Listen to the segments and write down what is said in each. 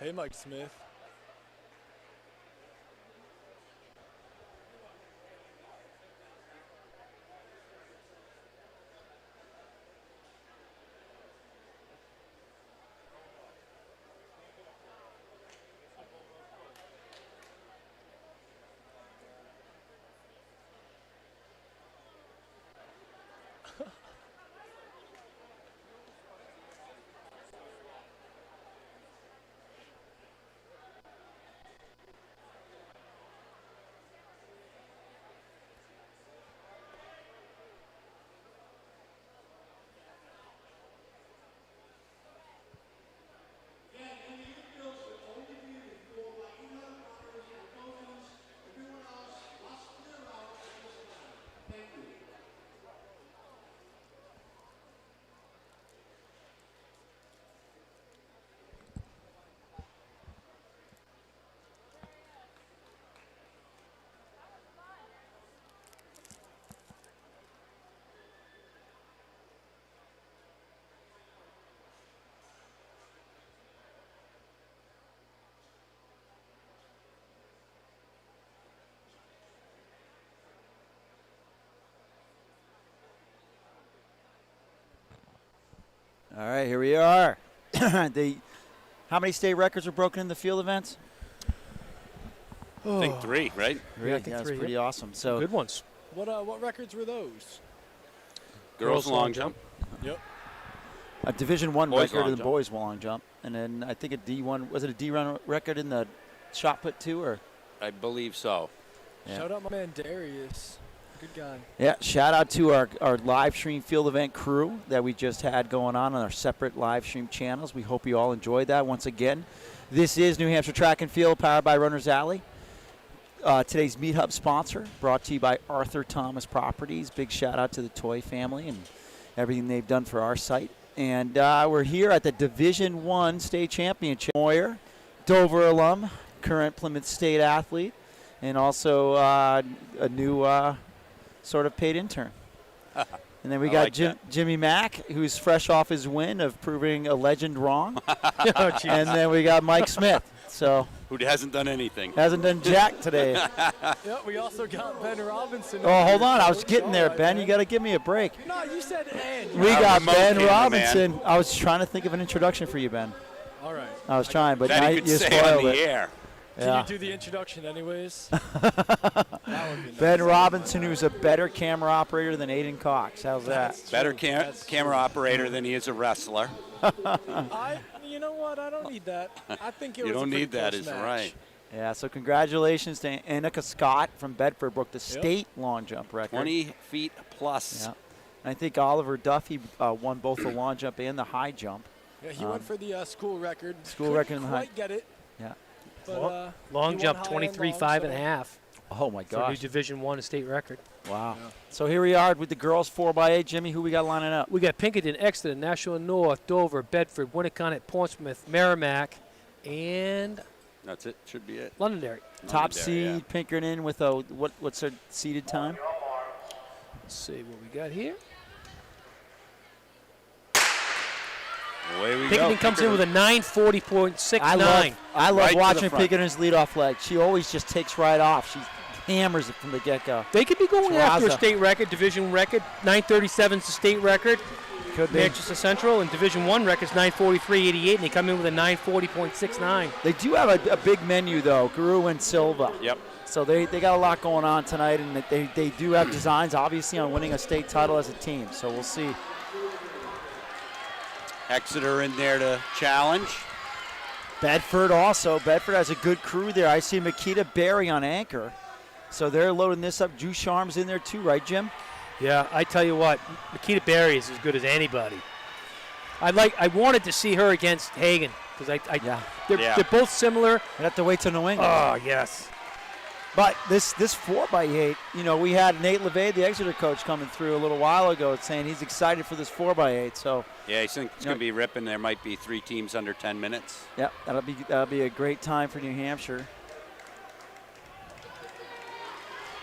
Hey, Mike Smith. All right, here we are. How many state records were broken in the field events? I think 3, right? Yeah, I think that's pretty awesome. So good ones. What records were those? Girls long jump. Yep. A Division I Boys record long in the boys long jump, and then I think a D1. Was it a D1 record in the shot put too, or? I believe so. Yeah. Shout out my man Darius. Good guy. Yeah, shout out to our live stream field event crew that we just had going on our separate live stream channels. We hope you all enjoyed that. Once again, this is New Hampshire Track and Field, powered by Runners Alley. Today's Meet Hub sponsor, brought to you by Arthur Thomas Properties. Big shout out to the Toy family and everything they've done for our site. And we're here at the Division I State Championship. Moyer, Dover alum, current Plymouth State athlete, and also a new sort of paid intern. And then we got Jimmy Mack, who's fresh off his win of proving a legend wrong. And then we got Mike Smith, who hasn't done anything. Hasn't done jack today. Yeah, we also got Ben Robinson. Oh, hold on. I was getting there, Ben. You got to give me a break. No, you said and. We got Ben camera, Robinson. man. I was trying to think of an introduction for you, Ben. All right. I was trying, but That now he you could say spoiled on the it. air. Can Yeah. you do the introduction anyways? That would be nice. Ben Robinson, who's a better camera operator than Aiden Cox. How's that? That's Better true. That's camera true. operator than he is a wrestler. You know what? I don't need that. I think it You was don't a pretty need that, close is match. right. Yeah, so congratulations to Annika Scott from Bedford, broke the state long jump record. 20 feet plus. Yeah. And I think Oliver Duffy won both the long jump and the high jump. Yeah, he went for the school record. School Couldn't record in the high. quite get it. Yeah. But, Long he jump, won high and 23.5 long, and a half. Oh, my For a new gosh. Division I state record. Wow. Yeah. So here we are with the girls 4x8. Jimmy, who we got lining up? We got Pinkerton, Exeter, Nashua North, Dover, Bedford, Winnicott, Portsmouth, Merrimack, and That's it. Should be it. Londonderry. Top there, seed, yeah. Pinkerton with a what's their seeded time? Let's see what we got here. Away we Pinkerton go. comes in with a 940.69. I love Right to the watching front. Pinkerton's leadoff leg. She always just takes right off. She hammers it from the get-go. They could be going after a Terrazza. state record, Division record. 937 is the state record. Could be. Manchester Central and Division I record's 943.88, and they come in with a 940.69. They do have a big menu, though, Guru and Silva. Yep. So they got a lot going on tonight, and they do have designs, obviously, on winning a state title as a team. So we'll see. Exeter in there to challenge. Bedford also. Bedford has a good crew there. I see Makita Berry on anchor. So they're loading this up. Drew Sharm's in there too, right, Jim? Yeah, I tell you what, Makita Berry is as good as anybody. I wanted to see her against Hagen because they're both similar. You'd have to wait till New England. Oh yes. But this 4x8, we had Nate LeVay, the Exeter coach, coming through a little while ago saying he's excited for this 4x8. So Yeah, I think it's going to be ripping. There might be 3 teams under 10 minutes. yeah, that'll be a great time for New Hampshire.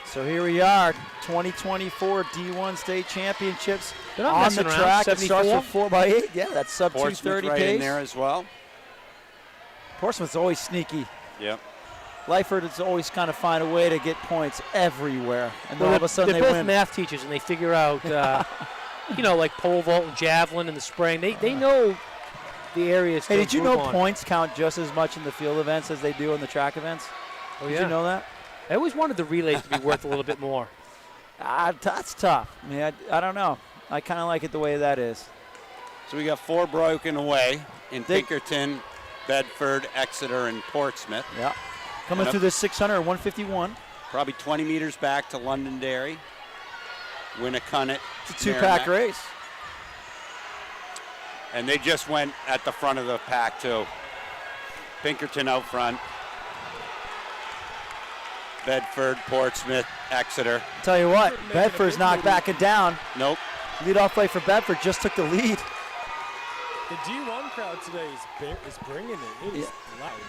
So here we are, 2024 D1 State Championships They're not on messing the around, track. It starts with 4x8. Yeah, that's sub Portsmouth 230 right pace. in there as well. Portsmouth's always sneaky. Yep. Lyford is always kind of find a way to get points everywhere. And then all of a sudden they're they both win. math teachers, and they figure out, like pole vault and javelin in the spring. They know the areas. Hey, did you know on. points count just as much in the field events as they do in the track events? Oh, Did you know that? I always wanted the relays to be worth a little bit more. That's tough. I mean, I don't know. I kind of like it the way that is. So we got 4 broken away in Pinkerton, Bedford, Exeter, and Portsmouth. Yeah. Coming through this 600 at 151. Probably 20 meters back to Londonderry. Winnacunnet. It's a 2-pack race. And they just went at the front of the pack, too. Pinkerton out front. Bedford, Portsmouth, Exeter. Tell you what, Bedford's not backing down. Nope. Lead-off play for Bedford just took the lead. The D1 crowd today is bringing it. It is loud.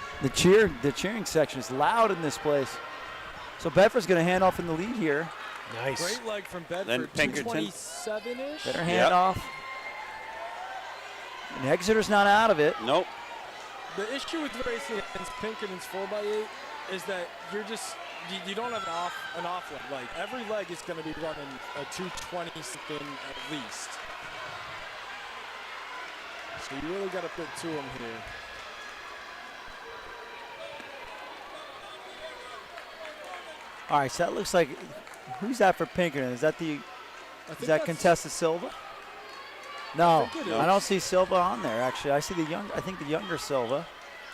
The cheering section is loud in this place. So Bedford's going to hand off in the lead here. Nice. Great leg from Bedford. Then Pinkerton. 227-ish. Better hand off. And Exeter's not out of it. Nope. The issue with racing against Pinkerton's 4x8 is that you don't have an off leg. Like every leg is going to be running a 220 spin at least. So you really got to put to them here. All right, so that looks like, who's that for Pinkerton? Is that Contessa Silva? No, I don't see Silva on there. Actually, I see I think the younger Silva.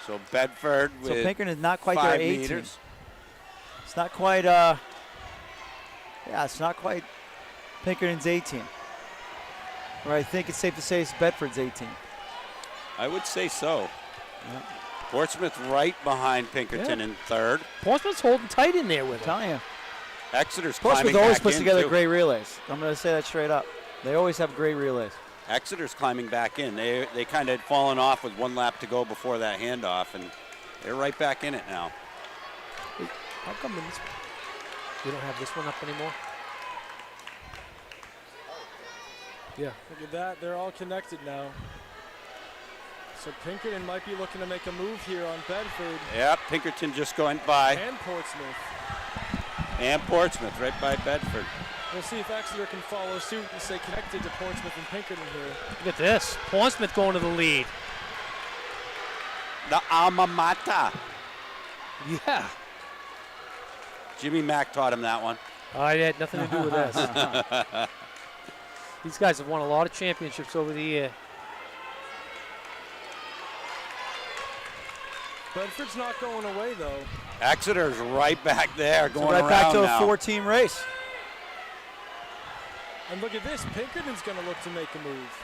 So Bedford with So Pinkerton is not quite 5 their 18. meters. It's not quite. It's not quite Pinkerton's 18. Or I think it's safe to say it's Bedford's 18. I would say so. Yeah. Portsmouth right behind Pinkerton in third. Portsmouth's holding tight in there with I'm it. telling you. Exeter's Portsmouth climbing always back puts in, together too. great relays. I'm going to say that straight up. They always have great relays. Exeter's climbing back in. They kind of had fallen off with 1 lap to go before that handoff, and they're right back in it now. How come we don't have this one up anymore? Yeah. Look at that. They're all connected now. So Pinkerton might be looking to make a move here on Bedford. Yep, Pinkerton just going by. And Portsmouth. And Portsmouth right by Bedford. We'll see if Exeter can follow suit and stay connected to Portsmouth and Pinkerton here. Look at this. Portsmouth going to the lead. The alma mater. Yeah. Jimmy Mack taught him that one. I had nothing to do with this. These guys have won a lot of championships over the year. Bedford's not going away, though. Exeter's right back there, going right around back to now. a 4-team race. And look at this. Pinkerton's going to look to make a move.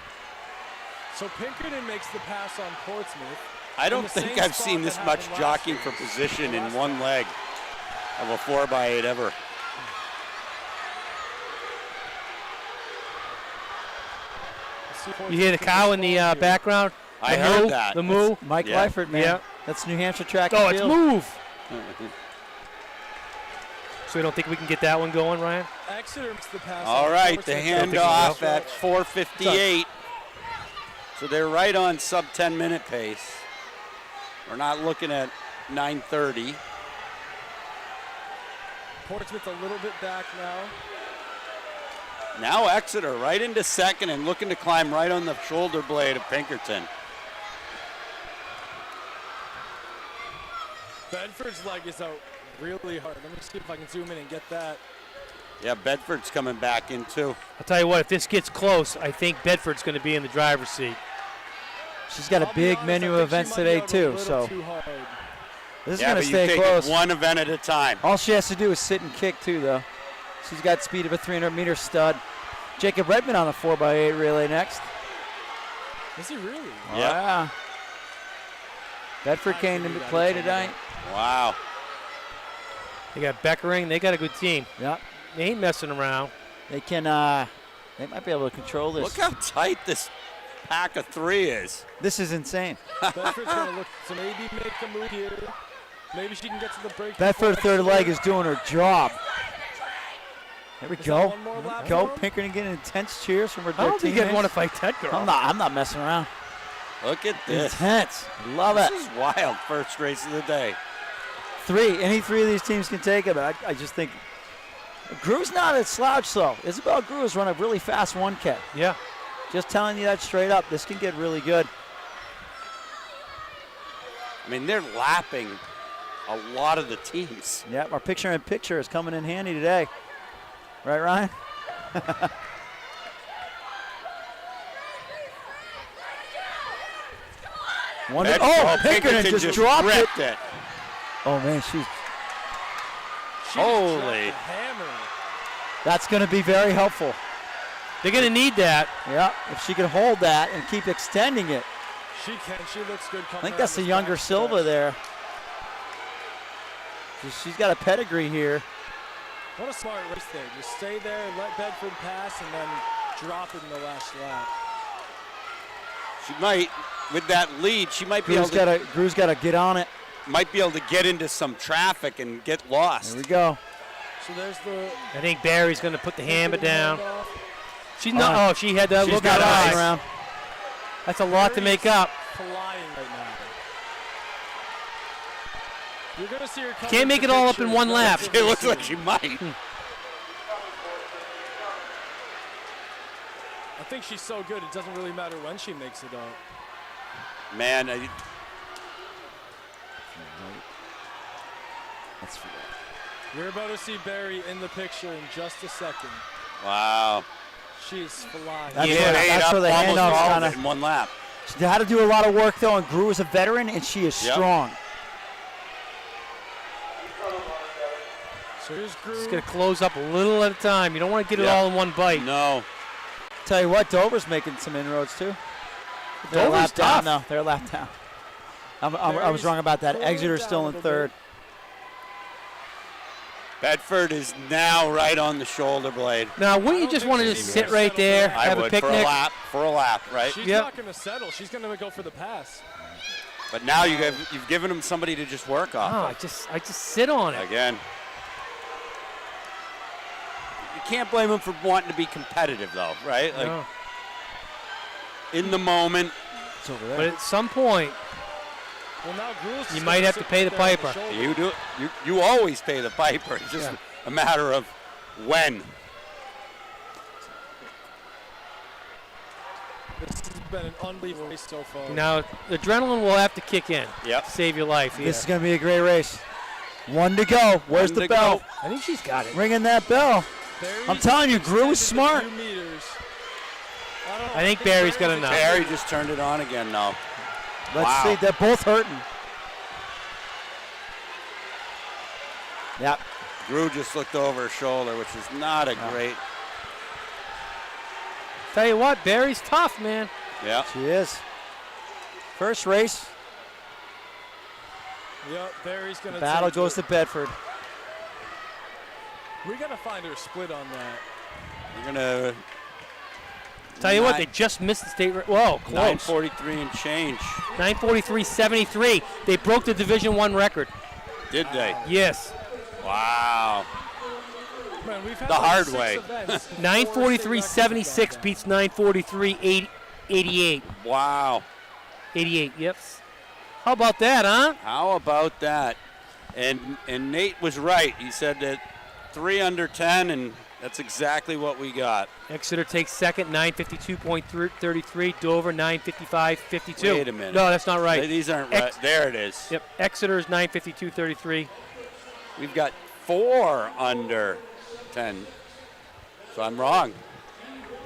So Pinkerton makes the pass on Portsmouth. I don't think I've seen this much jockeying for position in one leg of a 4x8 ever. You hear the cow in the background? I heard that. The moo. Mike Yeah. Lyford, man. Yeah. That's New Hampshire track Oh, and it's field. move. So you don't think we can get that one going, Ryan? Exeter makes the pass. All on right, the Portsmouth. handoff at 4:58. So they're right on sub 10-minute pace. We're not looking at 9:30. Portsmouth a little bit back now. Now Exeter right into second and looking to climb right on the shoulder blade of Pinkerton. Bedford's leg is out really hard. Let me see if I can zoom in and get that. Yeah, Bedford's coming back in too. I'll tell you what, if this gets close, I think Bedford's going to be in the driver's seat. She's got a big menu of events today, too. So this is going to but stay you take close. it one event at a time. All she has to do is sit and kick, too, though. She's got speed of a 300-meter stud. Jacob Redmond on the 4x8 relay next. Is he really? Yeah. Bedford came to play tonight. Wow. They got Beckering. They got a good team. Yeah. They ain't messing around. They can, they might be able to control this. Look how tight this pack of 3 is. This is insane. Bedford's going to look to maybe make a move here. Maybe she can get to the break. Bedford third leg is doing her job. There we go. one more lap Go. for him? Pinkerton getting intense cheers from her I don't think teammates. I'd want to fight that girl. I'm not messing around. Look at this. Intense. Love it. This is wild. First race of the day. Any three of these teams can take it, but I just think Gru's not a slouch, though. Isabel Gru has run a really fast 1K. Yeah. Just telling you that straight up. This can get really good. I mean, they're lapping a lot of the teams. Yep, our picture-in-picture is coming in handy today. Right, Ryan? Pinkerton just dropped it. Oh, man, she's holy. Hammer. That's going to be very helpful. They're going to need that. Yeah, if she can hold that and keep extending it. She can. She looks good. I think that's the younger Silva there. She's got a pedigree here. What a smart race there. Just stay there, let Bedford pass, and then drop it in the last lap. She might, with that lead, she might be able to. Gru's got to get on it. Might be able to get into some traffic and get lost. There we go. So there's the. I think Barry's going to put the hammer down. She's not. Oh, she had that look at eyes eyes. around. That's a lot to make up. Flying right now. You're going to see her come. Can't make it all up in one lap. It looks like she might. I think she's so good, it doesn't really matter when she makes it up. Man, You're about to see Barry in the picture in just a second. wow. She's flying. That's where the handoff's kind in one lap. She had to do a lot of work, though, and Gru is a veteran, and she is strong. So here's Gru. Just going to close up a little at a time. You don't want to get it all in one bite. No. Tell you what, Dover's making some inroads, too. They're Dover's lapped down tough. now. They're lapped down. I was wrong about that. Exeter's still in third. Bedford is now right on the shoulder blade. Now, wouldn't you just want to just sit right there, have a picnic? For a lap, right? She's not going to settle. She's going to go for the pass. But now you've given them somebody to just work off. No, of. I just sit on it. Again. You can't blame them for wanting to be competitive, though, right? Like, No. in the moment. It's over there. But at some point, Well, now Gru's you might have to pay the piper. You do. You always pay the piper. It's just a matter of when. This has been an unbelievable race so far. Now, the adrenaline will have to kick in. Yep. Save your life. This is going to be a great race. One to go. Where's One the to bell? go. I think she's got it. Ringing that bell. I'm telling you, Gru is smart. I think Barry's got enough. Barry just turned it on again now. Let's see. They're both hurting. Yep. Gru just looked over her shoulder, which is not a great. Tell you what, Barry's tough, man. Yeah. She is. First race. Yep, Barry's going to Battle goes to Bedford. We got to find her a split on that. We're gonna. Tell you what, they just missed the state. Whoa, close. 9:43 and change. 9:43.73. They broke the Division I record. Did they? Yes. Wow. Man, we've had The like hard 6 way. events. 9:43.76 beats 9:43.88. Wow. 88. Yep. How about that, huh? How about that? And Nate was right. He said that 3 under 10, and that's exactly what we got. Exeter takes second, 9:52.33. Dover, 9:55.52. Wait a minute. No, that's not right. These aren't right. There it is. Yep. Exeter is 9:52.33. We've got 4 under 10. So I'm wrong.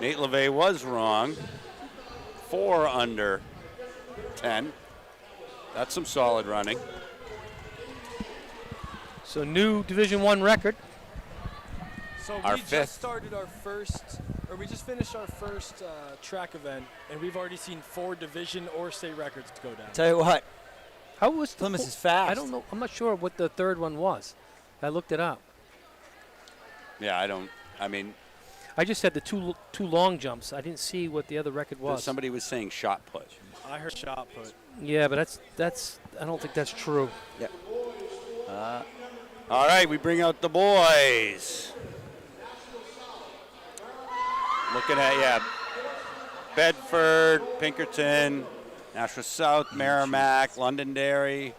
Nate LeVay was wrong. 4 under 10. That's some solid running. So new Division I record. So Our we fifth. just started our first, or we just finished our first track event, and we've already seen 4 division or state records go down. Tell you what, How was the Plymouth is fast. I don't know. I'm not sure what the third one was. I looked it up. Yeah, I mean, I just said the two long jumps. I didn't see what the other record was. somebody was saying shot put. I heard shot put. Yeah, but that's. I don't think that's true. All right, we bring out the boys. Looking at, Bedford, Pinkerton, Nashua South, Merrimack, Londonderry,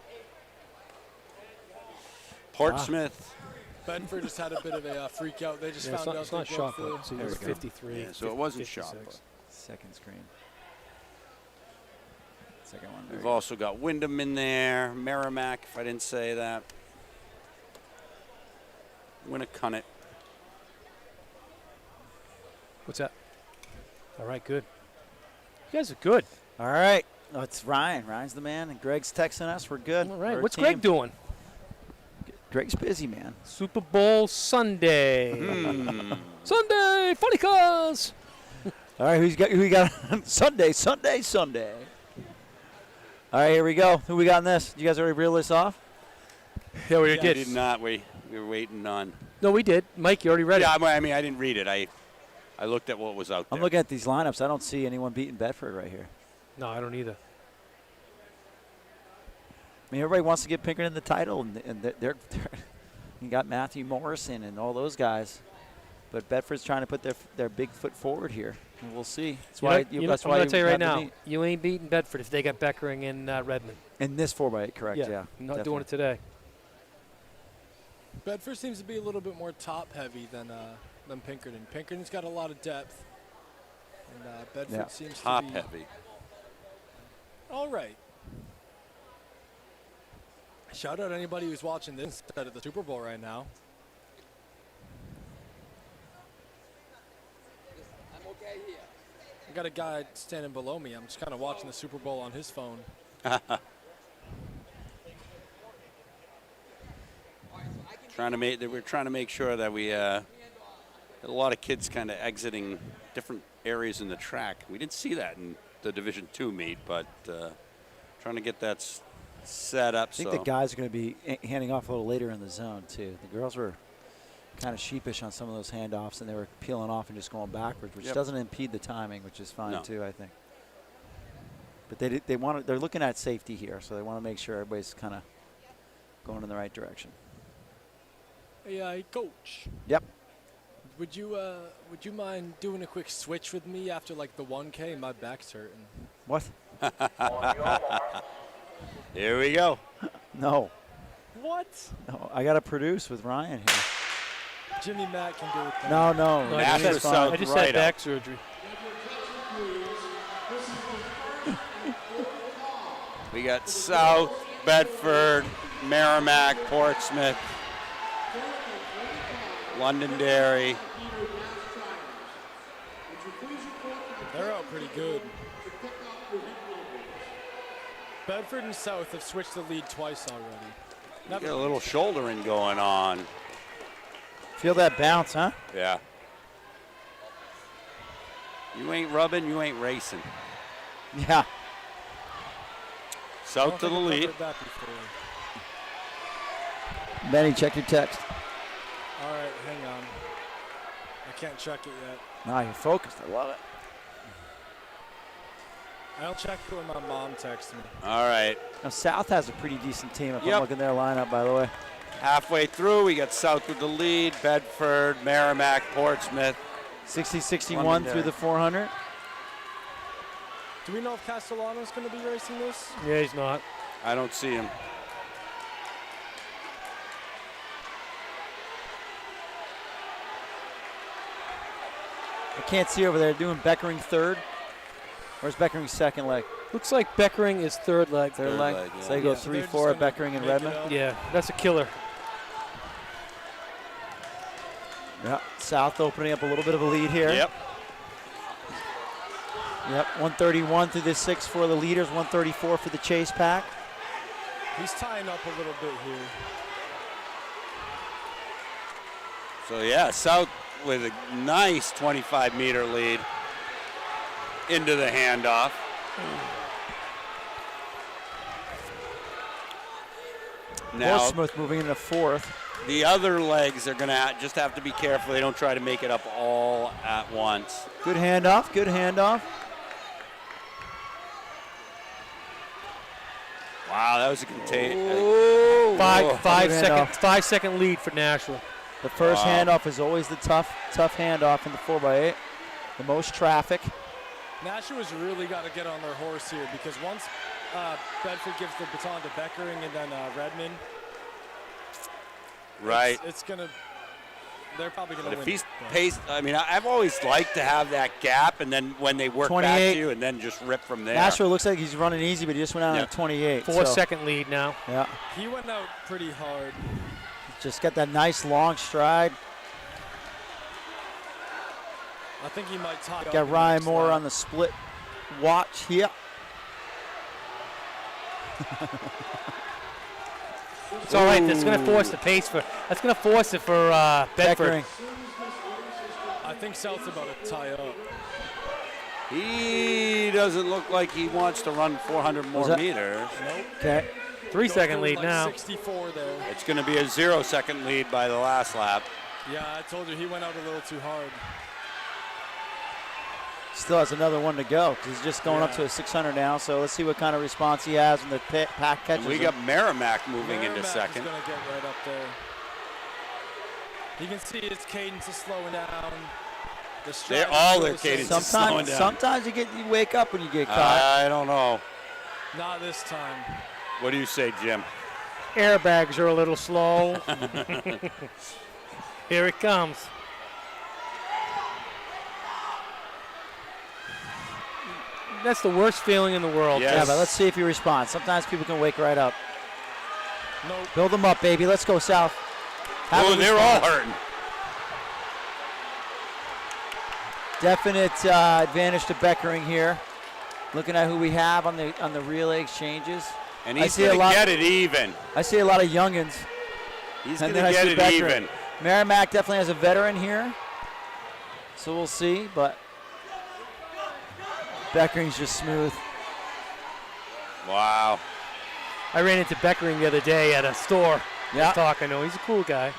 Portsmouth. Bedford just had a bit of a freak out. They just Yeah, found out it's not they broke shot put. See, There it's we go. 53. Yeah, so it wasn't 56. shot put. Second screen. Second one. We've also got Wyndham in there, Merrimack, if I didn't say that. Winnicunnet. What's that? All right, good. You guys are good. All right. Oh, it's Ryan. Ryan's the man, and Greg's texting us. We're good. All right. We're a What's team. Greg doing? Greg's busy, man. Super Bowl Sunday. Sunday, funny cars. All right, who we got on Sunday? All right, here we go. Who we got in this? Did you guys already reel this off? Yeah, we We did. did not. We were waiting on. No, we did. Mike, you already read Yeah, it. I mean, I didn't read it. I looked at what was out there. I'm looking at these lineups. I don't see anyone beating Bedford right here. No, I don't either. I mean, everybody wants to get Pinkerton the title, and they're you got Matthew Morrison and all those guys, but Bedford's trying to put their big foot forward here, and we'll see. That's why. That's I'm why going to tell you right have now, to meet. you ain't beating Bedford if they got Beckering and Redmond. In this 4x8, correct? Yeah, not doing it today. Bedford seems to be a little bit more top heavy than Pinkerton. Pinkerton's got a lot of depth, and Bedford seems top to be heavy. all right. Shout out anybody who's watching this instead of the Super Bowl right now. I got a guy standing below me. I'm just kind of watching the Super Bowl on his phone. We're trying to make sure that we a lot of kids kind of exiting different areas in the track. We didn't see that in the Division II meet, but trying to get that set up. I think the guys are going to be handing off a little later in the zone too. The girls were kind of sheepish on some of those handoffs, and they were peeling off and just going backwards, which doesn't impede the timing, which is fine too, I think. But they're looking at safety here, so they want to make sure everybody's kind of going in the right direction. Hey, coach. Yep. Would you mind doing a quick switch with me after like the 1K? My back's hurting. What? Here we go. No. What? No, I got to produce with Ryan here. Jimmy Mack can do it. Then. No. I That's fine. just right had back surgery. We got South, Bedford, Merrimack, Portsmouth, Londonderry. They're out pretty good. Bedford and South have switched the lead twice already. Got a little shouldering going on. Feel that bounce, huh? Yeah. You ain't rubbing, you ain't racing. Yeah. South to the lead. Benny, check your text. All right, hang on. I can't check it yet. No, you're focused. I love it. I'll check it when my mom texts me. All right. Now, South has a pretty decent team if Yep. I'm looking at their lineup, by the way. Halfway through, we got South with the lead, Bedford, Merrimack, Portsmouth. 60-61 through the 400. Do we know if Castellano's going to be racing this? Yeah, he's not. I don't see him. I can't see over there. Doing Beckering third. Where's Beckering's second leg? Looks like Beckering is third leg. Third leg. yeah. So they go Yeah, so they're 3-4 just at Beckering and make it Redmond. up. Yeah, that's a killer. Yeah. South opening up a little bit of a lead here. Yep. Yep. 131 through the 6 for the leaders. 134 for the chase pack. He's tying up a little bit here. So, yeah, South with a nice 25-meter lead into the handoff. Now, Portsmouth moving into fourth. the other legs are going to just have to be careful. They don't try to make it up all at once. Good handoff. Good handoff. Wow, that was a contain. Ooh. Good 5-second lead for Nashua. The first Wow. handoff is always the tough handoff in the 4x8. The most traffic. Nashua's really got to get on their horse here because once Bedford gives the baton to Beckering and then Redmond, right, it's gonna. They're probably gonna but win. if he's paced, I mean, I've always liked to have that gap, and then when they work 28. back to you, and then just rip from there. Nashua looks like he's running easy, but he just went out Yeah. on a 28. 4-second lead now. Yeah. He went out pretty hard. Just got that nice long stride. I think he might tie up. Got in the Ryan next Moore lap. on the split watch here. It's all right. That's going to force the pace for. That's going to force it for Bedford. Beckering. I think South's about to tie up. He doesn't look like he wants to run 400 more that- meters. Nope. Okay. 3-second Going lead like now. 64 there. It's going to be a 0-second lead by the last lap. Yeah, I told you he went out a little too hard. Still has another one to go. He's just going up to a 600 now. So let's see what kind of response he has when the pack catches And we him. got Merrimack moving into Merrimack second. is going to get right up there. You can see his cadence is slowing down. The stride They're is all still their the same. cadence is slowing down. Sometimes you wake up when you get caught. I don't know. Not this time. What do you say, Jim? Airbags are a little slow. Here it comes. That's the worst feeling in the world. Yes. Yeah, but let's see if he responds. Sometimes people can wake right up. Nope. Build them up, baby. Let's go, South. Have Oh, a they're all response. hurting. Definite advantage to Beckering here. Looking at who we have on the relay exchanges. And I he's see a going to lot- get it even. I see a lot of youngins. He's And going then to I get see it Beckering. even. Merrimack definitely has a veteran here. So we'll see, but Beckering's just smooth. Wow. I ran into Beckering the other day at a store. Yeah. Talk, I know. He's a cool guy.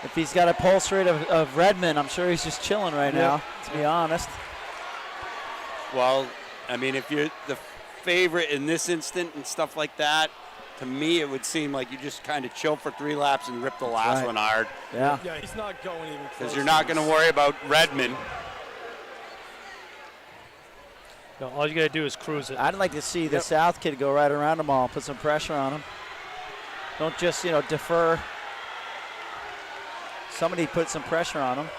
If he's got a pulse rate of Redmond, I'm sure he's just chilling right now, to be honest. Well, I mean, if you're the favorite in this instant and stuff like that, to me it would seem like you just kind of chill for 3 laps and rip the last Right. one hard. Yeah. Yeah, he's not going even close. Because you're not going to worry about Redmond. No, all you got to do is cruise it. I'd like to see the South kid go right around them all, put some pressure on them. Don't just, defer. Somebody put some pressure on him.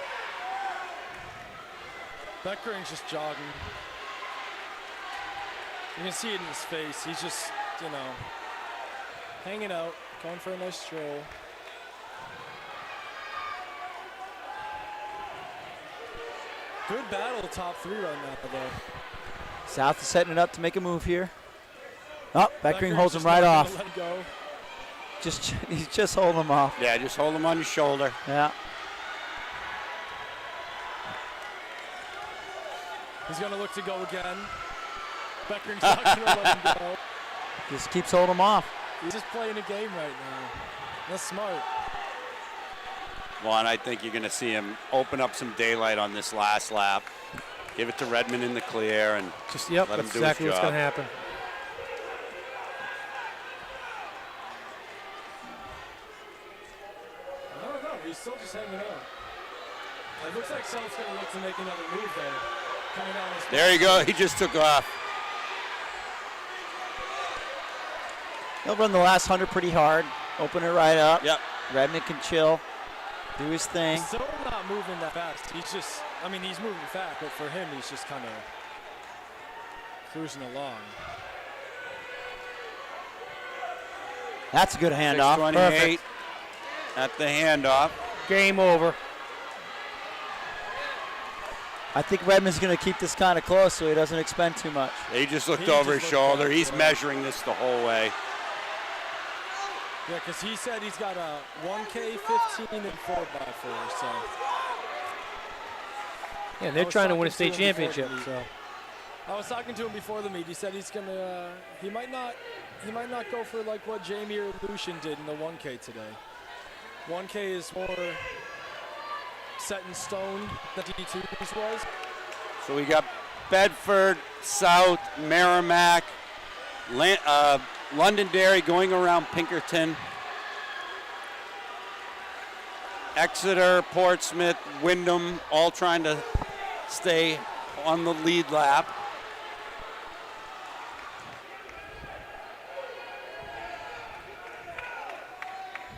Beckering's just jogging. You can see it in his face. He's just, hanging out, going for a nice stroll. Good battle, top 3 right now, though. South is setting it up to make a move here. Oh, Beckering holds him just right not off. gonna let go. He's just holding him off. Yeah, just hold him on your shoulder. Yeah. He's going to look to go again. Beckering's not going to let him go. Just keeps holding him off. He's just playing a game right now. That's smart. Well, and I think you're going to see him open up some daylight on this last lap. Give it to Redmond in the clear and Just let him that's do exactly his what's job. going to happen. I don't know. He's still just hanging out. It looks like South's going to look to make another move there. Coming down his There you go. He just took off. He'll run the last 100 pretty hard. Open it right up. Yep. Redmond can chill. Do his thing. He's still not moving that fast. He's just, he's moving fast, but for him, he's just kind of cruising along. That's a good handoff. 628 Perfect. at the handoff. Game over. I think Redmond's going to keep this kind of close so he doesn't expend too much. He just looked He over just his looked shoulder. back, He's yeah. measuring this the whole way. Yeah, because he said he's got a 1K, 15, and 4x4. So Yeah, they're was trying to talking win a to state him before the championship. meet. So I was talking to him before the meet. He said he's gonna. He might not go for like what Jamie or Lucian did in the 1K today. 1K is more set in stone than D2s was. So we got Bedford, South, Merrimack, Londonderry going around Pinkerton, Exeter, Portsmouth, Wyndham, all trying to stay on the lead lap.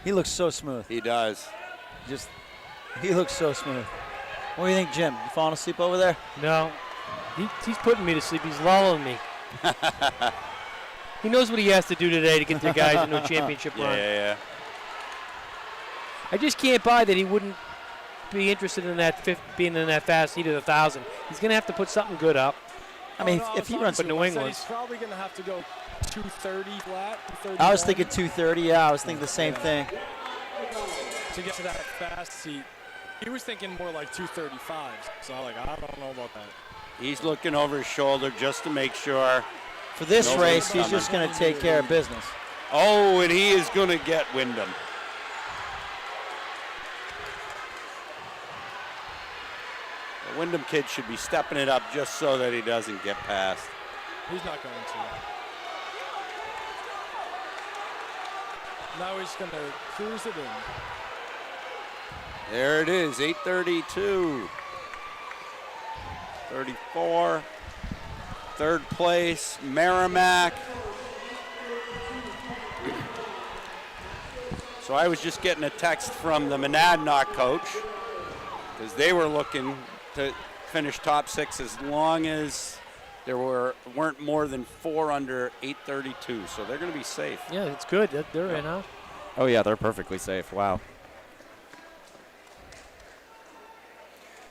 He looks so smooth. He does. He looks so smooth. What do you think, Jim? You falling asleep over there? No. He's putting me to sleep. He's lulling me. He knows what he has to do today to get the guys into a championship run. Yeah. I just can't buy that he wouldn't be interested in that being in that fast heat of the 1,000. He's going to have to put something good up. I mean, if he runs for New England, he's probably going to have to go 230 flat. I was thinking 230. Yeah, I was thinking the same thing. To get to that fast heat, he was thinking more like 235. So I don't know about that. He's looking over his shoulder just to make sure. For this race, he's just going to take care of business. Oh, and he is going to get Wyndham. The Wyndham kid should be stepping it up just so that he doesn't get past. He's not going to. Now he's going to cruise it in. There it is, 8:32. 34. Third place, Merrimack. So I was just getting a text from the Monadnock coach because they were looking to finish top 6 as long as there weren't more than 4 under 8:32. So they're going to be safe. yeah, it's good. They're in, huh? Oh, yeah, they're perfectly safe. Wow.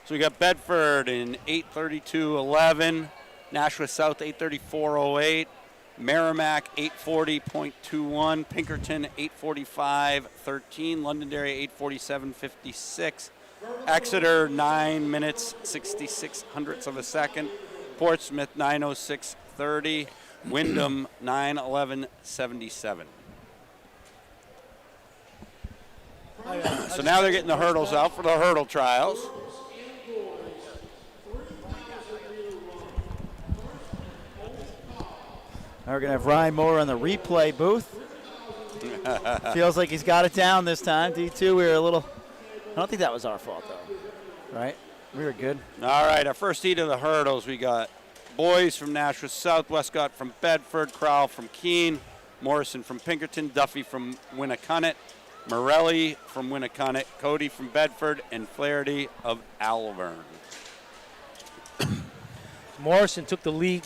So we got Bedford in 8:32.11, Nashua South 8:34.08, Merrimack 8:40.21, Pinkerton 8:45.13, Londonderry 8:47.56, Exeter 9 minutes 66 hundredths of a second, Portsmouth 9:06.30, Wyndham 9:11.77. So now they're getting the hurdles out for the hurdle trials. Now we're going to have Ryan Moore on the replay booth. Feels like he's got it down this time. D2, we were a little, I don't think that was our fault, though. Right? We were good. All right, our first heat of the hurdles, we got Boys from Nashua South, Westcott from Bedford, Crowell from Keene, Morrison from Pinkerton, Duffy from Winnacunnet, Morelli from Winnacunnet, Cody from Bedford, and Flaherty of Alvern. Morrison took the league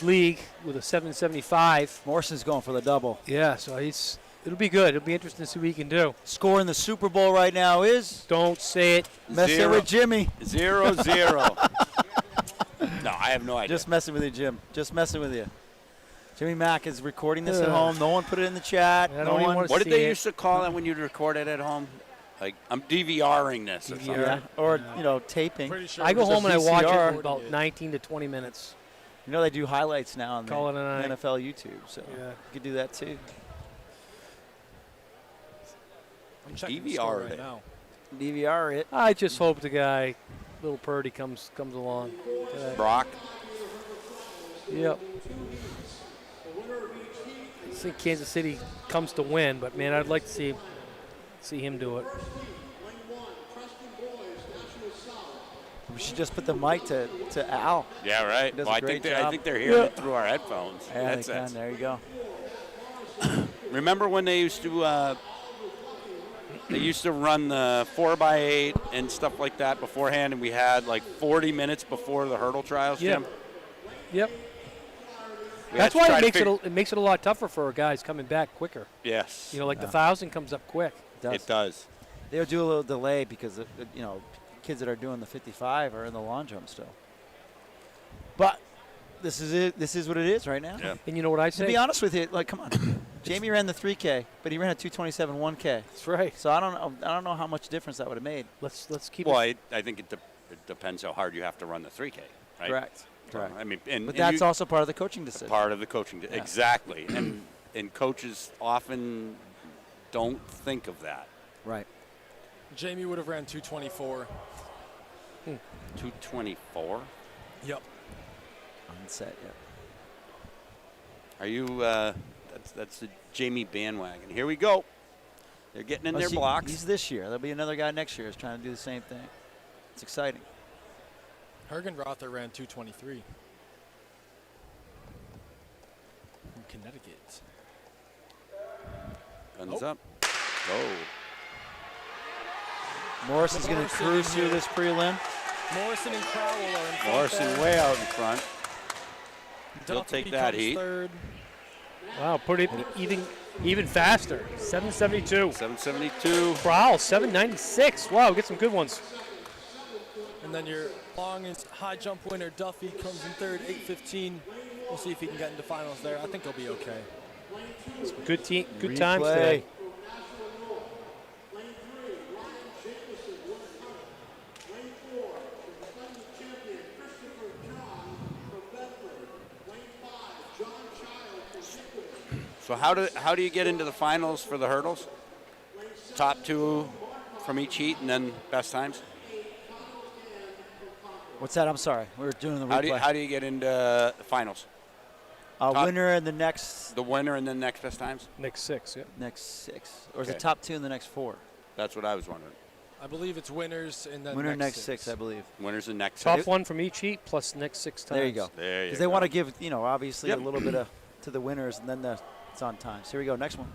with a 775. Morrison's going for the double. Yeah, so it'll be good. It'll be interesting to see what he can do. Score in the Super Bowl right now is? Don't say it. Messing with Jimmy. 0-0. No, I have no idea. Just messing with you, Jim. Just messing with you. Jimmy Mack is recording this at home. No one put it in the chat. What did they used to call it when you'd record it at home? Like, I'm DVRing this or something. Yeah. Or, taping. Sure I go home and I watch VCR. it for about 19 to 20 minutes. They do highlights now on the Call it a night. NFL YouTube, so Yeah. you could do that too. I'm checking DVR the score it. right now. DVR it. I just hope the guy, little Purdy, comes along. Brock. Yep. I think Kansas City comes to win, but man, I'd like to see him do it. We should just put the mic to Al. Yeah, right. He does Well, a I great think job. they're hearing it through our headphones. Yeah, That's they can. it. There you go. Remember when they used to run the 4x8 and stuff like that beforehand, and we had like 40 minutes before the hurdle trials, Jim? Yep. We That's had to why try to it makes it a lot tougher for guys coming back quicker. Yes. The 1,000 comes up quick. It does. They'll do a little delay because kids that are doing the 55 are in the long jump still. But this is it. This is what it is right now. Yeah. And you know what I say? To be honest with you, come on. Jamie ran the 3K, but he ran a 2:27 1K. That's right. So I don't know how much difference that would have made. Let's keep Well, it. I think it depends how hard you have to run the 3K, right? Correct. I mean, But that's also part of the coaching decision. part of the coaching. Yeah. Exactly. and coaches often don't think of that. Right. Jamie would have ran 224. 224? Yep. On set, yeah. Are you that's the Jamie bandwagon. Here we go. They're getting in their blocks. He's this year. There'll be another guy next year who's trying to do the same thing. It's exciting. Hergenrother ran 2:23 from Connecticut. Guns up. Oh. Morrison's going to Morrison cruise in through here. this prelim. Morrison and Crowell are in front Morrison there. way out in front. He'll Duffy take that comes heat. third. Wow, pretty even faster. 772. 772. Crowell, 796. Wow, get some good ones. And then your long and high jump winner, Duffy, comes in third, 8:15. We'll see if he can get into finals there. I think he'll be okay. Good times Replay. today. So how do you get into the finals for the hurdles? Top two from each heat and then best times? What's that? I'm sorry. We were doing the replay. How do you get into the finals? top- Winner in the next The winner and then next best times? Next 6, yeah. next 6. Or is Okay. it top 2 in the next 4? That's what I was wondering. I believe it's winners and then Winner next next 6, I believe. Winners and next Top six. one from each heat plus next 6 times. There you go. There you Because they go. want to give, obviously Yep. a little bit of to the winners, and then it's on time. So here we go. Next one.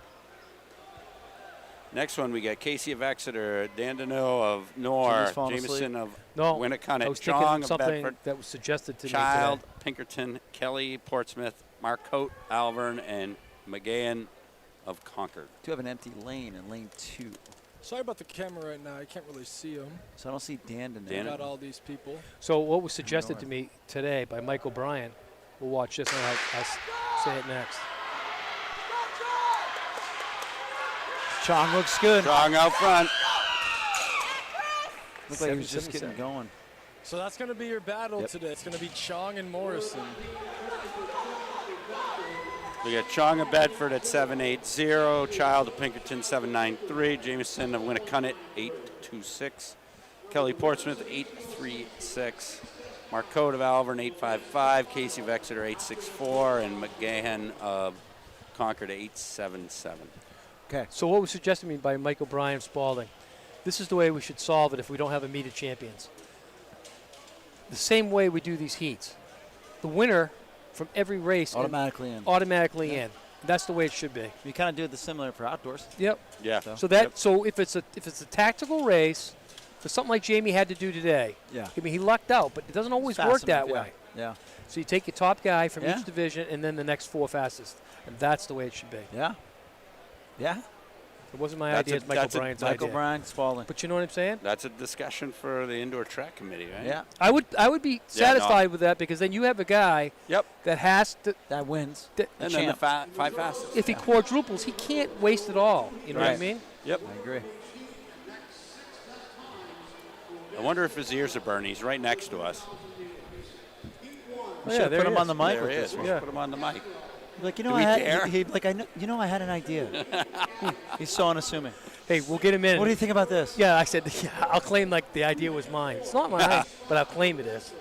Next one, we got Casey of Exeter, Dandino of Nor, Jimmy's falling Jameson of No, I Winnicott, was Chong thinking of something Bedford, that was suggested to me Child, today. Pinkerton, Kelly, Portsmouth, Mark Coate, Alvern, and McGahan of Concord. Do have an empty lane in lane 2. Sorry about the camera right now. I can't really see them. So I don't see Dan in They there. Dan. got all these people. So what was suggested to me today by Michael Bryan, we'll watch this and I'll say it next. Chong looks good. Chong out front. Looked like he was just 777. getting going. So that's going to be your battle Yep. today. It's going to be Chong and Morrison. We got Chong of Bedford at 780, Child of Pinkerton 793, Jameson of Winnicott 826, Kelly Portsmouth 836, Mark Coate of Alvern 855, Casey of Exeter 864, and McGahan of Concord 877. Okay. So what was suggested to me by Michael Bryan Spalding, this is the way we should solve it if we don't have a meet of champions. The same way we do these heats. The winner from every race Automatically in. automatically in. That's the way it should be. You kind of do the similar for outdoors. Yep. Yeah. So if it's a tactical race, for something like Jamie had to do today, Yeah. I mean he lucked out, but it doesn't always Fast work that enough, yeah. way. Yeah. So you take your top guy from Yeah. each division and then the next 4 fastest, and that's the way it should be. Yeah. Yeah. It wasn't my That's idea; a- it's Michael that's a- Bryan's Michael idea. Bryan, Spalding. But you know what I'm saying? That's a discussion for the indoor track committee, right? Yeah. I would be satisfied with that because then you have a guy Yep. that has to. That wins. That And The then the champ. 5 fastest. if he quadruples, he can't waste it all. You know what I Right. mean? Yep. I agree. I wonder if his ears are burning. He's right next to us. We yeah, should there put he him on is. the mic There with he this is. one. We'll Yeah. put him on the mic. Like, Do we care? I had an idea. He's so unassuming. Hey, we'll get him in. What do you think about this? Yeah, I said, yeah, I'll claim like the idea was mine. It's not mine, but I'll claim it is.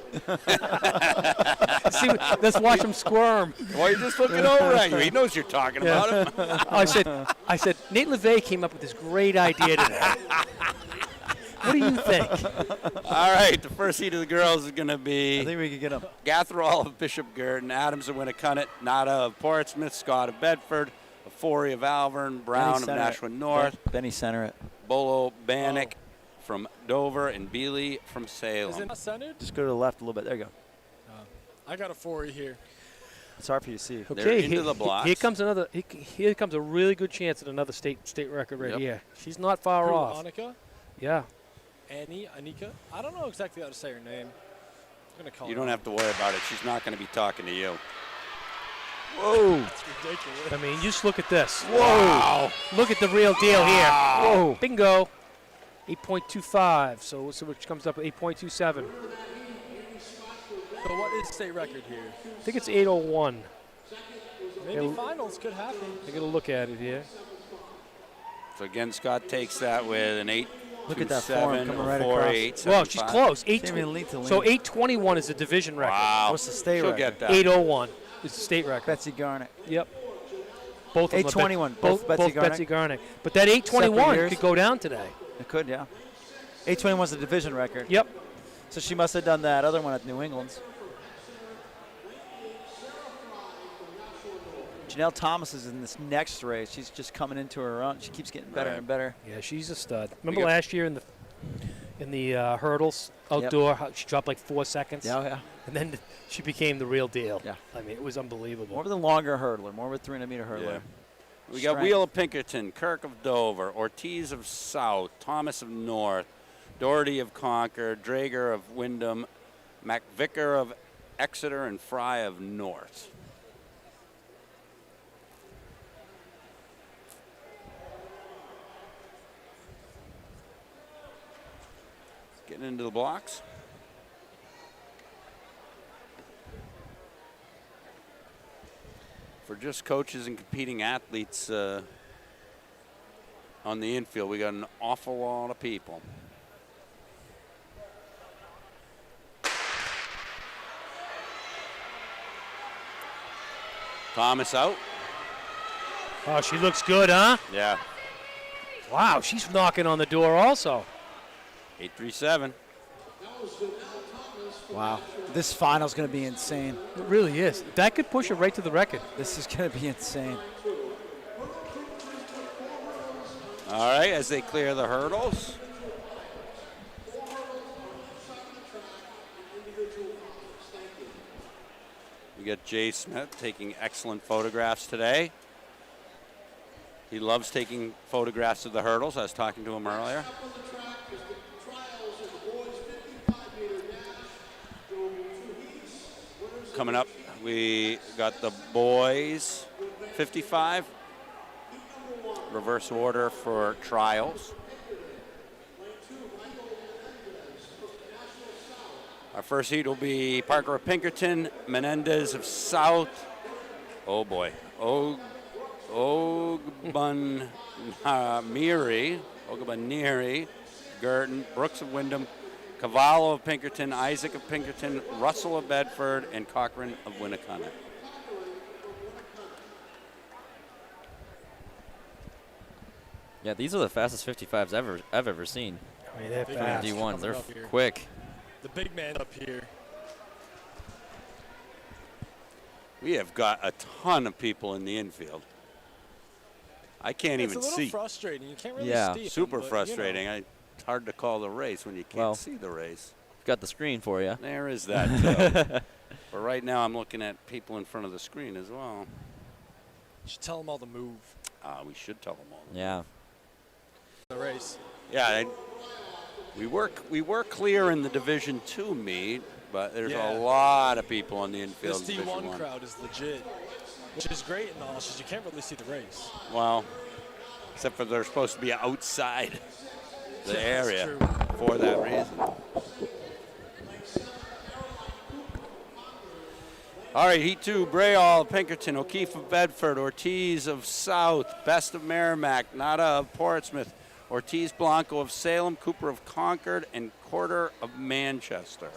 See, let's watch him squirm. Why are you just looking over at you? He knows you're talking about him. I said, Nate LeVay came up with this great idea today. What do you think? All right, the first heat of the girls is going to I be think we could get him. Gatherall of Bishop Girton, Adams of Winnicott, Nada of Portsmouth, Scott of Bedford, Forey of Alvern, Brown of Center it. Nashua North, Benny center it. Bolo Bannock from Dover, and Beeley from Is it Salem. not centered? Just go to the left a little bit. There you go. I got a 4 here. It's hard for you to see. They're Okay, into the blocks. Here comes another. Here comes a really good chance at another state record right Yep. here. She's not far Who, off. Annika? Yeah. Anika? I don't know exactly how to say her name. I'm going to call You her. don't have to worry about it. She's not going to be talking to you. Whoa. It's ridiculous. I mean, just look at this. Wow. Look at the real deal here. Whoa. Bingo. 8.25. So which comes up at 8.27. So what is state record here? I think it's 8:01. Maybe Yeah. finals could happen. I got to look at it here. So again, Scott takes that with an 8. Look at that form coming right across. Well, she's close. Didn't even lead to So lean. 8:21 is the division record. Wow. What's the state She'll record? get that. 8:01 is the state record. Betsy Garnett. Yep. Both of them. 8:21, Both both Betsy Garnick. Betsy Garnick. But that 8:21 Separate years. could go down today. It could, yeah. 8:21 was the division record. Yep. So she must have done that other one at New England's. Janelle Thomas is in this next race. She's just coming into her own. She keeps getting better and better. Yeah, she's a stud. Remember last year in the hurdles outdoor, how she dropped like 4 seconds? Yeah. And then she became the real deal. Yeah. I mean, it was unbelievable. More of the longer hurdler, more of a 300-meter hurdler. Yeah. We got Wheel of Pinkerton, Kirk of Dover, Ortiz of South, Thomas of North, Doherty of Concord, Drager of Wyndham, McVicker of Exeter, and Fry of North. Getting into the blocks. For just coaches and competing athletes on the infield, we got an awful lot of people. Thomas out. Oh, she looks good, huh? Yeah. Wow, she's knocking on the door also. 837. Wow. This final's going to be insane. It really is. That could push her right to the record. This is going to be insane. All right, as they clear the hurdles. We got Jay Smith taking excellent photographs today. He loves taking photographs of the hurdles. I was talking to him earlier. Coming up, we got the boys 55. Reverse order for trials. Our first heat will be Parker of Pinkerton, Menendez of South. Oh boy. Ogbaniri, Girton, Brooks of Wyndham, Cavallo of Pinkerton, Isaac of Pinkerton, Russell of Bedford, and Cochran of Winnicott. Yeah, these are the fastest 55s I've ever seen. I mean, they're Big fast. man. D1s, they're Coming up here. quick. The big man up here. We have got a ton of people in the infield. I can't It's even a little see. frustrating. You can't really Yeah. see 'em, Super but, you know. frustrating. It's hard to call the race when you can't Well. see the race. Got the screen for you. There is that, too. But right now I'm looking at people in front of the screen as well. You should tell them all to move We should tell them all. Yeah. the race. Yeah, we were clear in the Division II meet, but there's Yeah. a lot of people on the infield. This in Division D1 I. crowd is legit, which is great and all. It's just you can't really see the race. Well, except for they're supposed to be outside the That's area true. for that reason. All right, Heat 2, Brayall, Pinkerton, O'Keefe of Bedford, Ortiz of South, Best of Merrimack, Nada of Portsmouth, Ortiz Blanco of Salem, Cooper of Concord, and Corder of Manchester.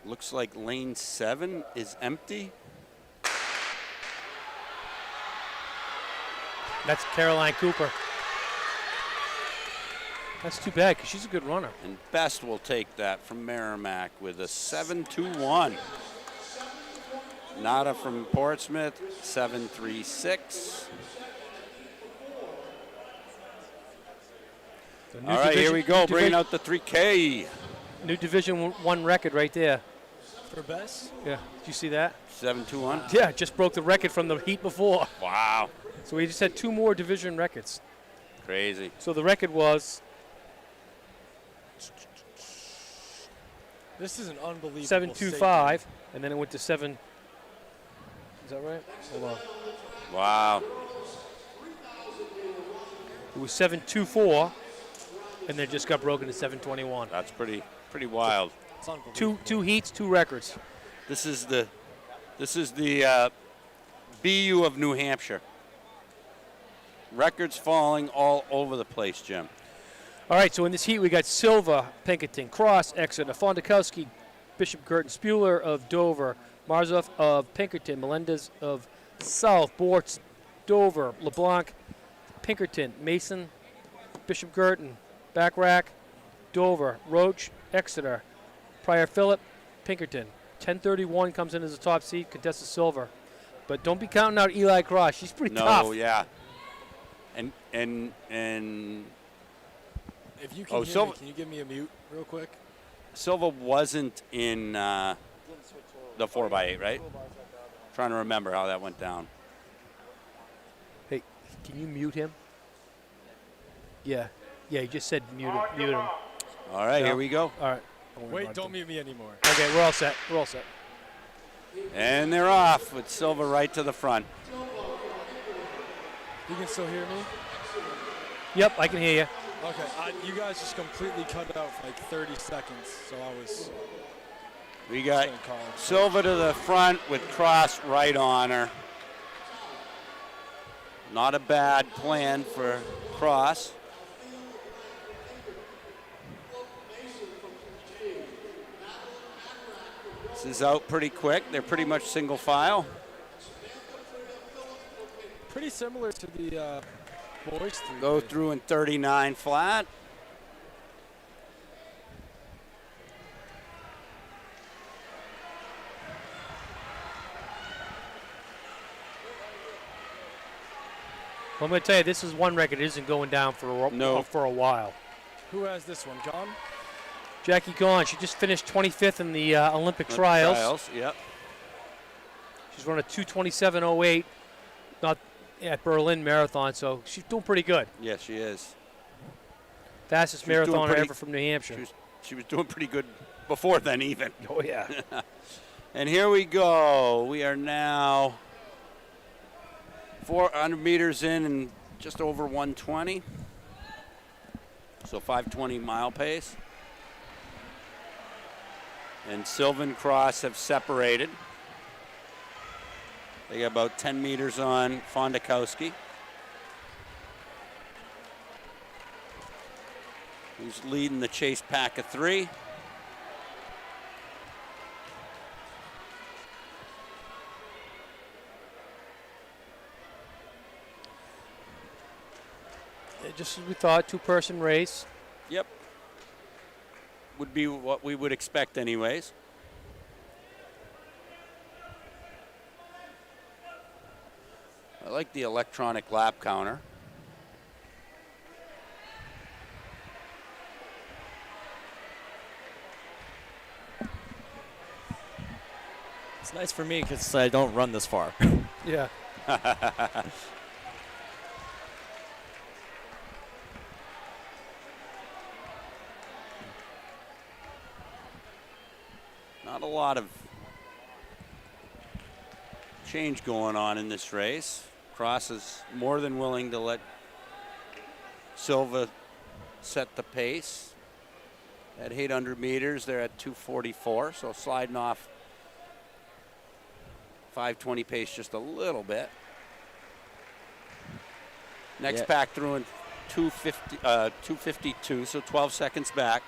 Looks like lane 7 is empty. That's Caroline Cooper. That's too bad because she's a good runner. And Best will take that from Merrimack with a 7-2-1. Nada from Portsmouth, 7-3-6. All right, here we go, bringing out the 3K. New Division 1 record right there. For best? Yeah, did you see that? 7-2-1. Yeah, just broke the record from the heat before. Wow, So we just had 2 more division records. crazy. So the record was This is an unbelievable 7.25, and then it went to 7. Is that right? Hold on. Wow. It was 7.24, and then it just got broken to 7.21. That's pretty wild. It's unbelievable. Two heats, 2 records. This is the BU of New Hampshire. Records falling all over the place, Jim. All right, so in this heat, we got Silva, Pinkerton, Cross, Exeter, Fondakowski, Bishop Girton, Spuler of Dover, Marzov of Pinkerton, Melendez of South, Bortz, Dover, LeBlanc, Pinkerton, Mason, Bishop Girton, Backrack, Dover, Roach, Exeter, Pryor Phillip, Pinkerton. 1031 comes in as a top seed, Contessa Silver. But don't be counting out Eli Cross. She's pretty tough. No, yeah. And If you can hear Silva, me, can you give me a mute real quick? Silva wasn't in the 4x8, right? Trying to remember how that went down. Hey, can you mute him? Yeah. Yeah, he just said mute him. All right, No. here we go. All right. Wait, don't mute me anymore. Okay, we're all set. We're all set. And they're off with Silva right to the front. You can still hear me? Yep, I can hear you. Okay, you guys just completely cut out for like 30 seconds, so I was We got gonna call. Silva to the front with Cross right on her. Not a bad plan for Cross. This is out pretty quick. They're pretty much single file. Pretty similar to the boys three. Go through in 39 flat. Well, I'm going to tell you, this is one record that isn't going down for a while. Who has this one? Gone? Jackie Gaughan, she just finished 25th in the Olympic trials. Yep. She's run a 2:27.08, not at Berlin Marathon, so she's doing pretty good. Yes, she is. Fastest She's doing marathoner pretty- ever from New Hampshire. She was doing pretty good before then even. Oh, yeah. And here we go. We are now 400 meters in and just over 120. So 520 mile pace. And Sylvan Cross have separated. They got about 10 meters on Fondakowski, who's leading the chase pack of three. Just as we thought, two-person race. Yep. Would be what we would expect anyways. I like the electronic lap counter. It's nice for me because I don't run this far. Yeah. Not a lot of change going on in this race. Cross is more than willing to let Silva set the pace. At 800 meters, they're at 2:44, so sliding off 5:20 pace just a little bit. Next Yeah. pack through in 2:52, so 12 seconds back.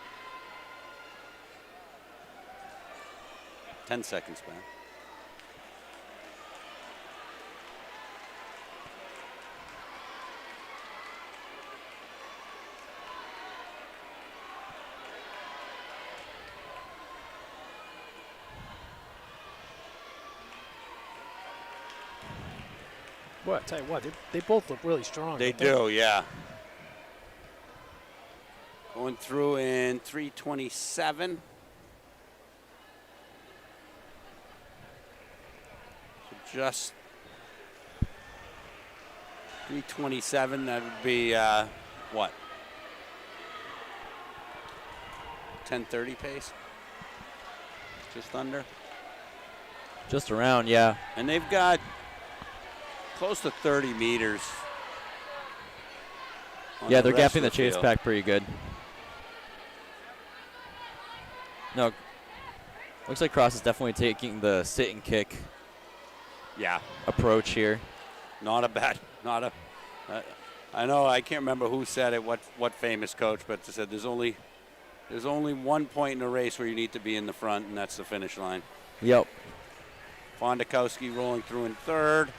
10 seconds back. Well, I tell you what, they both look really strong. They don't do, yeah. Going through in 3:27. So just 3:27, that would be what? 10:30 pace? Just under. Just around, yeah. And they've got close to 30 meters. on Yeah, they're rest gapping of the chase field. pack pretty good. No, looks like Cross is definitely taking the sit and kick Yeah, approach here. not a bad, not a. I know. I can't remember who said it. What famous coach? But they said there's only one point in a race where you need to be in the front, and that's the finish line. Yep. Fondakowski rolling through in third.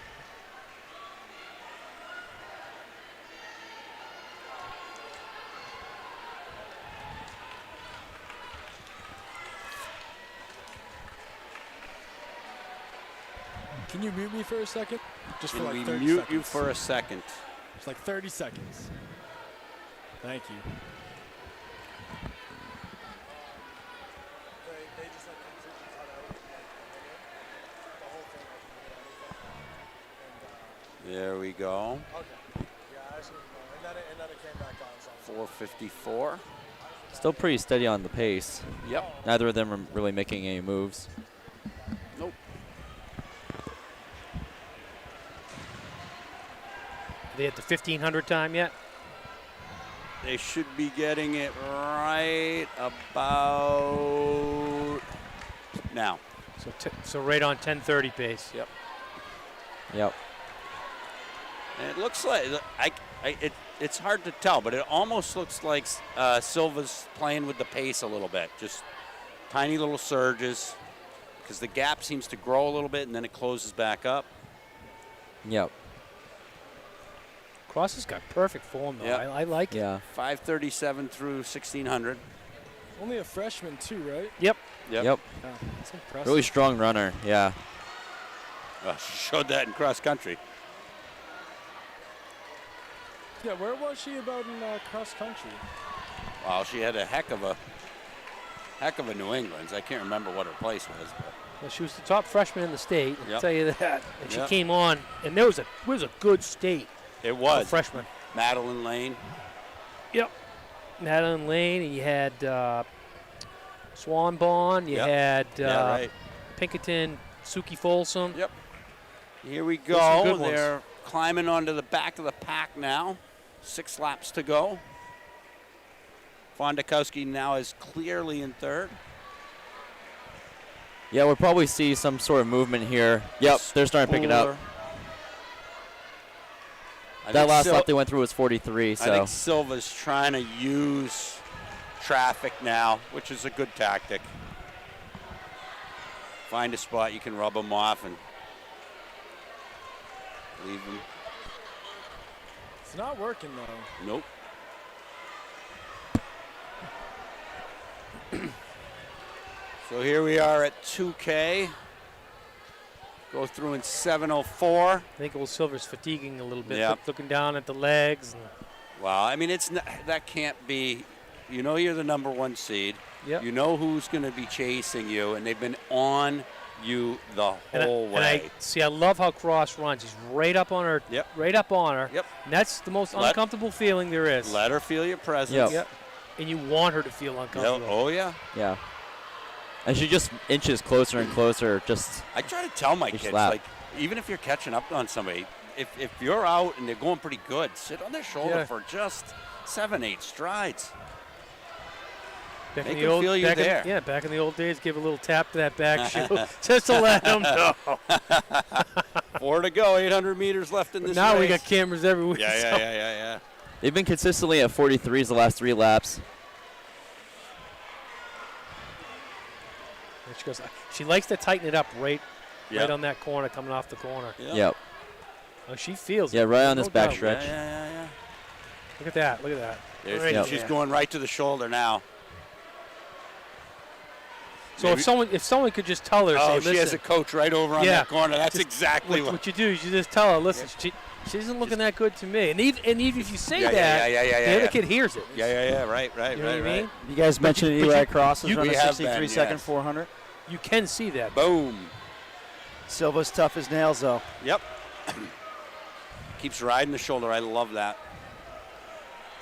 Can you mute me for a second? Just for Can like we 30 mute seconds. you for a second? Just like 30 seconds. Thank you. There we go. Okay. Yeah, I actually know. And then it came back on. 4:54. Still pretty steady on the pace. Yep. Neither of them are really making any moves. Nope. They at the 1500 time yet? They should be getting it right about now. So right on 10:30 pace. Yep. Yep. And it looks like it's hard to tell, but it almost looks like Silva's playing with the pace a little bit. Just tiny little surges, because the gap seems to grow a little bit and then it closes back up. Yep. Cross has got perfect form though. Yep. I like it. Yeah. 5:37 through 1600. Only a freshman too, right? Yep. Yep. Yep. Oh, that's impressive. Really strong runner. Yeah. She showed that in cross country. Yeah, where was she about in cross country? Well, she had a heck of a New England's. I can't remember what her place was, but Well, she was the top freshman in the state. I'll Yep. tell you that. And she Yep. came on, and there was a good state. it for was freshman. Madeline Lane. Yep. Madeline Lane, and you had Swan Bond. You Yep. had Yeah, right. Pinkerton, Suki Folsom. Yep. Here we Those are go. good ones. They're climbing onto the back of the pack now. 6 laps to go. Fondakowski now is clearly in third. Yeah, we'll probably see some sort of movement here. Yep, they're starting to pick it up. That last lap they went through was 43, I so. think Silva's trying to use traffic now, which is a good tactic. Find a spot you can rub them off and leave them. It's not working though. Nope. So here we are at 2K. Go through in 7:04. I think Old Silver's fatiguing a little bit. Yep. Looking down at the legs. And Well, I mean, it's not, that can't be. You know you're the number 1 seed. Yep. You know who's going to be chasing you, and they've been on you the whole way. I love how Cross runs. He's right up on her. Yep. Right up on her. Yep. And that's the most uncomfortable feeling there is. Let her feel your presence. Yep. Yep. And you want her to feel Yeah, uncomfortable. oh, yeah. Yeah. And she just inches closer and closer. Just I try to tell my Each kids, lap. like, even if you're catching up on somebody, if you're out and they're going pretty good, sit on their shoulder Yeah. for just 7-8 strides. Back Make in the them old, feel you're back in- there. yeah, back in the old days, give a little tap to that back shoe just to let them know. 4 to go, 800 meters left in this Now race. we got cameras everywhere. so- Yeah. they've been consistently at 43s the last 3 laps. She goes. She likes to tighten it up right Yep. on that corner, coming off the corner. Yep. Oh, she feels. Yeah, it. right on this No back doubt. stretch. Yeah. Look at that. Look at that. There's- Right She's there. going right to the shoulder now. So if someone could just tell her, say, Oh, listen, she has a coach right over on Yeah. that corner. That's Just exactly what you do is you just tell her, listen, she isn't looking that good to me. And even if you say Yeah, that, yeah, the other kid hears it. Yeah. Right. You know what I mean? You guys mentioned but Eli you- Cross is you- running We have 63 been, second yes. 400. You can see that. Boom. Silva's tough as nails, though. Yep. Keeps riding the shoulder. I love that.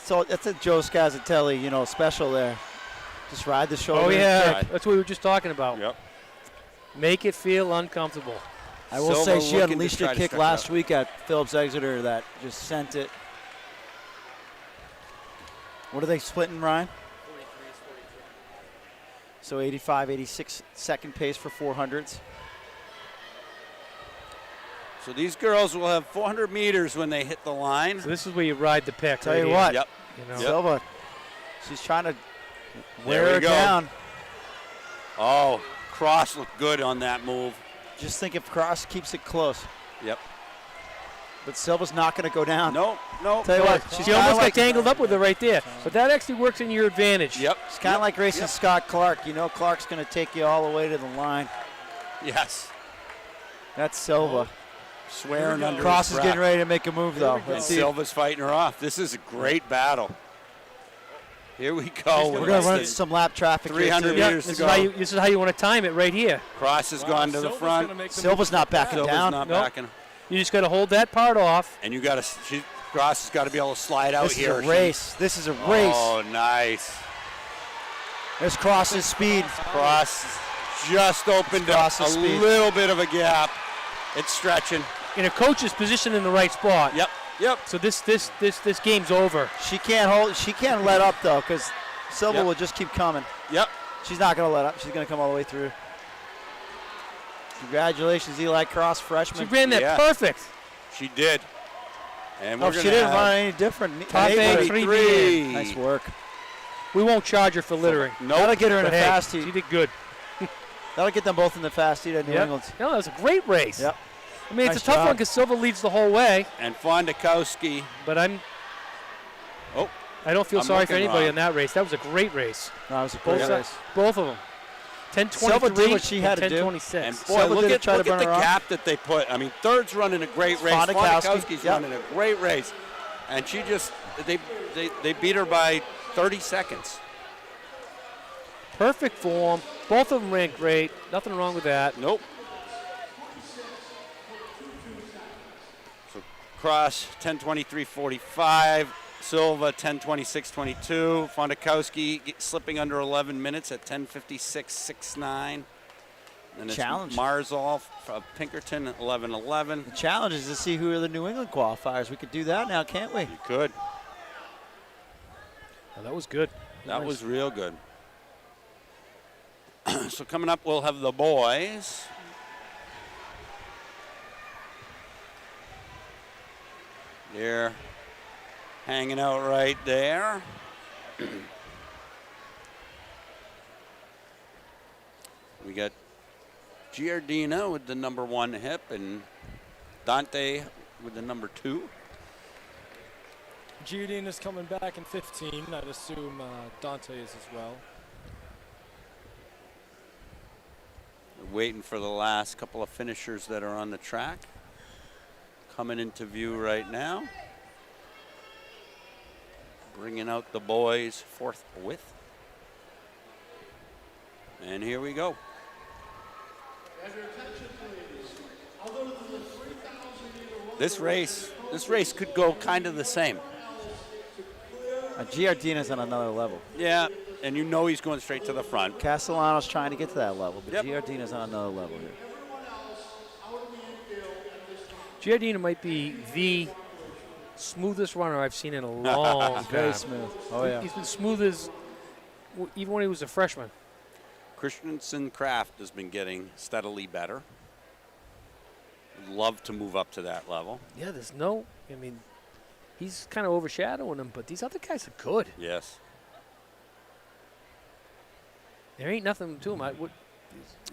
So that's a Joe Scazzatelli, special there. Just ride the shoulder. Oh, and yeah. kick. That's what we were just talking about. Yep. Make it feel uncomfortable. I will Silva say she looking to unleashed try a to kick stretch it last out. week at Phillips Exeter that just sent it. What are they splitting, Ryan? 43. So 85, 86 second pace for 400s. So these girls will have 400 meters when they hit the line. So this is where you ride the pick. Tell right you here. what. Yep. You know? Silva, she's trying to There wear we her go. down. Oh, Cross looked good on that move. Just think if Cross keeps it close. Yep. But Silva's not going to go down. No. Tell you what, she's She kinda almost like, got tangled up with her right there. But that actually works in your advantage. Yep. It's kind of like racing Scott Clark. You know Clark's going to take you all the way to the line. Yes. That's Silva. Swearing under Cross his is getting breath. ready to make a move, though. And Let's see. Silva's fighting her off. This is a great battle. Here we go. We're going to run some lap traffic. 300 here, Yeah, too. meters to this, go. is how you want to time it right here. Cross has gone to the Silva's front. gonna make the Silva's move not back. backing Silva's down. not Nope. backing. You just got to hold that part off. And you got to. Cross has got to be able to slide out This is here. a race. This is a race. Oh, nice. There's Cross's speed. Cross just opened up Cross's a speed. little bit of a gap. It's stretching. And a coach is positioned in the right spot. Yep. So this game's over. She can't hold. She can't let up though, because Silva Yep. will just keep coming. Yep. She's not going to let up. She's going to come all the way through. Congratulations, Eli Cross, She freshman. ran that Yeah. perfect. She did. And Oh, we're she gonna didn't have run any different. Top Hey, eight, buddy. 3 Nice work. We won't charge her for littering. That'll get her in But a hey, fast she heat. did good. That'll get them both in the fast heat at New Yep. England. No, that was a great race. Yep. I mean, Nice it's a tough job. one because Silva leads the whole way, And Fondakowski. but Oh, I don't feel I'm sorry for looking anybody wrong. in that race. That was a great race. No, it was a Both, great race. both of them. 10:23 Silva did what she had to do. 10:26. and boy, Silva look did at, try to look at burn the her off. gap that they put. I mean, third's running a great race. Fondakowski, Fondakowski's yep. running a great race. And she just, they beat her by 30 seconds. Perfect form. Both of them ran great. Nothing wrong with that. Nope. So Cross 10:23.45, Silva 10:26.22, Fondakowski slipping under 11 minutes at 10:56.69. And it's Challenge. Marzolf of Pinkerton at 11:11. The challenge is to see who are the New England qualifiers. We could do that now, can't we? You could. Oh, that was good. That Nice. was real good. So coming up, we'll have the boys. They're hanging out right there. We got Giardina with the number 1 hip and Dante with the number 2. Giardina's coming back in 15. I'd assume Dante is as well. Waiting for the last couple of finishers that are on the track. Coming into view right now. Bringing out the boys forthwith. And here we go. This race could go kind of the same. Giardina's on another level. Yeah, and you know he's going straight to the front. Castellano's trying to get to that level, but Yep. Giardina's on another level here. Giardina might be the smoothest runner I've seen in a long Very time. smooth. Oh, yeah. He's been smooth as even when he was a freshman. Christensen Kraft has been getting steadily better. Would love to move up to that level. Yeah, he's kind of overshadowing him, but these other guys are good. Yes. There ain't nothing to him.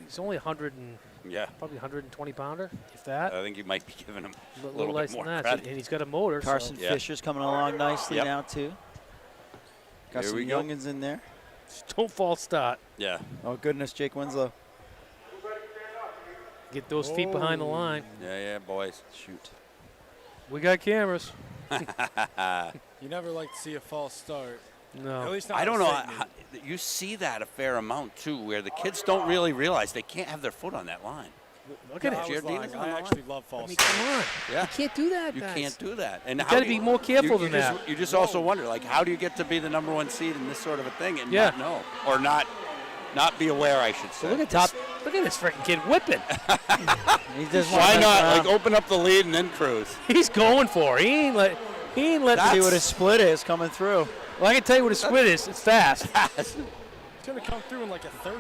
He's only 100 and Yeah. probably 120 pounder, if that. I think you might be giving him A a little little less bit more than that. credit. And he's got a motor. so- Carson Yeah. Fisher's coming along nicely Yep. now, too. Got Here some we go. youngins in there. Don't false start. Yeah. Oh, goodness, Jake Winslow. Get those feet behind the line. Yeah, boys. Shoot. We got cameras. You never like to see a false start. At No. least not I don't on know. Satan. You see that a fair amount, too, where the kids don't really realize they can't have their foot on that line. Look Yeah, at I it. was Giardina's lying. on I the actually love I false mean, starts. come on. Yeah. You can't do that, You guys. can't do that. And You how gotta do be more careful you than just, that. You just also wonder, like, how do you get to be the number 1 seed in this sort of a thing and Yeah. not know? Or not be aware, I should say. Look at this freaking kid whipping. He does Why not? Like, open up the lead and then cruise. He's going for it. He ain't letting See That's- what his split is coming through. Well, I can tell you what a split is. It's fast. He's going to come through in like a 30.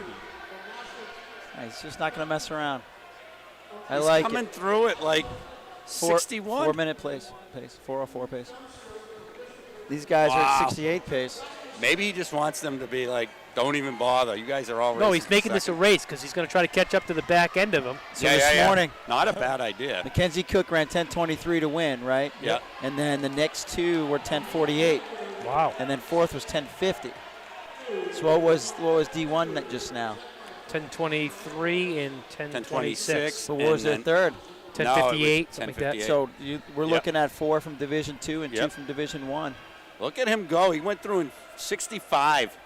He's just not going to mess around. I He's like coming it. through it like 61? 4 minute pace. 4:04 pace. These guys are at 68 pace. Maybe he just wants them to be like, don't even bother. You guys are all No, racing he's making this a second. race because he's going to try to catch up to the back end of him. So this morning, Not a bad idea. Mackenzie Cook ran 10:23 to win, right? Yeah. And then the next two were 10:48, Wow. and then fourth was 10:50. So what was D1 just now? 10:23 and 10:26. So what was their third? 10:58, something like that. 10:58. So we're Yep. looking at 4 from Division 2 and 2 Yep. from Division 1. Look at him go. He went through in 65.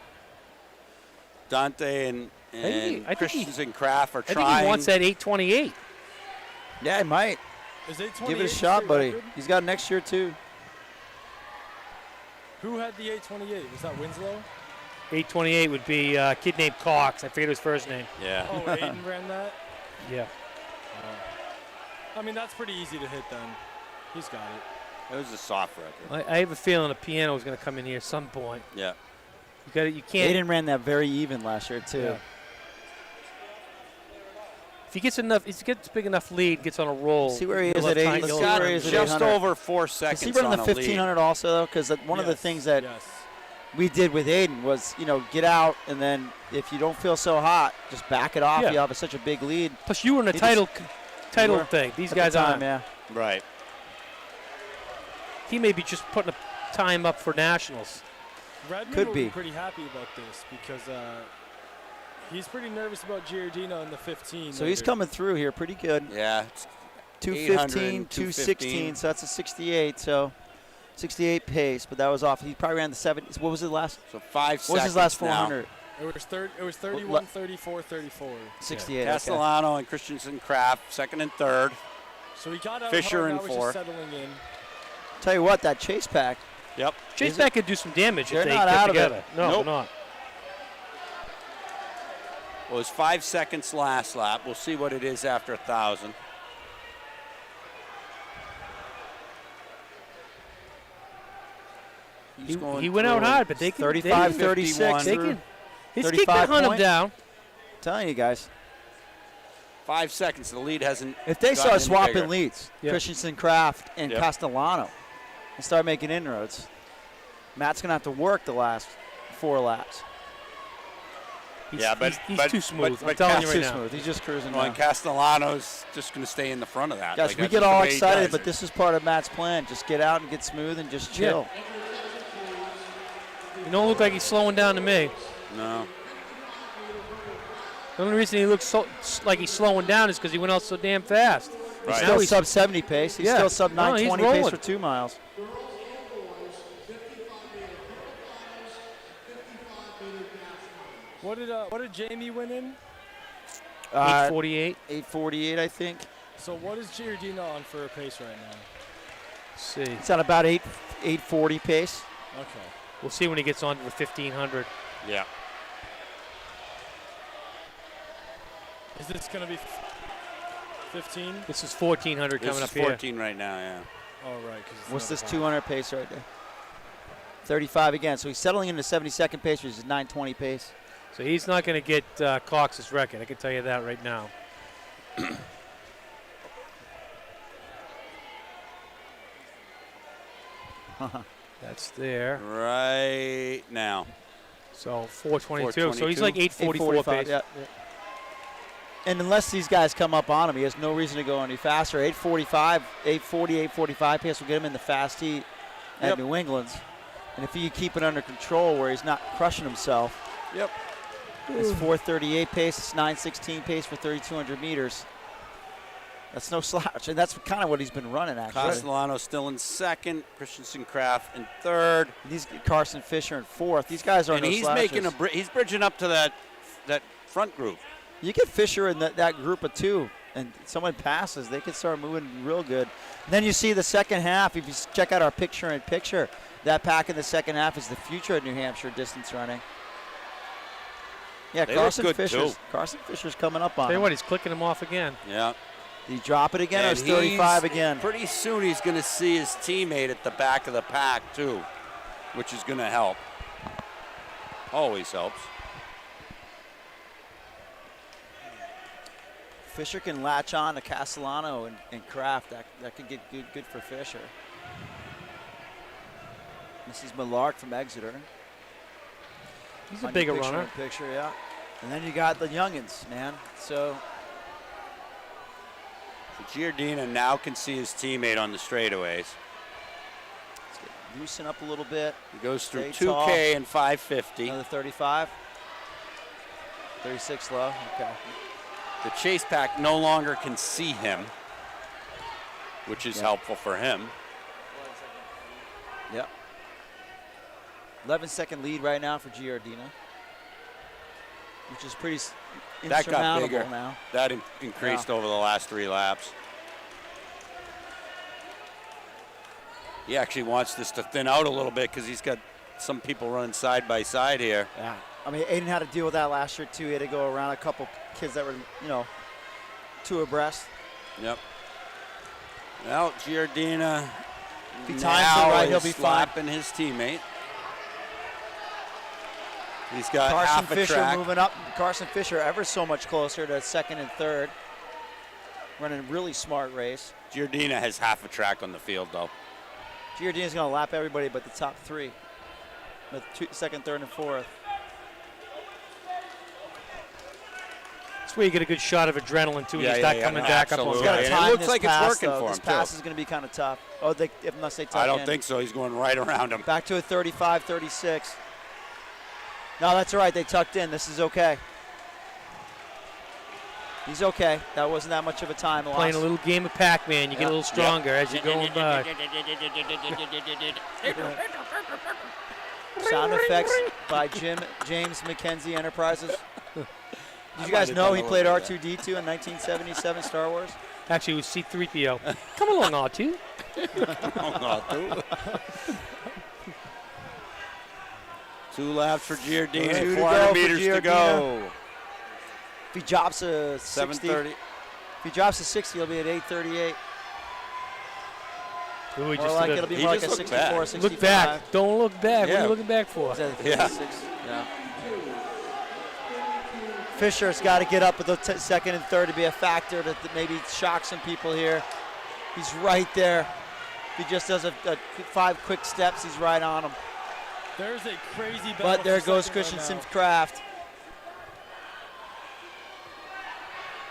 Dante and I think he- Christensen Kraft are I trying. think he wants that 8:28. Yeah, he might. Is 828 Give it a shot, straight buddy. record? He's got next year, too. Who had the 828? Was that Winslow? 8:28 would be a kid named Cox. I forget his first name. Yeah. Oh, Aiden ran that? Yeah. I mean, that's pretty easy to hit then. He's got it. It was a soft record. I have a feeling a piano is going to come in here at some point. Yeah. You can't. Aiden ran that very even last year, too. Yeah. If he gets big enough lead, gets on a roll. See where he he'll is have at time 80. to Let's go see around where he is and at shoot. Just 800. over 4 Is seconds he running on the a lead. 1500 also, though? Because one of the Yes, things that yes. we did with Aiden was, get out, and then if you don't feel so hot, just back it off. Yeah. You have such a big lead. Plus, you were in a He title were thing. These at the guys time, aren't. yeah. Right. He may be just putting a time up for nationals. Redmond Could will be. be pretty happy about this because he's pretty nervous about Giardino in the 15. So he's later. coming through here pretty good. Yeah. It's 215, 800, 216, so that's a 68. So 68 pace, but that was off. He probably ran the 70s. What was his last? So 5 seconds. What was his last now. 400? It was 31, 34, 34. 68. Okay. Castellano and Christensen Kraft, second and third. So he got out Fisher hard, in now he's fourth. just settling in. Tell you what, that chase pack. Yep. Chase Is back could do some damage They're if they not get out of it. together. No, Nope. they're not. Well, it was 5 seconds last lap. We'll see what it is after 1,000. He's going He went out through hard, but they can 35, they, 36. They through can. His kick 35 can hunt him point. down. Telling you guys. 5 seconds. The lead hasn't. If they gotten start any swapping bigger. leads, Yep. Christensen Kraft and Yep. Castellano, and start making inroads, Matt's going to have to work the last 4 laps. He's, Yeah, but- he's but- too smooth. but I'm telling you Too right now. smooth. He's just cruising Well, now. and Castellano's just going to stay in the front of that. Guys, Like, we that's get just the all way he excited, does but it. this is part of Matt's plan. Just get out and get smooth and just chill. He don't look like he's slowing down to me. No. The only reason he looks like he's slowing down is because he went out so damn fast. He's Right. still Now he's- sub 70 pace. He's Yeah. still sub No, he's 920 pace rolling. for 2 miles. What did Jamie win in? 8:48. 848, I think. So what is Giardino on for a pace right now? Let's see. It's at about 840 pace. Okay. We'll see when he gets on to the 1500. Yeah. Is this going to be 15? This is 1400 This coming is up here. 14 right now, yeah. Oh, right. 'cause it's What's another this time. 200 pace right there? 35 again. So he's settling into 72nd pace, which is 920 pace. So he's not going to get Cox's record. I can tell you that right now. That's there. Right now. So 422. So 422. he's like 844 845, pace. yeah. And unless these guys come up on him, he has no reason to go any faster. 845, 840, 845 pace will get him in the fast heat at Yep. New England's. And if you keep it under control where he's not crushing himself, Yep. it's 438 pace, it's 916 pace for 3,200 meters. That's no slouch, and that's kind of what he's been running, actually. Castellano still in second. Christensen Kraft in third. These Carson Fisher in fourth. These guys are And no he's slouches. making he's bridging up to that front group. You get Fisher in that group of 2, and someone passes, they can start moving real good. And then you see the second half. If you check out our picture-in-picture, that pack in the second half is the future of New Hampshire distance running. Yeah, They look Carson good, Fisher's too. Carson Fisher's coming up on Tell you him. what, he's clicking him off again. Yeah. Did he drop it again, or And is 35 he's- again? Pretty soon he's going to see his teammate at the back of the pack, too, which is going to help. Always helps. Fisher can latch on to Castellano and Kraft. That could get good for Fisher. This is Millark from Exeter. He's a bigger picture runner. in Picture, yeah. And then you got the youngins, man. So Giardina now can see his teammate on the straightaways. let's loosen up a little bit. He goes through Stay 2K tall. and 550. Another 35. 36 low. Okay. The chase pack no longer can see him, which is helpful for him. Yep. 11-second lead right now for Giardina, which is pretty That got insurmountable bigger. now. That increased over the last 3 laps. He actually wants this to thin out a little bit because he's got some people running side by side here. Yeah. I mean, Aiden had to deal with that last year, too. He had to go around a couple kids that were, 2 abreast. Yep. Well, Giardina If he times now it right, is he'll be fine. slapping his teammate. He's got Carson half a Fisher track. moving up. Carson Fisher ever so much closer to second and third. Running a really smart race. Giardina has half a track on the field, though. Giardina's going to lap everybody but the top 3. With second, third, and fourth. That's where you get a good shot of adrenaline, too, when Yeah, you start yeah, coming no, back up on absolutely. He's got to And it time looks this like it's pass, working though. for This him, pass too. is going to be kind of tough. Oh, unless they tuck I don't in. think so. He's going right around him. Back to a 35, 36. No, that's all right. They tucked in. This is okay. He's okay. That wasn't that much of a time loss. Playing a little game of Pac-Man, you get a little stronger as you're going by. Sound effects by James McKenzie Enterprises. Did you guys know he played R2-D2 in 1977 Star Wars? Actually, it was C-3PO. Come along, R2. Two laps for Giardina. 2 to 400 go for meters to Giardina. go. If he drops a 60, 7:30. if he drops a 60, he'll be at 8:38. Ooh, he Or just like did a- it'll be he more like a just looked 64, back. 65. Look back. Don't look back. What are Yeah. you looking back for? Is that a Yeah. 56? Yeah. Fisher's got to get up with the second and third to be a factor to maybe shock some people here. He's right there. He just does a 5 quick steps. He's right on him. There's a crazy battle. But there for goes second Christensen right Kraft.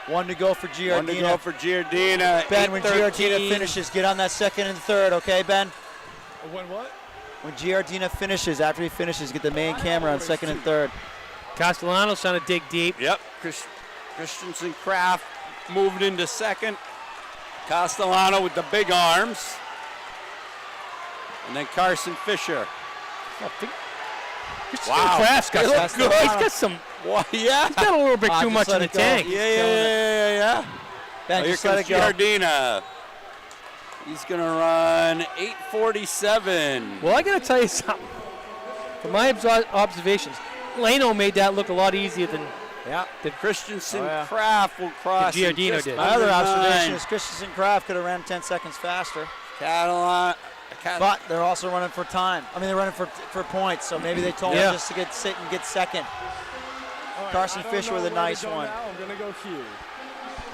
1 to go for One to Giardina. go for Giardina. Ben, when Giardina 8:13. finishes, get on that second and third, okay, Ben? now. When what? When Giardina finishes, after he finishes, get the main camera on second and third. Castellanos trying to dig deep. Yep. Christensen Kraft moved into second. Castellano with the big arms. And then Carson Fisher. Wow. Kraft's got He looked some, good. he's got some. Well, yeah. He's got a little bit Ah, too just much let in the it go. tank. Yeah. Ben, Here just let comes it go. Giardina. He's going to run 8:47. Well, I got to tell you something. From my observations, Leno made that look a lot easier than Yeah. Christensen Oh, yeah. Kraft will cross. in Giardino just did. My other under observation 9. is Christensen Kraft could have ran 10 seconds faster. But they're also running for time. I mean, they're running for points, so maybe they told Yeah. him just to sit and get second. All right, Carson I don't Fisher know with a where to nice go one. now. I'm going to go here.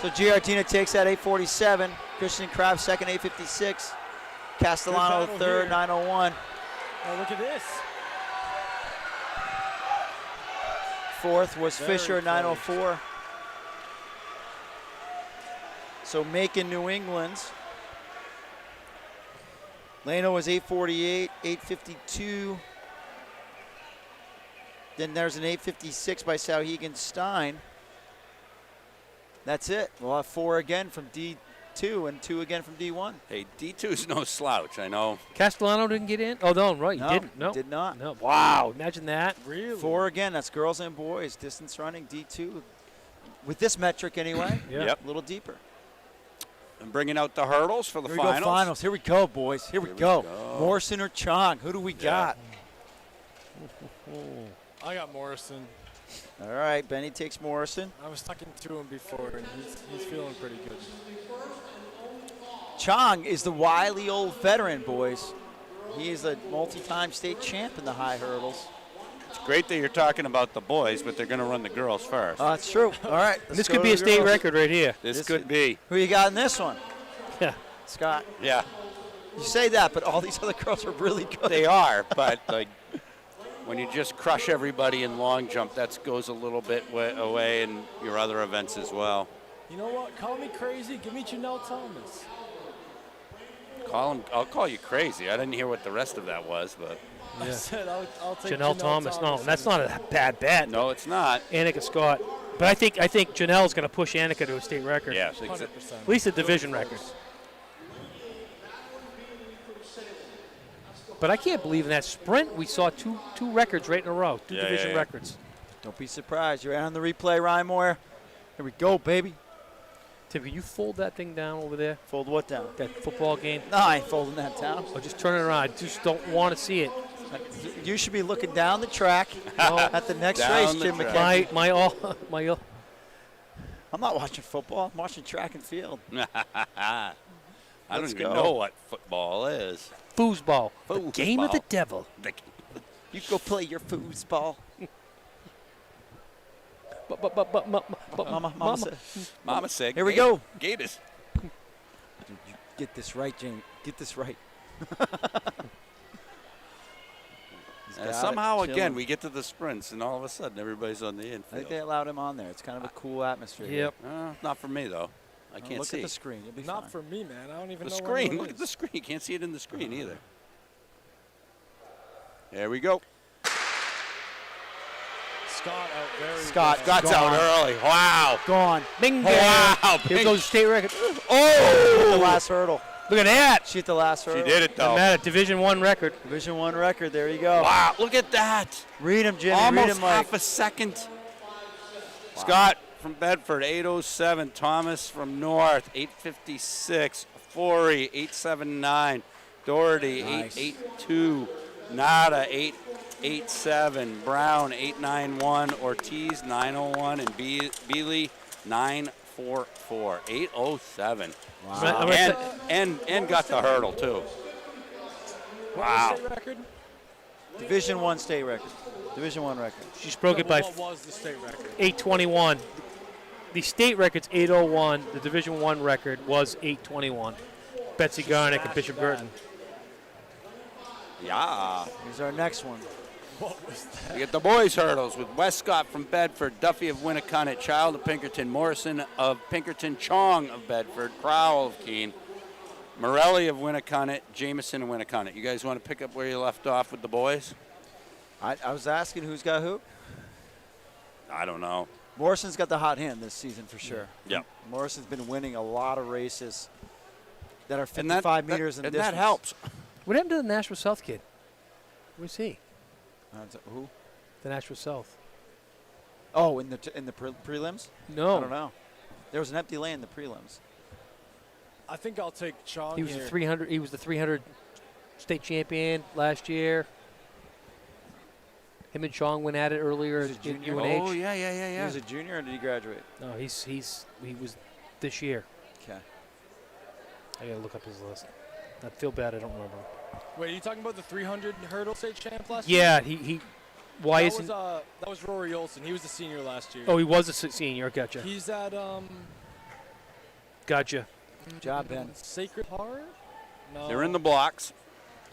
So Giardina takes that 8:47. Christian Kraft second, 8:56. Castellano battle third, here. 9:01. Oh, look at this. Fourth was Very Fisher, close. 9:04. So making New England's. Leno was 8:48, 8:52. Then there's an 8:56 by Sauhegan Stein. That's it. We'll have 4 again from D2 and 2 again from D1. Hey, D2's no slouch, I know. Castellano didn't get in? Oh, no, right. No, He didn't. No. he did not. No. Wow. Imagine that. Really? 4 again. That's girls and boys. Distance running, D2. With this metric anyway, Yeah. Yep. a little deeper. And bringing out the hurdles for the Here we finals. go, finals. Here we go, boys. Here we Here we go. go. Morrison or Chong? Who do we got? I got Morrison. All right, Benny takes Morrison. I was talking to him before, and he's feeling pretty good. Chong is the wily old veteran, boys. He is a multi-time state champ in the high hurdles. Great that you're talking about the boys, but they're going to run the girls first. That's true. All right. This could be a state record right here. This could be. Who you got in this one? Yeah. Scott. Yeah, You say that, but all these other girls are really good. they are, but like when you just crush everybody in long jump, that goes a little bit away in your other events as well. You know what? Call me crazy. Give me Janelle Thomas. I'll call you crazy. I didn't hear what the rest of that was, but I said I'll take Janelle Thomas. No, that's not a bad bet. no, it's not. Annika Scott. But I think Janelle's going to push Annika to a state record. Yes, 100%. At least a division record. But I can't believe in that sprint we saw two records right in a row, two division records. Don't be surprised. You're on the replay, Rymore. Here we go, baby. Tim, can you fold that thing down over there? Fold what down? That football game? No, I ain't folding that down. Or just turn it around. I just don't want to see it. You should be looking down the track at the next Down race, the Jim track. McKenzie. My all. I'm not watching football. I'm watching track and field. I don't Let's even go. know what football is. Foosball. The game of the Foosball. devil. You go play your foosball. Mama said. Mama said. Here we go. Gators. Dude, you get this right, Jamie. Get this right. He's got it, Somehow, chilling. again, we get to the sprints, and all of a sudden, everybody's on the I think infield. they allowed him on there. It's kind of a cool atmosphere. Yep. Not for me, though. I Here. can't Look see. at the screen. You'll be Not fine. for me, man. I don't even The know where screen. anyone Look at the is. screen. You can't see it in the screen either. There we go. Scott out very. Scott. good. Scott's out early. Wow. Gone. Bingo. Wow. Here goes the state record. The last hurdle. Look at that. She hit the last She hurdle. did it, Doesn't though. matter. Division I record. Division 1 record. There you go. Wow. Look at that. Read him, Jimmy. Read Almost him, Mike. half a second. Scott from Bedford, 8:07. Thomas from North, 8:56. Forey, 8:79. Doherty, Nice. 8:82. Nada, 8:87. Brown, 8:91. Ortiz, 9:01. And Bealey, 9:44. 8:07. Wow. And got the hurdle, too. What Wow. was the state record? Division 1 state record. Division 1 record. She just broke it by What was the state record? 8:21. The state record's 8:01. The Division I record was 8:21. Betsy Garnick and Bishop Burton. Yeah. Here's our next one. What was that? We get the boys' hurdles with Westcott from Bedford, Duffy of Winnicott, Child of Pinkerton, Morrison of Pinkerton, Chong of Bedford, Crowell of Keene, Morelli of Winnicott, Jameson of Winnicott. You guys want to pick up where you left off with the boys? I was asking who's got who. I don't know. Morrison's got the hot hand this season for sure. Yep. Morrison's been winning a lot of races that are And 55 meters in and distance. that helps. What happened to the Nashville South kid? Where's he? Who? The Nashville South. Oh, in the prelims? No. I don't know. There was an empty lane in the prelims. I think I'll take Chong He was here. the 300. He was the 300 state champion last year. Him and Chong went at it earlier He was a in junior. UNH. Oh, yeah. He was a junior, or did he graduate? No, he was this year. Okay. I gotta look up his list. I feel bad. I don't remember. Wait, are you talking about the 300 hurdle state champ last year? Yeah, he. Why that isn't? that was Rory Olson. He was the senior last year. Oh, he was a senior. Gotcha. He's at Gotcha. Good job, Ben. Sacred Heart. No. They're in the blocks.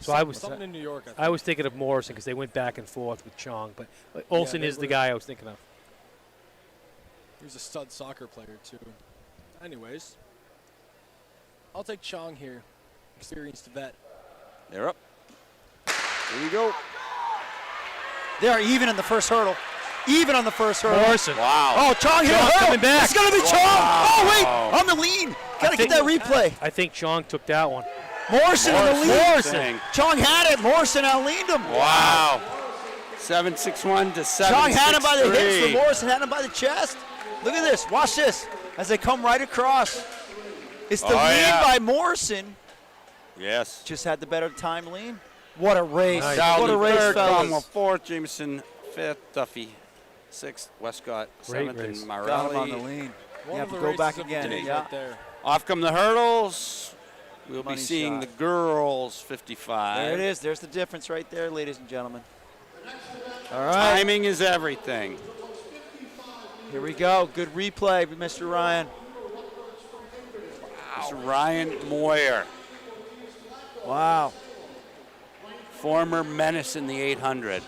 So I was. something in New York. I think. I was thinking of Morrison because they went back and forth with Chong, but Olson they is the would've- guy I was thinking of. He was a stud soccer player too. Anyways, I'll take Chong here. Experienced vet. They're up. Here you go. They are even in the first hurdle. Even on the first hurdle. Morrison. Wow. Oh, Chong hit a Chong's hurdle. coming back. It's going to be Chong. Oh, wait. On the lean. Got to get that replay. I think Chong took that one. Morrison on the lead. Morrison. Chong had it. Morrison outleaned him. Wow. 761 to 763. Chong had him by the hips, but Morrison had him by the chest. Look at this. Watch this. As they come right across. It's the Oh, lead yeah. by Morrison. Yes. Just had the better time lean. What a race. Nice. What a race, third, Cromwell fellas. fourth, Jameson fifth, Duffy sixth, Westcott Great seventh, race. and Got him on the Morelli. lean. One You of have to the go back races of the again. day Yeah. right there. Off come the hurdles. We'll Money be seeing shot. the girls 55. There it is. There's the difference right there, ladies and gentlemen. All right. Timing is everything. Here we go. Good replay, Mr. Ryan. It's Ryan Moyer, Wow. former menace in the 800.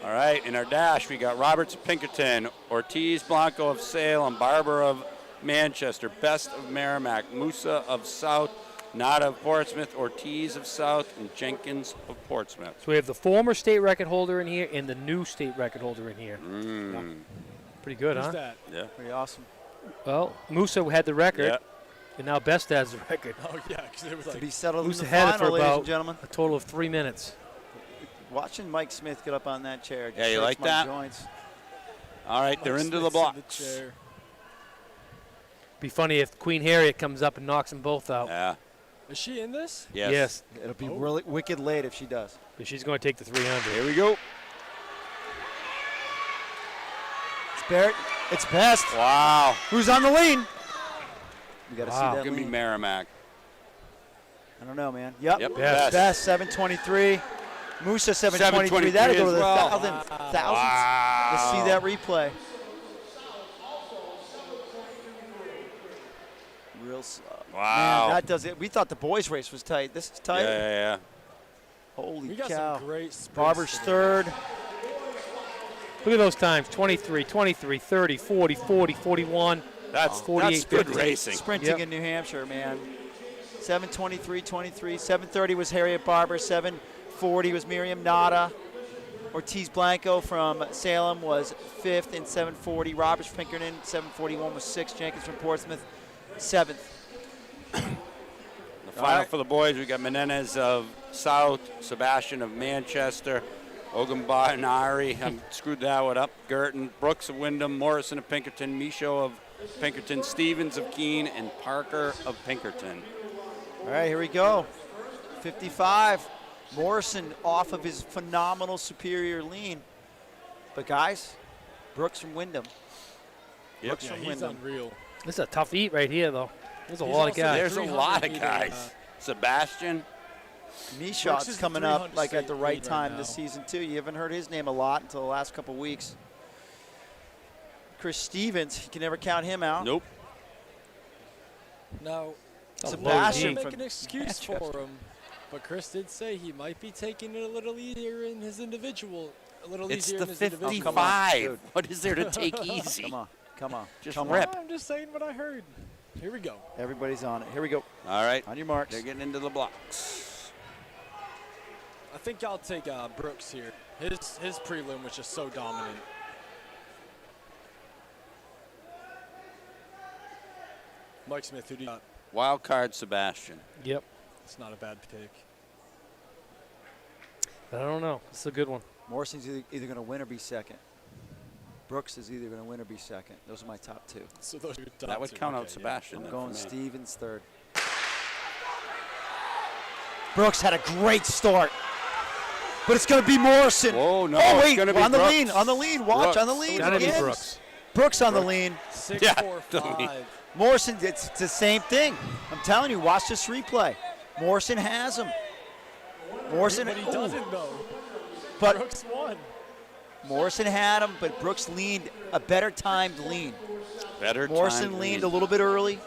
All right, in our dash, we got Roberts of Pinkerton, Ortiz Blanco of Salem, Barber of Manchester, Best of Merrimack, Musa of South, Nada of Portsmouth, Ortiz of South, and Jenkins of Portsmouth. So we have the former state record holder in here and the new state record holder in here. Pretty good, Who's huh? that? Yeah. Pretty awesome. Well, Musa had the record, Yeah. and now Best has the record. Oh, yeah, because it was To like, be settled in Musa the had it final, for ladies and about gentlemen. a total of 3 minutes. Watching Mike Smith get up on that chair. Yeah, you hurts like my that? Joints. All right, they're Mike into the Smith's in blocks. chair. Be funny if Queen Harriet comes up and knocks them both out. Yeah. Is she in this? Yes. Yes. It'll be really wicked late if she does. But she's going to take the 300. Here we go. It's Barrett. It's Best. Wow. Who's on the lean? We got to Wow. see that Gonna be lean. Merrimack. I don't know, man. Yep. Yep. Best. Best 723. Musa 723. 723 That'll go to as the well. thousands. Wow. Let's see that replay. Real slow. Wow. Man, that does it. We thought the boys' race was tight. This is Yeah, tight. yeah, Holy We got cow. some great sprints Barber's today. third. Look at those times 23, 23, 30, 40, 40, 41. That's 48, good 50. racing. Sprinting Yep. in New Hampshire, man. 7:23, 23. 7:30 was Harriet Barber. 7:40 was Miriam Nada. Ortiz Blanco from Salem was fifth in 7:40. Roberts from Pinkerton, 7:41 was sixth. Jenkins from Portsmouth, seventh. The final All right. for the boys, we got Menendez of South, Sebastian of Manchester, Ogunbanari, I screwed that one up, Girton, Brooks of Wyndham, Morrison of Pinkerton, Michaud of Pinkerton, Stevens of Keene, and Parker of Pinkerton. All right, here we go. 55. Morrison off of his phenomenal superior lean. But guys, Brooks from Wyndham. Yep. Brooks Yeah, from he's Wyndham. unreal. This is a tough eat right here, though. There's a He's lot of also guys. There's a 300 lot of meter, guys. Sebastian, Mishot's Brooks is the coming up 300 like at the state right lead right time now. this season too. You haven't heard his name a lot until the last couple weeks. Chris Stevens, you can never count him out. nope. Now, Sebastian make from an excuse for Manchester. him, but Chris did say he might be taking it a little easier in his individual. A little It's easier the in his individual. 55. dude. What is there to take easy? Come on, come on. Just come rip. on. I'm just saying what I heard. Here we go. Everybody's on it. Here we go. All right, On your marks. they're getting into the blocks. I think I'll take Brooks here. His prelim was just so dominant. Mike Smith, who do you got? Wild card Sebastian. Yep. It's not a bad pick. I don't know. It's a good one. Morrison's either going to win or be second. Brooks is either going to win or be second. Those are my top two. So those are your top That would two. count out Okay, yeah. Sebastian. I'm then going for me. Stevens third. Brooks had a great start. But it's going to be Morrison. Whoa, no, Oh, it's wait. gonna be On the Brooks. lean. On the lean. Watch. On the Brooks. lean. Gotta be again. Brooks. Brooks on the lean. 6, Yeah, 4, the lead. 5. Morrison, it's the same thing. I'm telling you, watch this replay. Morrison has him. Morrison, But he ooh. doesn't though. But Brooks won. Morrison had him, but Brooks leaned a better timed lean. Better Morrison time leaned lead. a little bit early.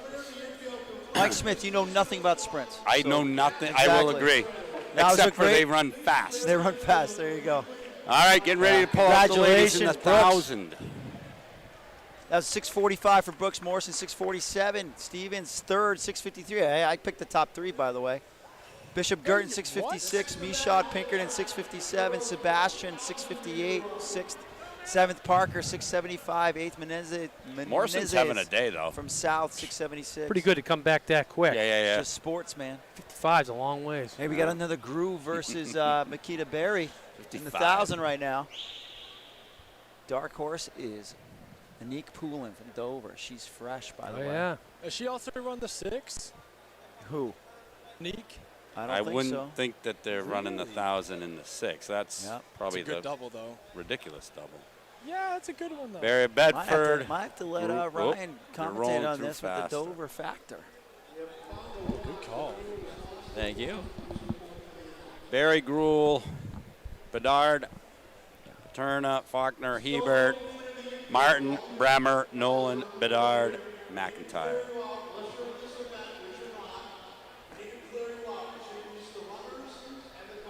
Mike Smith, you know nothing about sprints. I so know nothing. I will exactly. agree. That was a Except for great- they run fast. They run fast. There you go. All right, getting ready to pull out the ladies in the Congratulations, Brooks. 1,000. That was 6:45 for Brooks. Morrison 6:47. Stevens third 6:53. Hey, I picked the top three, by the way. Bishop Girton 6:56. Michaud Pinkerton 6:57. Sebastian 6:58. Sixth. Seventh Parker 6:75. Eighth Menendez. Morrison's having a day, though. From South 6:76. Pretty good to come back that quick. Yeah. Just sports, man. 55's a long ways. Hey, we got another Groove versus Makita Berry in the 55. 1,000 right now. Dark horse is Anique Poulin from Dover. She's fresh, by the Oh, way. yeah. Has she also run the 6? Who? Nick? I don't I think wouldn't so. think that they're running the 1,000 and the 6. That's Yeah. probably It's a good the double though. ridiculous double. Yeah, it's a good one though. Barry Bedford. Might have to let Group- Ryan they're commentate rolling on through this with faster. the Dover factor. Good call. Thank you. Barry, Gruel, Bedard, Paterna, Faulkner, Hebert, Martin, Bremer, Nolan, Bedard, McIntyre.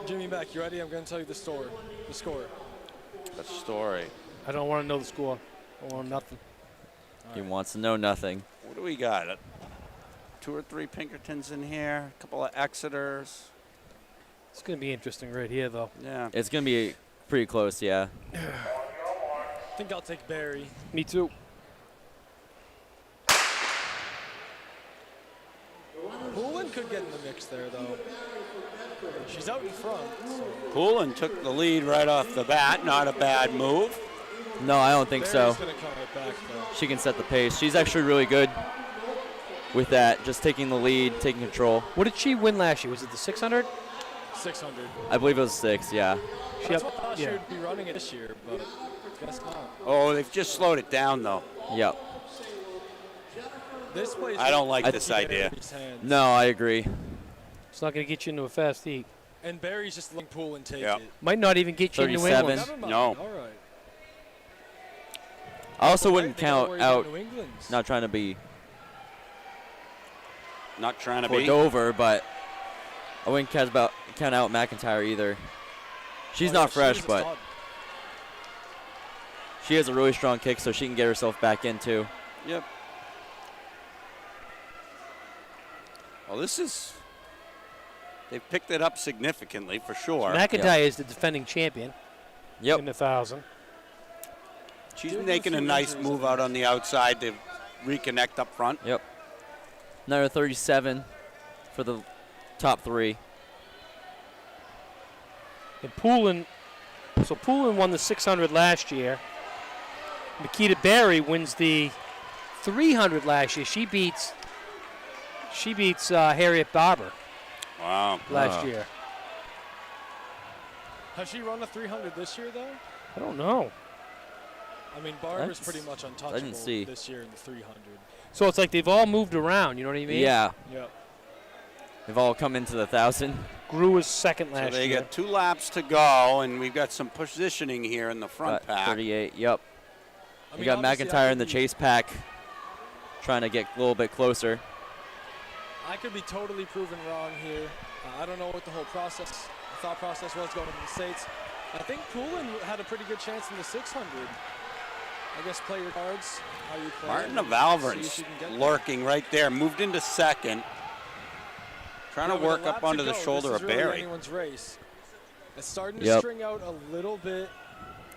Jimmy Mack, you ready? I'm going to tell you the score. The story. I don't want to know the score. I don't want nothing. He wants to know nothing. What do we got? 2 or 3 Pinkertons in here, a couple of Exeters. It's going to be interesting right here, though. Yeah. It's going to be pretty close, yeah. I think I'll take Barry. Me too. Poulin could get in the mix there, though. She's out in front. So. Poulin took the lead right off the bat. Not a bad move. No, I don't think Barry's so. gonna come right back, though. She can set the pace. She's actually really good with that, just taking the lead, taking control. What did she win last year? Was it the 600? 600. I believe it was 6, yeah. That's what I thought she would be running it this year, but guess not. Oh, they've just slowed it down, though. Yep. This place I don't like this idea. No, I agree. It's not going to get you into a fast heat. And Barry's just letting Poulin take Yep. it. Might not even get you in New 37. England. Never mind. No. All right. I also All wouldn't right, they gotta count worry about out, New England's. not trying to be Not trying to for be. Dover, but I wouldn't count out McIntyre either. She's Oh, yeah, not fresh, she is a but stud. she has a really strong kick, so she can get herself back in, too. Yep. Well, this is. They've picked it up significantly for sure. McIntyre is the defending champion Yep. in the 1,000. She's Due to making a a few nice injuries, move I out think. on the outside to reconnect up front. Yep. Another 37 for the top 3. And Poulin won the 600 last year. Nikita Berry wins the 300 last year. She beats Harriet Barber Wow. last year. Has she run a 300 this year, though? I don't know. I mean, Barber's That's- pretty much untouchable see. this year in the 300. So it's like they've all moved around. You know what I mean? Yeah. Yep. They've all come into the 1,000. Grew was second So last they year. got 2 laps to go, and we've got some positioning here in the front Got pack. 38, yep. I You mean, got obviously, McIntyre in the chase pack trying to get a little bit closer. I could be totally proven wrong here. I don't know what the whole thought process was going into the States. I think Poulin had a pretty good chance in the 600. I guess play your cards, how you play. Martin and of see Alvern's if you can get there. lurking right there. Moved into second. Trying Yeah, to with a work lap up to onto the go, shoulder this of is really Barry. anyone's race. It's starting to Yep. string out a little bit.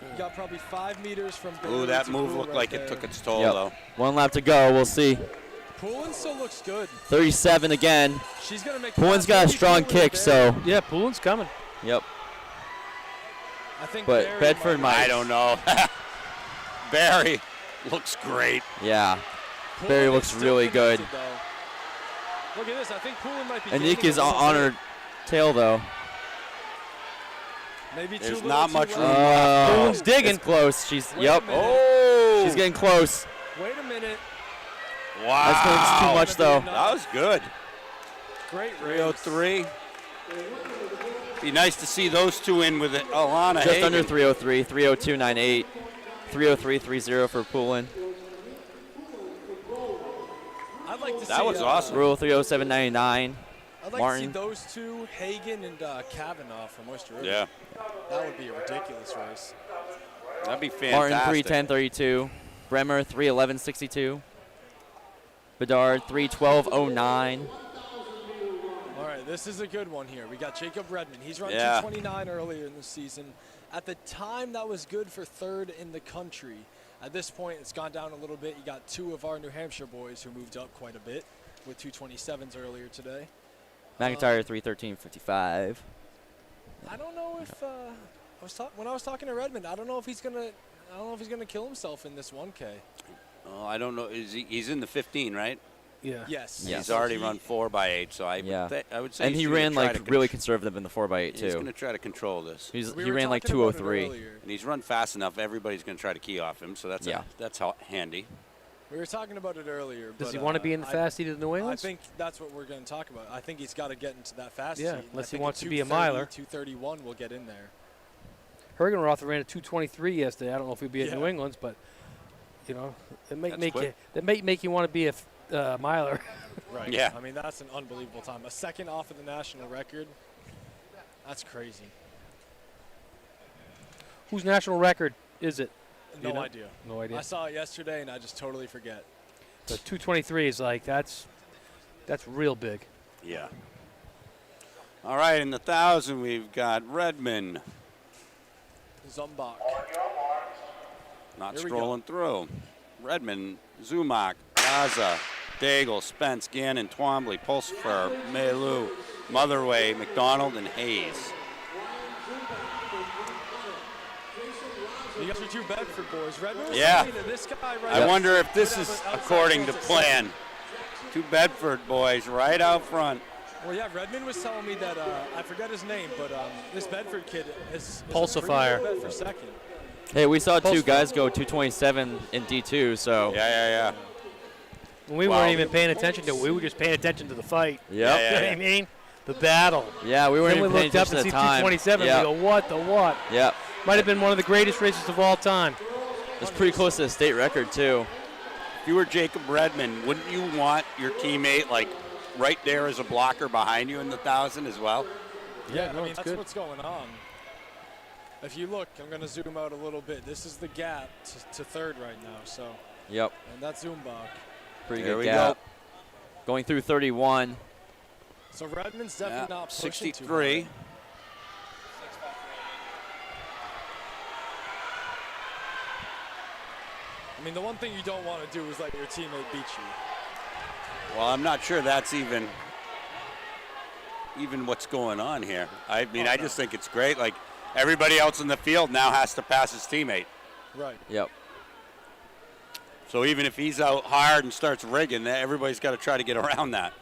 You got probably 5 meters from Barry Ooh, that to move Poole looked right like there. it took its toll, Yep. though. 1 lap to go. We'll see. Poulin still looks good. 37 again. She's going to make Poulin's got a maybe strong Poulin and kick, Barry. so Yeah, Poulin's coming. yep. I think But Barry Bedford might- I don't know. Barry looks great. Yeah. Poulin Barry is looks still really good. connected, though. Look at this. I think Poulin might be Anik gaining is a little on bit. her tail, though. Maybe There's too not little, much too room late. left. Poulin's digging. It's close. She's, Wait a yep. minute. Oh! She's getting close. Wait a minute. Wow. That's going to be too much, though. That was good. Great race. 303. Be nice to see those two in with it. Alana Just Hagen. under 303. 302.98. 303.30 for Poulin. I'd like to see That was awesome. Rule 307.99. I'd like Martin. to see those two, Hagen and Kavanaugh from Oyster River. Yeah, That would be a ridiculous race. that'd be Martin fantastic. 310.32. Bremer 311.62. Bedard 312.09. All right, this is a good one here. We got Jacob Redmond. He's run Yeah. 229 earlier in the season. At the time, that was good for third in the country. At this point, it's gone down a little bit. You got 2 of our New Hampshire boys who moved up quite a bit with 227s earlier today. McIntyre 313.55. I don't know if when I was talking to Redmond, I don't know if he's gonna kill himself in this 1K. Oh, I don't know. He's in the 15, right? Yeah. Yes. Yeah. He's already run 4x8, so I Yeah. would say. And he's he gonna ran try like to really conservative in the 4x8 He's going too. to try to control this. He We ran were like talking about it 203. earlier. And he's run fast enough. Everybody's going to try to key off him, so that's Yeah. that's handy. We We were talking about it earlier. Does but, he want to be in the fast seat of the New I England? think that's what we're going to talk about. I think he's got to get into that fast Yeah, seat. unless I he think wants at to be a 2:30, miler. 2:31 will get in there. Hergenroth ran a 2:23 yesterday. I don't know if he'll be at Yeah. New England's, but it may That's make quick. you want to be a miler. Right. Yeah. I mean, that's an unbelievable time. A second off of the national record. That's crazy. Whose national record is it? No know? idea. No idea. I saw it yesterday, and I just totally forget. The 2:23 is like that's real big. Yeah. All right, in the 1,000, we've got Redmond Zumbach. not Here we strolling through. Redmond, Zumak, Gaza, Daigle, Spence, Gannon, Twombly, Pulsifer, Melu, Motherway, McDonald, and Hayes. You guys are two Bedford boys. Redmond was Yeah. telling me that this guy right I now wonder if this could is have an outside according to chance at plan. Two Bedford boys right out front. Well, yeah, Redmond was telling me that, I forget his name, but this Bedford kid is a Pulsifier. pretty good bet for second. Hey, we saw two Post- guys go 227 in D2, so Yeah. We Wow. weren't even paying attention to it. We were just paying attention to the fight. yep. Yeah, You know what I mean? The battle. Yeah, we weren't Then we even paying looked up attention and to see the time. 227. Yep. We go, what the what? Yep. Might have been one of the greatest races of all time. It's pretty close to the state record too. If you were Jacob Redmond, wouldn't you want your teammate like right there as a blocker behind you in the 1,000 as well? Yeah, no, I mean, it's that's good. what's going on. If you look, I'm going to zoom out a little bit. This is the gap to third right now. So, Yep. and that's Zumbach. Pretty There good we gap. go. Going through 31. So Redmond's definitely not pushing 63. too hard. I mean, the one thing you don't want to do is let your teammate beat you. Well, I'm not sure that's even what's going on here. I mean, I just think it's great. Like everybody else in the field now has to pass his teammate. Right. Yep. So even if he's out hard and starts rigging, everybody's got to try to get around that.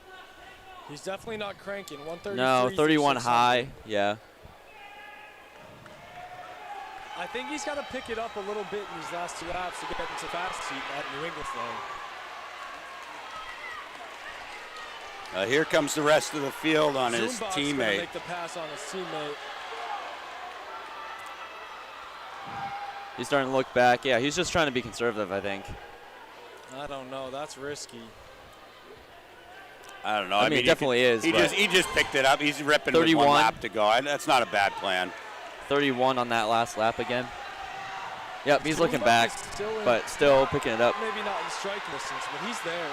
He's definitely not cranking. 133. No, 's 31 just high. Yeah. I think he's got to pick it up a little bit in these last two laps to get into fast seat at New England though. Here comes the rest of the field on his Zumbach's gonna teammate. make the pass on his teammate. He's starting to look back. Yeah, he's just trying to be conservative, I think. I don't know. That's risky. I don't know. I mean, it definitely is, He but- just picked it up. He's ripping with 31. 1 lap to go. That's not a bad plan. 31 on that last lap again. Yep, he's looking Zumbach back, is still in- but still picking it up. Maybe not in strike distance, but he's there.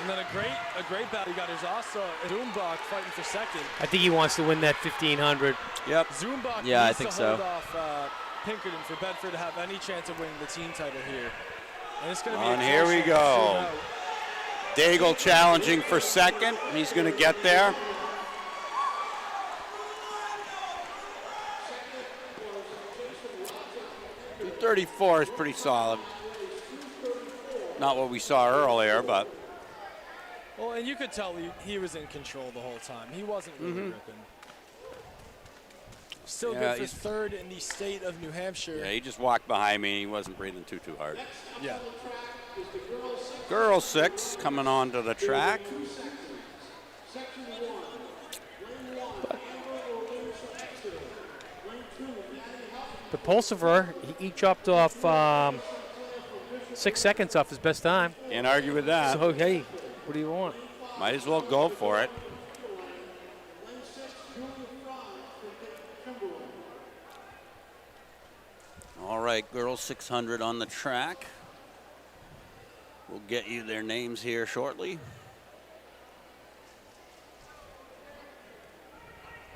And then a great battle. You got Izasa and Zumbach fighting for second. I think he wants to win that 1500. Yep. Zumbach Yeah, I needs think to so. hold off Pinkerton for Bedford to have any chance of winning the team title here. And it's going to be And a here close we one go. throughout. Daigle challenging for second. He's going to get there. .234 is pretty solid. Not what we saw earlier, but Well, and you could tell he was in control the whole time. He wasn't really ripping. Still Yeah, good for he's- third in the state of New Hampshire. yeah, he just walked behind me. He wasn't breathing too hard. Yeah. Girls 6 coming onto the track. But Pulsifer, he chopped off 6 seconds off his best time. Can't argue with that. So, hey, what do you want? Might as well go for it. All right, girls 600 on the track. We'll get you their names here shortly.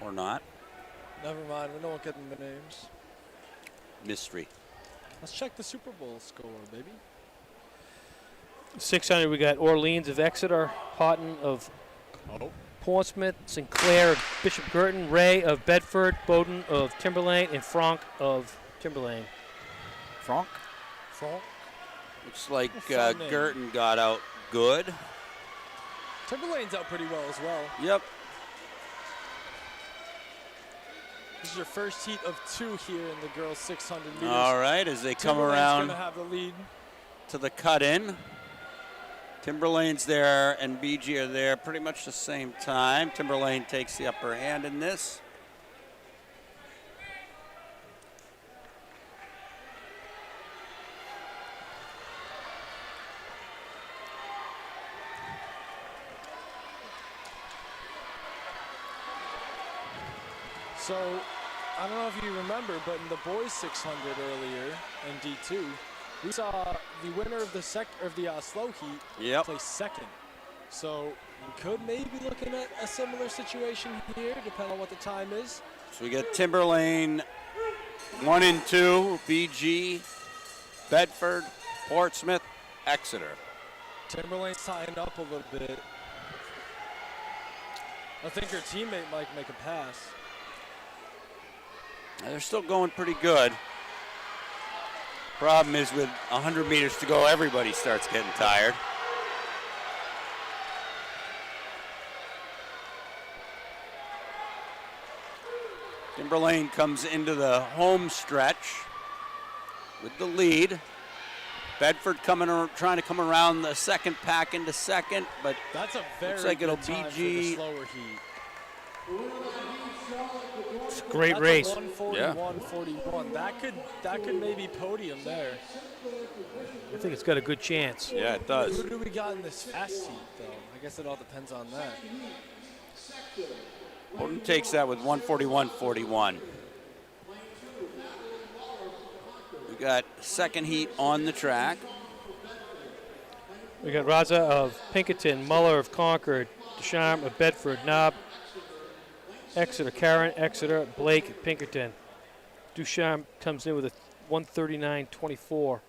Or not. Never mind. We don't get the names. Mystery. Let's check the Super Bowl score, baby. 600, we got Orleans of Exeter, Houghton of Portsmouth, Sinclair of Bishop Girton, Ray of Bedford, Bowden of Timberlane, and Franck of Timberlane. Franck? Franck. Looks like Fun name. Girton got out good. Timberlane's out pretty well as well. Yep. This is your first heat of 2 here in the girls' 600 meters. All right, as they come Timberlane's around gonna have the lead. to the cut-in. Timberlane's there and BG are there pretty much the same time. Timberlane takes the upper hand in this. So, I don't know if you remember, but in the boys 600 earlier in D2, we saw the winner of the slow heat place second. So we could maybe be looking at a similar situation here, depending on what the time is. So we get Timberlane 1 and 2, BG, Bedford, Portsmouth, Exeter. Timberlane's tying up a little bit. I think her teammate might make a pass. They're still going pretty good. Problem is with 100 meters to go, everybody starts getting tired. Timberlane comes into the home stretch with the lead. Bedford trying to come around the second pack into second, but that's a very looks like it'll good time BG. for the slower heat. It's a great That's race. A 141-41. That could maybe podium there. I think it's got a good chance. Yeah, it does. Who do we got in this fast heat, though? I guess it all depends on that. Holden takes that with 141.41. We got second heat on the track. We got Raza of Pinkerton, Muller of Concord, Deschamps of Bedford, Knob, Exeter, Karen, Exeter, Blake at Pinkerton. Duchamp comes in with a 139.24.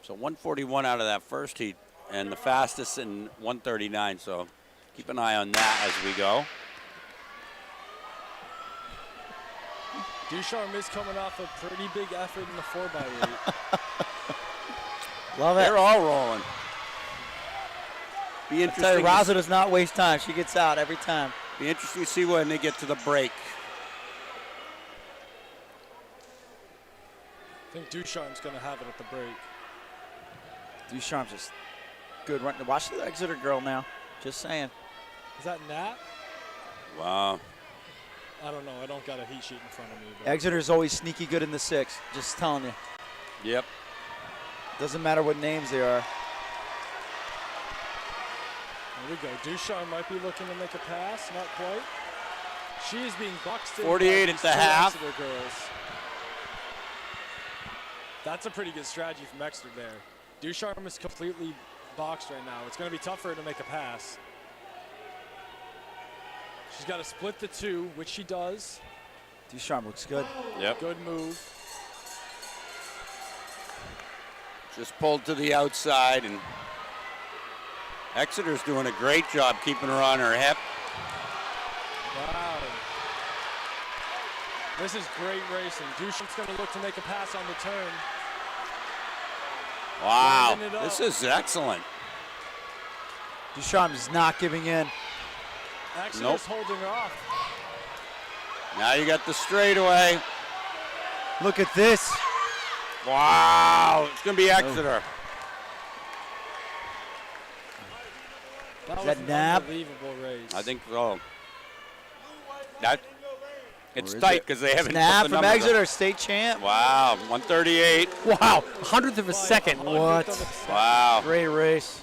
So 141 out of that first heat, and the fastest in 139. So keep an eye on that as we go. Ducharme is coming off a pretty big effort in the 4x8. Love it. They're all rolling. Be I tell you, interesting. Raza does not waste time. She gets out every time. Be interesting to see when they get to the break. I think Ducharme's going to have it at the break. Ducharme's just good run. Watch the Exeter girl now. Just saying. Is that Nat? Wow. I don't know. I don't got a heat sheet in front of me. But Exeter's always sneaky good in the 6. Just telling you. Yep. Doesn't matter what names they are. There we go. Ducharme might be looking to make a pass. Not quite. She is being boxed in. 48 by at these the two half. Exeter girls. That's a pretty good strategy from Exeter there. Ducharme is completely boxed right now. It's going to be tough for her to make a pass. She's got to split the 2, which she does. Ducharme looks good. Yep. Good move. Just pulled to the outside, and Exeter's doing a great job keeping her on her hip. Wow. This is great racing. Ducham's going to look to make a pass on the turn. Wow. Winding it up. This is excellent. Ducharme is not giving in. Exeter's Nope. holding her off. Now you got the straightaway. Look at this. Wow. It's going to be Exeter. That was that an Nab? unbelievable race. I think so. That it's Or is tight it? because they haven't Snap put the from numbers up. Exeter, state champ. Wow, 138. Wow, 100th of a second. What? Wow. Great race.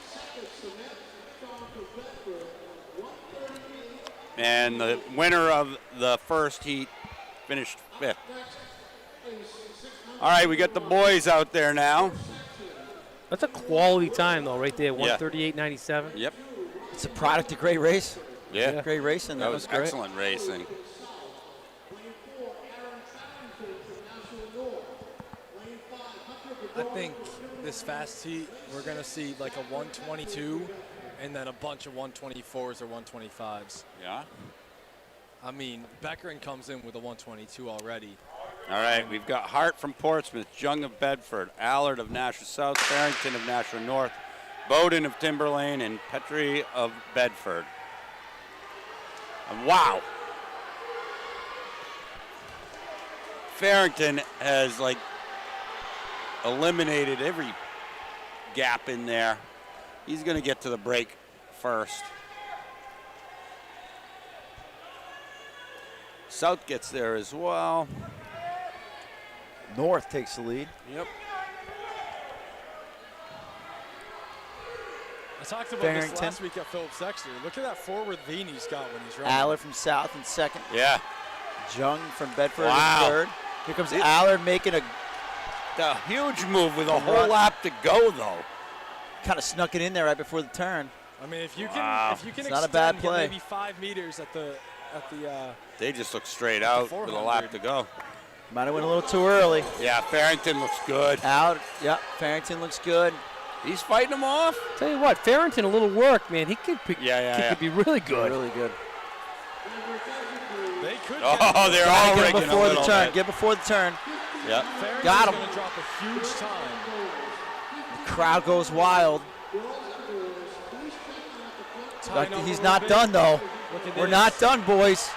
And the winner of the first heat finished 5th. All right, we got the boys out there now. That's a quality time, though, right there, Yeah. 138.97. Yep. It's a product of great race. Yeah. Great racing. That was great. excellent racing. I think this fast heat, we're going to see like a 122 and then a bunch of 124s or 125s. Yeah. I mean, Beckering comes in with a 122 already. All right, we've got Hart from Portsmouth, Jung of Bedford, Allard of Nashua South, Farrington of Nashua North, Bowden of Timberlane, and Petrie of Bedford. And wow. Farrington has like eliminated every gap in there. He's going to get to the break first. South gets there as well. North takes the lead. Yep. I talked about Farrington. this last week at Phillips Exeter. Look at that forward lean he's got when he's running. Allard from South in second. Yeah. Jung from Bedford Wow. in third. Here comes Allard making a The huge move with a whole lap to go, though. kind of snuck it in there right before the turn. I mean, if you can, Wow. if you can It's not a extend, bad get play. maybe 5 meters at the They just look straight out with a lap 400. to go. Might have went a little too early. Yeah, Farrington looks good. Out. Yeah, Farrington looks good. He's fighting him off. Tell you what, Farrington, a little work, man. He could be, Yeah. could be really good. Really good. they could. Oh, they're all Gotta get rigging him a before the little turn. bit. Get before the turn. Yep. Farrington's Got him. going to drop a huge time. Crowd goes wild. Tying up He's a not little done, bit. though. Look at We're this. not done, boys.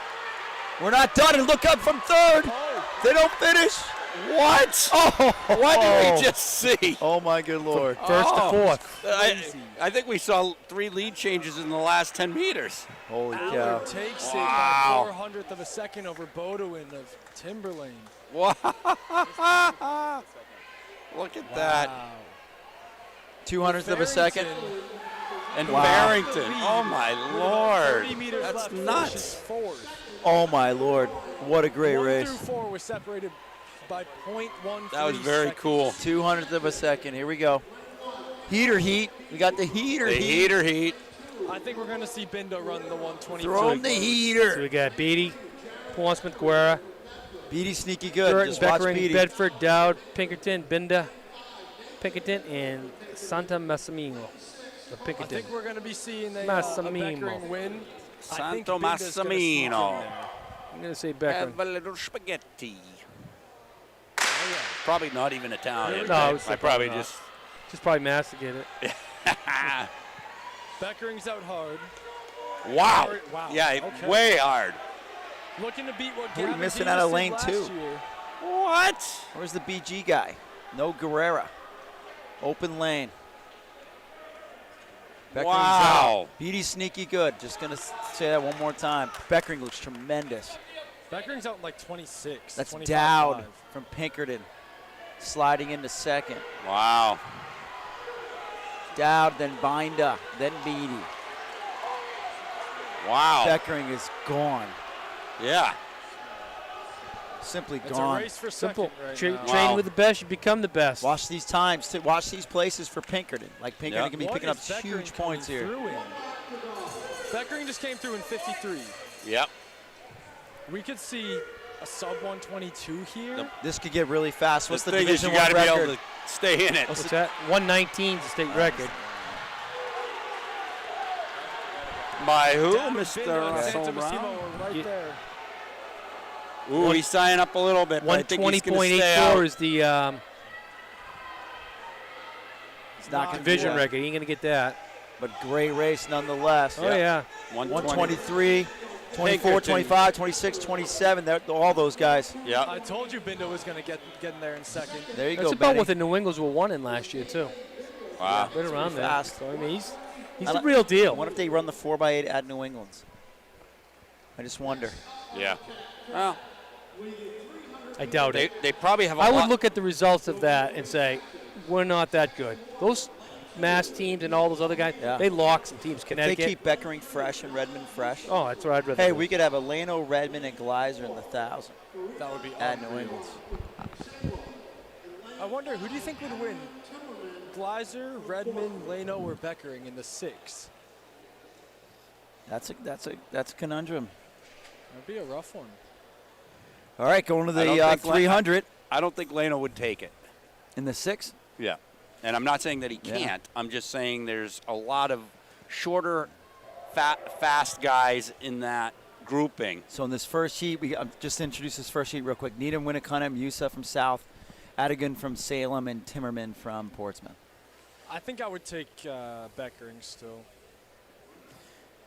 We're not done. And look up from third. Oh, They don't finish. What? Oh, What did we just see? Oh, my good Lord. First Oh. to fourth. I think we saw 3 lead changes in the last 10 meters. Holy cow. Allard takes it Wow. by 400th of a second over Bodewin of Timberlane. Wow. Look at that. Wow. 200th of a second. Farrington, And Wow. Barrington. Oh, my Lord. 30 meters That's left, nuts. finishes fourth. Oh, my Lord. What a great 1 race. through 4 was separated by 0.13 That was very seconds. cool. 200th of a second. Here we go. Heater heat. We got the heater The heat. heater heat. I think we're going to see Bindo run the 123. Throw him the So heater. we got Beatty, Portsmouth, Guerra, Beatty sneaky good. Burton, Just watch Beckering, Beatty. Bedford, Dowd, Pinkerton, Binda, Pinkerton, and Santa Massimino of I Pinkerton. think we're going to be seeing a Massimino. Beckering win. I think Santo Binda's gonna sneak in Massimino. there. I'm going to say Beckering. Have a little spaghetti. Oh, yeah. Probably not even Italian. No, it's I probably not. just. Just probably masticate it. Beckering's out hard. Wow. Wow. Yeah, Okay. way hard. Looking to beat what Who are we Gavin missing Davis out of did lane last 2? year. What? Where's the BG guy? No Guerrera. Open lane. Beckering's Wow. out. Beatty's sneaky good. Just going to say that one more time. Beckering looks tremendous. Beckering's out in like 26. That's 25.5. Dowd from Pinkerton. Sliding into second. Wow. Dowd, then Binda, then Beatty. Wow. Beckering is gone. Yeah. Simply It's gone. a race for Simple. second right Tra- now. Train Wow. with the best, you become the best. Watch these times. Watch these places for Pinkerton. Like Pinkerton Yep. can be What picking up is Beckering huge points coming here. through in? Beckering just came through in 53. Yep. We could see a sub 122 here. This could get really fast. What's The the thing is, Division you got One to be record? able to stay in it. What's that? 119 is the state record. By who, Dowd, Mr. Bindo, and Santa Russell Massimo Brown? are right Yeah. there. Ooh, he's tying up a little bit. But I think he's going to stay 120.84 out. is the It's not going to division be record. You ain't going to get that. but great race nonetheless. Oh, yeah. 123, 24, Pinkerton. 25, 26, 27. All those guys. Yep. I told you Bindo was going to get in there in second. There you That's go, about Benny. what the New Englands were won in last year, too. Wow. Right around there. fast. So, I mean, he's I the li- real I deal. wonder if they run the 4x8 at New England's. I just wonder. Yeah. Well, I doubt it. they probably have a I would lot. look at the results of that and say, we're not that good. Those Mass teams and all those other guys, Yeah. they lock some teams. They Connecticut. keep Beckering fresh and Redmond fresh. Oh, that's what I'd rather Hey, do. we could have a Lano, Redmond, and Gleiser in the 1,000 That would be at New unreal. England's. I wonder, who do you think would win? Gleiser, Redmond, Lano, or Beckering in the 6? That's a conundrum. That'd be a rough one. All right, going to I don't the think 300 I don't think Lano would take it. in the 6. Yeah. And I'm not saying that he Yeah. can't. I'm just saying there's a lot of shorter, fast guys in that grouping. So in this first heat, just to introduce this first heat real quick. Needham, Winnicunham, Yusa from South, Adigan from Salem, and Timmerman from Portsmouth. I think I would take Beckering still.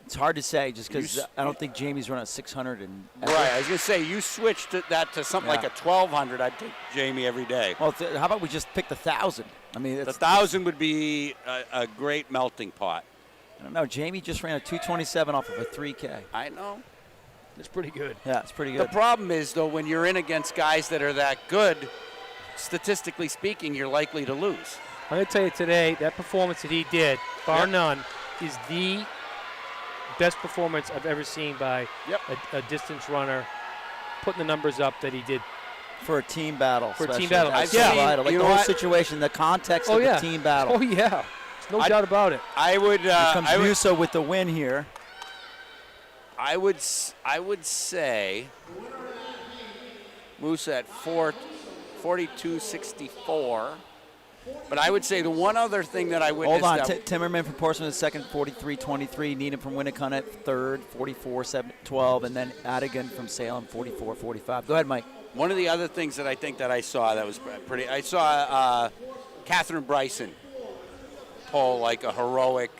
It's hard to say just because You s- I don't think Jamie's running 600. Right. I was going to say, you switched that to something like a 1,200. I'd take Jamie every day. Well, how about we just pick the 1,000? I mean, The it's, 1,000 would be a great melting pot. I don't know. Jamie just ran a 227 off of a 3K. I know. It's pretty good. Yeah, it's pretty The good. problem is, though, when you're in against guys that are that good, statistically speaking, you're likely to lose. I'm going to tell you today, that performance that he did, bar Yep. none, is the best performance I've ever seen by Yep. a distance runner, putting the numbers up that he did. For a team battle. For a team especially. battle. That's Yeah. so vital. Like You the know whole what? situation, the context Oh, of yeah. the team battle. Oh, yeah. There's no I- doubt about it. I would. Here comes Musso with the win here. I would say Musa at 42.64. But I would say the one other thing that I witnessed. Hold on. that- Timmerman from Portsmouth is second, 43.23. Needham from Winnicott at third, 44.12. And then Adigan from Salem, 44.45. Go ahead, Mike. One of the other things that I think that I saw that was pretty. I saw Catherine Bryson pull like a heroic.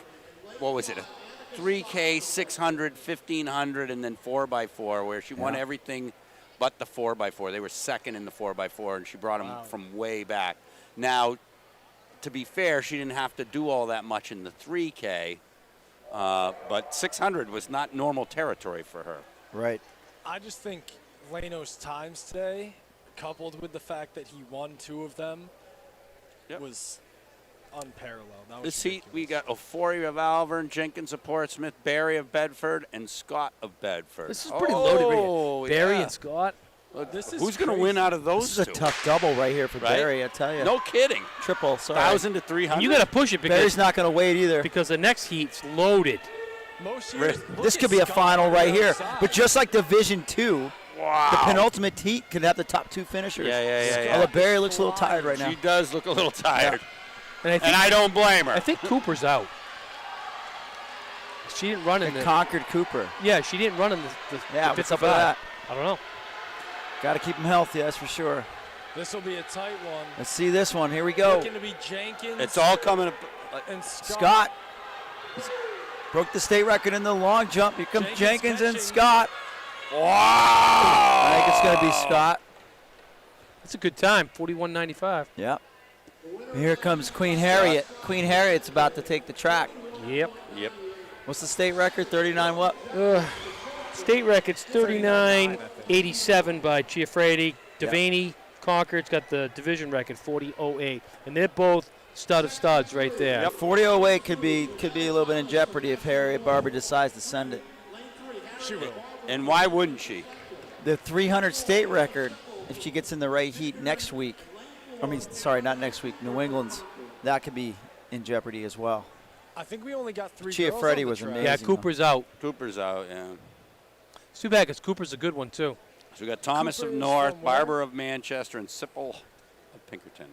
What was it? A 3K, 600, 1,500, and then 4x4, where she won Yeah. everything but the 4x4. They were second in the 4x4, and she brought them from way back. Now, to be fair, she didn't have to do all that much in the 3K, but 600 was not normal territory for her. Right. I just think Leno's times today, coupled with the fact that he won 2 of them, Yep. was unparalleled. That was This heat, we ridiculous. got Ofori of Malvern, Jenkins of Portsmouth, Barry of Bedford, and Scott of Bedford. This is pretty loaded right Oh, here. Barry yeah. and Scott. This is Who's going to crazy. win out of those This is a two? tough double right here for Right? Barry, I tell you. No kidding. Triple, sorry. 1,000 to 300. You got to push it Barry's because, not going to wait either. because the next heat's loaded. Most Really? years, look This at could be a Scott final on the right here. outside. But just like Division 2, Wow. the penultimate heat could have the top 2 finishers. Yeah. Although Barry looks a little tired right now. She does look a little tired, And I think, and I don't blame her. I think Cooper's out. She didn't run in And the. conquered Cooper. Yeah, she didn't run in the Yeah, the what's up 55. with that? I don't know. Got to keep him healthy, that's for sure. This will be a tight one. Let's see this one. Here we go. Looking to be Jenkins It's all coming up. and Scott broke the state record in the long jump. Here comes Jenkins and catching. Scott. Wow. I think it's going to be Scott. It's a good time. 41.95. Yep. Here comes Queen Harriet. Queen Harriet's about to take the track. Yep. Yep. What's the state record? 39 what? State record's 39.87 by Chiafredi. Devaney Concord's got the division record 40.08, and they're both stud of studs right there. Yep. 40.08 could be a little bit in jeopardy if Harriet Barber decides to send it. She will. And why wouldn't she? The 300 state record, if she gets in the right heat next week, not next week, New England's, that could be in jeopardy as well. I think we only got 3 Chia girls Freddy on the was track. amazing. Yeah, Cooper's out. Cooper's out, yeah. It's too bad because Cooper's a good one too. So we got Thomas Cooper of is North, from where? Barber of Manchester, and Sipple of Pinkerton.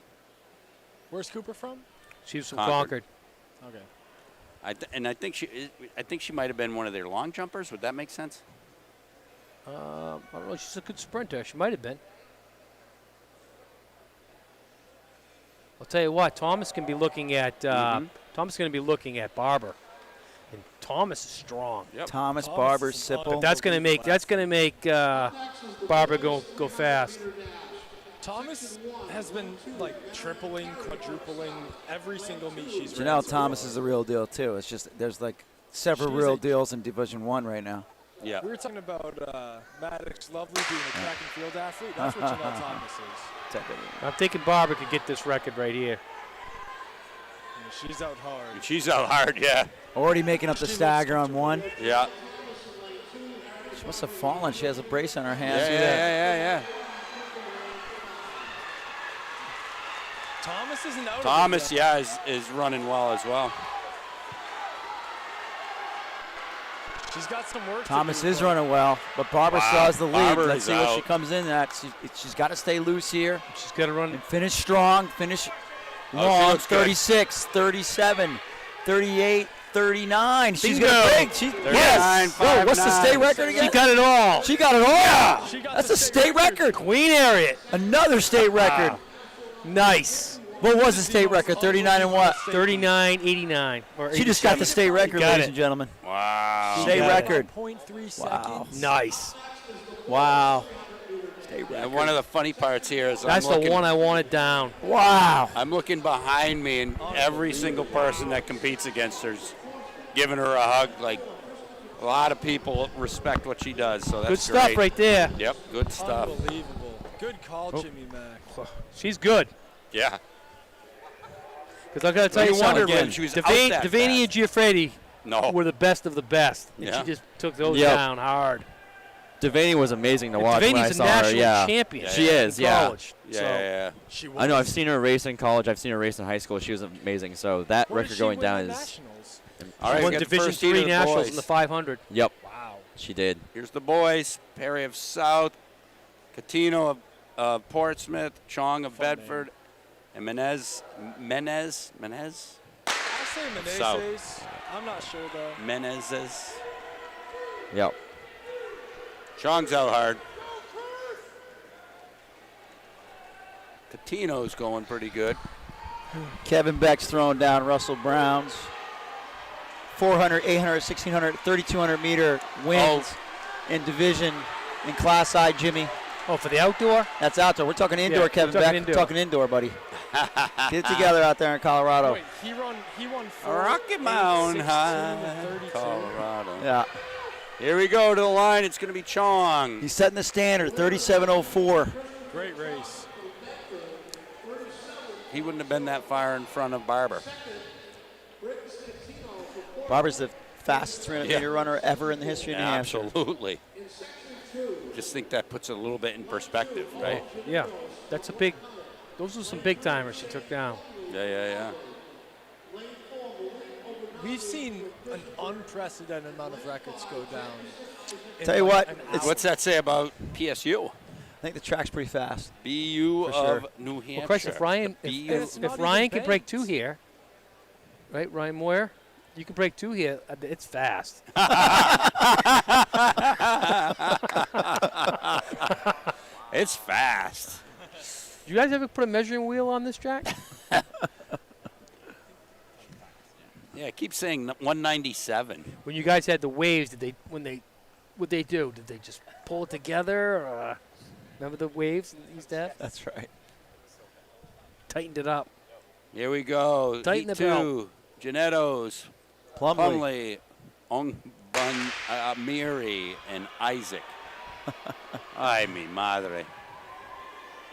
Where's Cooper from? She was from Concord. Concord. Okay. I think she might have been one of their long jumpers. Would that make sense? I don't know. She's a good sprinter. She might have been. I'll tell you what. Thomas can be looking at. Thomas going to be looking at Barber, and Thomas is strong. Yep. Thomas, Thomas Barber, is Sipple. on. That's going to make Barber go fast. Thomas has been like tripling, quadrupling every single meet she's ran. Janelle so Thomas far. is the real deal too. It's just there's like several She's real a- deals in Division 1 right now. Yeah. We were talking about Maddox Lovely being a track and field athlete. That's what Janelle Thomas is. I'm thinking Barber could get this record right here. And she's out hard. And she's out hard, yeah. Already making up the She looks stagger on one. Yeah. She must have fallen. She has a brace on her Yeah, hand. yeah, See that? yeah. Thomas isn't out. Thomas, of it yet. is running well as well. She's got some work. Thomas to do, is but running well, but Barber Wow, still has the lead. Barber Let's is see what she out. comes in at. She's got to stay loose here She's got to run. and finish strong, finish she long. looks good. 36, 37, 38, 39. She's Bingo. going to break. 39, Yes. Whoa, what's the 5'9". state record again? She got it all. She got it all. She got That's the a state record. Queen Harriet. Another state record. Nice. What was the state record? 39 and what? 39.89. She just got the state record, Got ladies it. and gentlemen. Wow. State record. 1.3 Wow. seconds. Nice. Wow. State record. And one of the funny parts here is That's the one I wanted down. Wow. I'm looking behind me, and every single person that competes against her's giving her a hug. Like, a lot of people respect what she does, so that's Good stuff great. right there. Yep, good stuff. Unbelievable. Good call, Jimmy Mack. She's good. Yeah. Because I got to tell you You wondered something. when she was out that Devaney and Giuffredi No. were the best of the best. And Yeah. she just took those Yep. down hard. Devaney was amazing to watch when I Devaney's a saw her. national Yeah. champion. She is, in yeah. college. Yeah, So, yeah. She I know. I've seen her race in college. I've seen her race in high school. She was amazing. So that Where did record she going win down the is. Nationals? All right, won we got the Division first heat of III the nationals boys. in the 500. Yep, Wow. she did. Here's the boys. Perry of South, Catino of Portsmouth, Chong of Fun name. Bedford, and Menez. I say South. Menezes. I'm not sure, though. Menezes. Yep. Chong's out hard. Catino's going pretty good. Kevin Beck's throwing down Russell Brown's 400, 800, 1600, 3200 meter wins in division in Class I, Jimmy. Oh, for the outdoor? That's outdoor. We're talking indoor, Yeah, Kevin we're talking Beck. indoor. Talking indoor, buddy. Get it together out there in Colorado. Wait, he won 4. Rocky 8, Mountain 16 High, to 32. Colorado. Yeah. Here we go to the line. It's going to be Chong. He's setting the standard, 37.04. Great race. He wouldn't have been that far in front of Barber. Barber's the fastest 300 Yeah. meter runner ever in the history of New Hampshire. Absolutely. Just think that puts it a little bit in perspective, right? Yeah. That's a big. Those are some big timers she took down. Yeah. We've seen an unprecedented amount of records go down. in Tell you like what, an it's- hour. What's that say about PSU? I think the track's pretty fast. BU For of sure. New Hampshire. Well, Christ, if Ryan, The BU. It's if not Ryan even can break banked. 2 here, right, Ryan Moyer, you can break 2 here. It's fast. It's fast. Do you guys ever put a measuring wheel on this track? Yeah, keep saying 197. When you guys had the waves, what'd they do? Did they just pull it together? Or, remember the waves that you used to have? That's right. Tightened it up. Here we go. Tighten Heat the belt. 2. Janettos, Plumley. Ongbun, Miri, and Isaac. Ay, mi madre.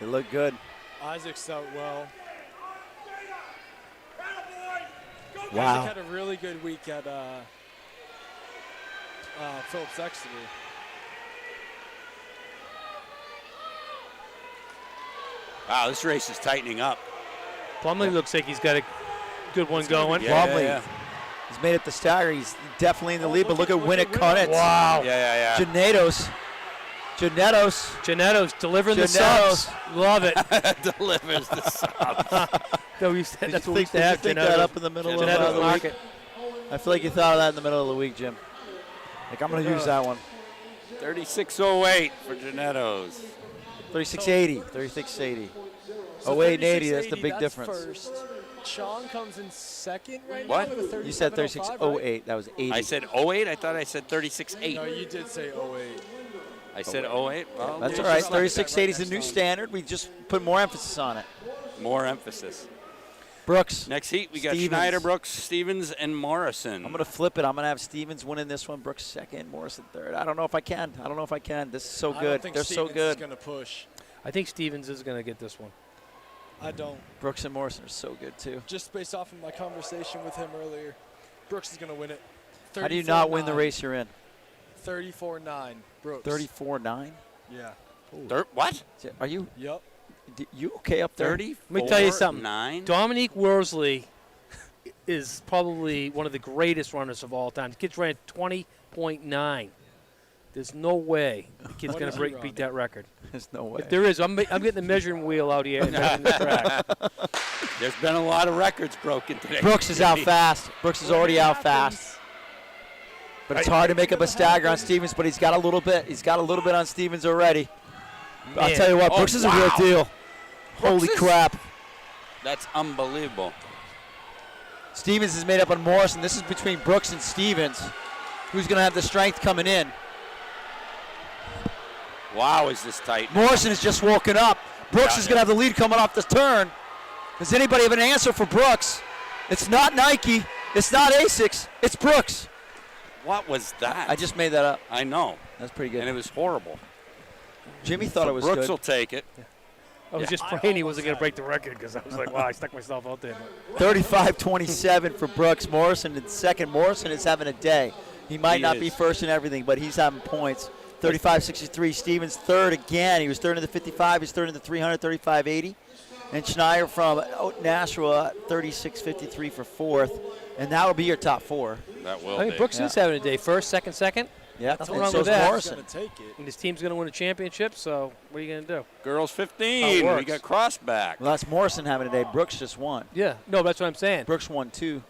They look good. Isaac's out well. Wow. Isaac had a really good week at Phillips Exeter. Wow, this race is tightening up. Plumley looks like he's got a good one going. Yeah, Plumley. yeah. He's made it the stagger. He's definitely in the lead, but look at Winnick Cunnett. Wow. Yeah. Janettos. Janetto's delivering the Janettos. subs. Love it. Delivers the subs. That's what we used to Did you have. think that up in the middle of Janetto's the week? market. I feel like you thought of that in the middle of the week, Jim. Like, I'm going to use that one. 36.08 for Janettos. 3680. 3680. So 08 and 80, that's the 36.80, big that's difference. First. Chong comes in second right What? now with a You said 37.05, 3608. That was 80. I said 08? I thought I said 36.8. No, you did say 08. I said 08? Well, That's Yeah, all right. just like that 3680 is right the new next time. standard. We just put more emphasis on it. more emphasis. Brooks. Next heat, we got Stevens. Schneider, Brooks, Stevens, and Morrison. I'm going to flip it. I'm going to have Stevens winning this one, Brooks second, Morrison third. I don't know if I can. This is so I good. don't think They're Stevens so good. is going to push. I think Stevens is going to get this one. I don't. Brooks and Morrison are so good, too. Just based off of my conversation with him earlier, Brooks is going to win it. How do you not win the 34-9. race you're in? 34-9, Brooks. 34-9? Yeah. What? Are you Yep. you okay up there? 30? Let me tell you something. 9? Dominique Worsley is probably one of the greatest runners of all time. The kid's ran 20.9. There's no way the kid's What going is to he beat running? that record. There's no way. If there is, I'm getting the measuring wheel out here and measuring the track. There's been a lot of records broken today. Brooks is out fast. Brooks is already out fast. But it's hard to make up a stagger on Stevens, but he's got a little bit. He's got a little bit on Stevens already. I'll Man. tell you what, Oh, Brooks is a wow. real deal. Holy is- crap. That's unbelievable. Stevens is made up on Morrison. This is between Brooks and Stevens. Who's going to have the strength coming in? Wow, is this tight? Morrison has just woken up. Brooks is going to have the lead coming off the turn. Does anybody have an answer for Brooks? It's not Nike. It's not ASICS. It's Brooks. What was that? I just made that up. I know. That's pretty good. And it was horrible. Jimmy thought it was Brooks good. will take it. I was just praying he wasn't going to break the record because I was like, wow, I stuck myself out there. 35-27 for Brooks. Morrison in second. Morrison is having a day. He might not be first in everything, but he's having points. 35-63. Stevens third again. He was third in the 55. He's third in the 300, 35-80. And Schneider from Nashua, 36-53 for fourth. And that will be your top four. That will I think Brooks is having a day. First, second. Yeah, Nothing and wrong so with is that. Morrison. He's gonna take it. And his team's going to win a championship, so what are you going to do? Girls How it 15. We works. got cross back. Well, that's Morrison having a day. Brooks just won. Yeah. No, that's what I'm saying. Brooks won two.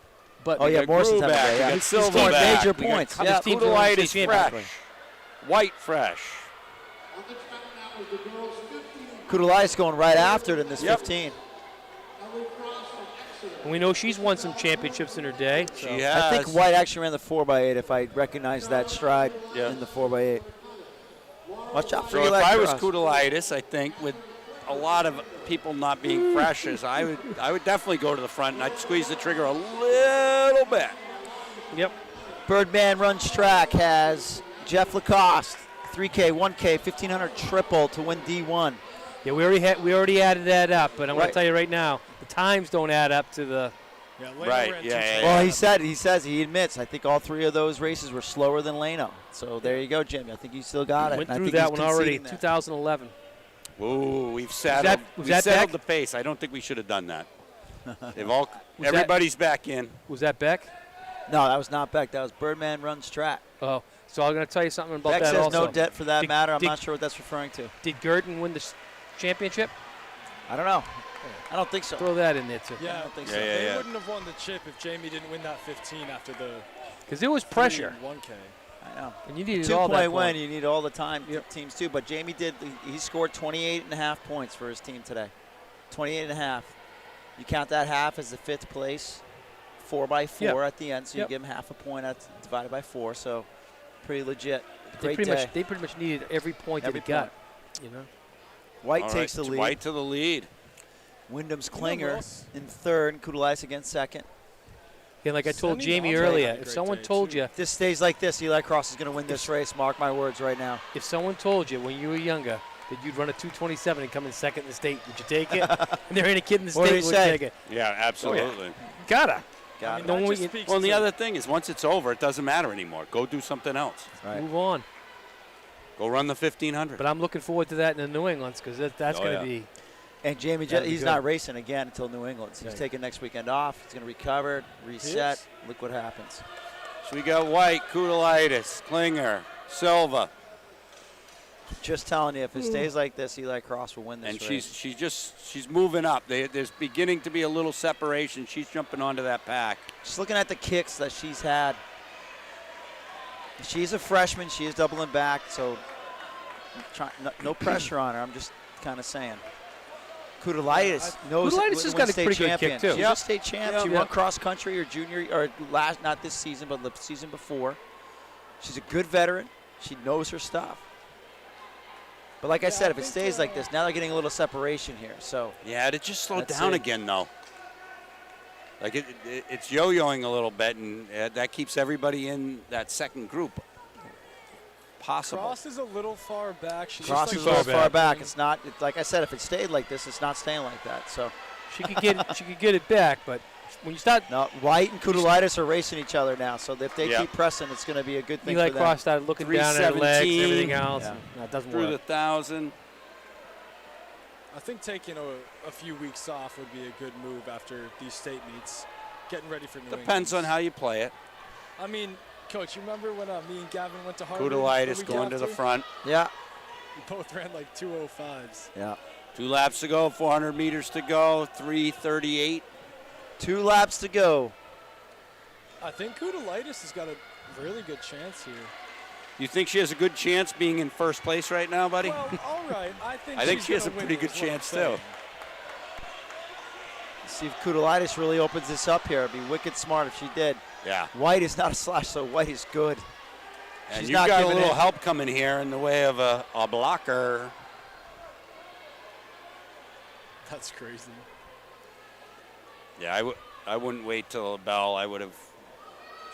But Oh, yeah, got Morrison's Grew having a back. day. We Yeah. got He's Silva scored back. major We got points. How Yeah. does team go Kudalite to is state fresh. championship? White fresh. Kudalai's going right after it in this Yep. 15. And we know she's won some championships in her day. So. She has. I think White actually ran the 4x8 if I recognize that stride in the 4x8. Watch out for So your if leg I was cross. Kudalaitis, I think with a lot of people not being fresh, I would definitely go to the front and I'd squeeze the trigger a little bit. Yep. Birdman Runs Track has Jeff Lacoste, 3K, 1K, 1,500 triple to win D1. Yeah, we already added that up, but I'm going Right. to tell you right now, the times don't add up to the. Yeah, Leno Right, ran yeah, 2:20. Well, he admits, I think all three of those races were slower than Leno. So there you go, Jimmy. I think you still got it. Went And I through think that he's one already, conceding that. 2011. Ooh, we've settled. was We that settled Beck? the pace. I don't think we should have done that. Was Everybody's back in. Was that Beck? No, that was not Beck. That was Birdman Runs Track. Oh, so I'm going to tell you something about Beck that says also. no debt for that Did- matter. I'm did- not sure what that's referring to. Did Gurdon win the championship? I don't know. I don't think so. Throw that in there, too. Yeah, I don't think Yeah, so. yeah, they yeah. wouldn't have won the chip if Jamie didn't win that 15 after the Because there was pressure, 1K. I know. and you needed all that. Two-point win, point. you need all the time teams too. But Jamie did. He scored 28.5 points for his team today. 28.5. You count that half as the fifth place. 4x4 at the end, so you Yep. give him half a point divided by 4. So pretty legit. They Great day. pretty much needed every point Every that he got. You know. White All takes right, the lead. White to the lead. Wyndham's You know Klinger Ross? in third. Kudalais again second. Yeah, like I told Sending Jamie Andre earlier, had a if great someone day, told too. you, If this stays like this, Eli Cross is going to win this race. Mark my words right now. if someone told you when you were younger that you'd run a 2:27 and come in second in the state, would you take it? And there ain't a kid in the What state did who he would say? take it. Yeah, absolutely. Gotta. Got it. No That one- just speaks Well, and the to- other thing is once it's over, it doesn't matter anymore. Go do something else. Right. Move on. Go run the 1,500. But I'm looking forward to that in the New Englands because that's Oh, going yeah. to be. And Jamie, That'd be he's good. not racing again until New England. So he's Right. taking next weekend off. He's going to recover, reset. Yes. Look what happens. So we got White, Kudalaitis, Klinger, Silva, Just telling you, if it stays like this, Eli Cross will win this and race. she's moving up. There's beginning to be a little separation. She's jumping onto that pack. Just looking at the kicks that she's had. She's a freshman. She is doubling back, so no pressure on her. I'm just kind of saying. Kudalaitis knows Kudalaitis has wins got a state pretty good kick, champion. too. She's Yep. a state champ. Yep. She Yep. won cross country her junior, or not this season, but the season before. She's a good veteran. She knows her stuff. But like I said, if it stays like this, now they're getting a little separation here. So Yeah, it just slowed That's down it. again, though. Like it's yo-yoing a little bit, and that keeps everybody in that second group possible. Cross is a little far back. She's Cross just is like a little far back. It's not like I said. If it stayed like this, it's not staying like that. So She could get it back, but when you start, no, White and Kudalaitis are racing each other now. So if they Yeah. keep pressing, it's going to be a good thing Eli for them. Cross started looking down at her legs and 3:17. everything else. Yeah. And, no, it doesn't Through the work. 1,000. I think taking a few weeks off would be a good move after these state meets. Getting ready for New Depends on England. how you play it. I mean, Coach, you remember when me and Gavin went to Harvard? Kudalaitis the week going to the after? front. Yeah, We both ran like 2:05s. yeah. 2 laps to go, 400 meters to go, 3:38. 2 laps to go. I think Kudalaitis has got a really good chance here. You think she has a good chance being in first place right now, buddy? Well, all right. I think I think she's she has gonna a pretty win good is what I'm chance, too. saying. See if Kudalitis really opens this up here. It'd be wicked smart if she did. Yeah. White is not a slash, so White is good. And She's you've not got a giving little in. help coming here in the way of a blocker. That's crazy. Yeah, I wouldn't wait till the bell. I would have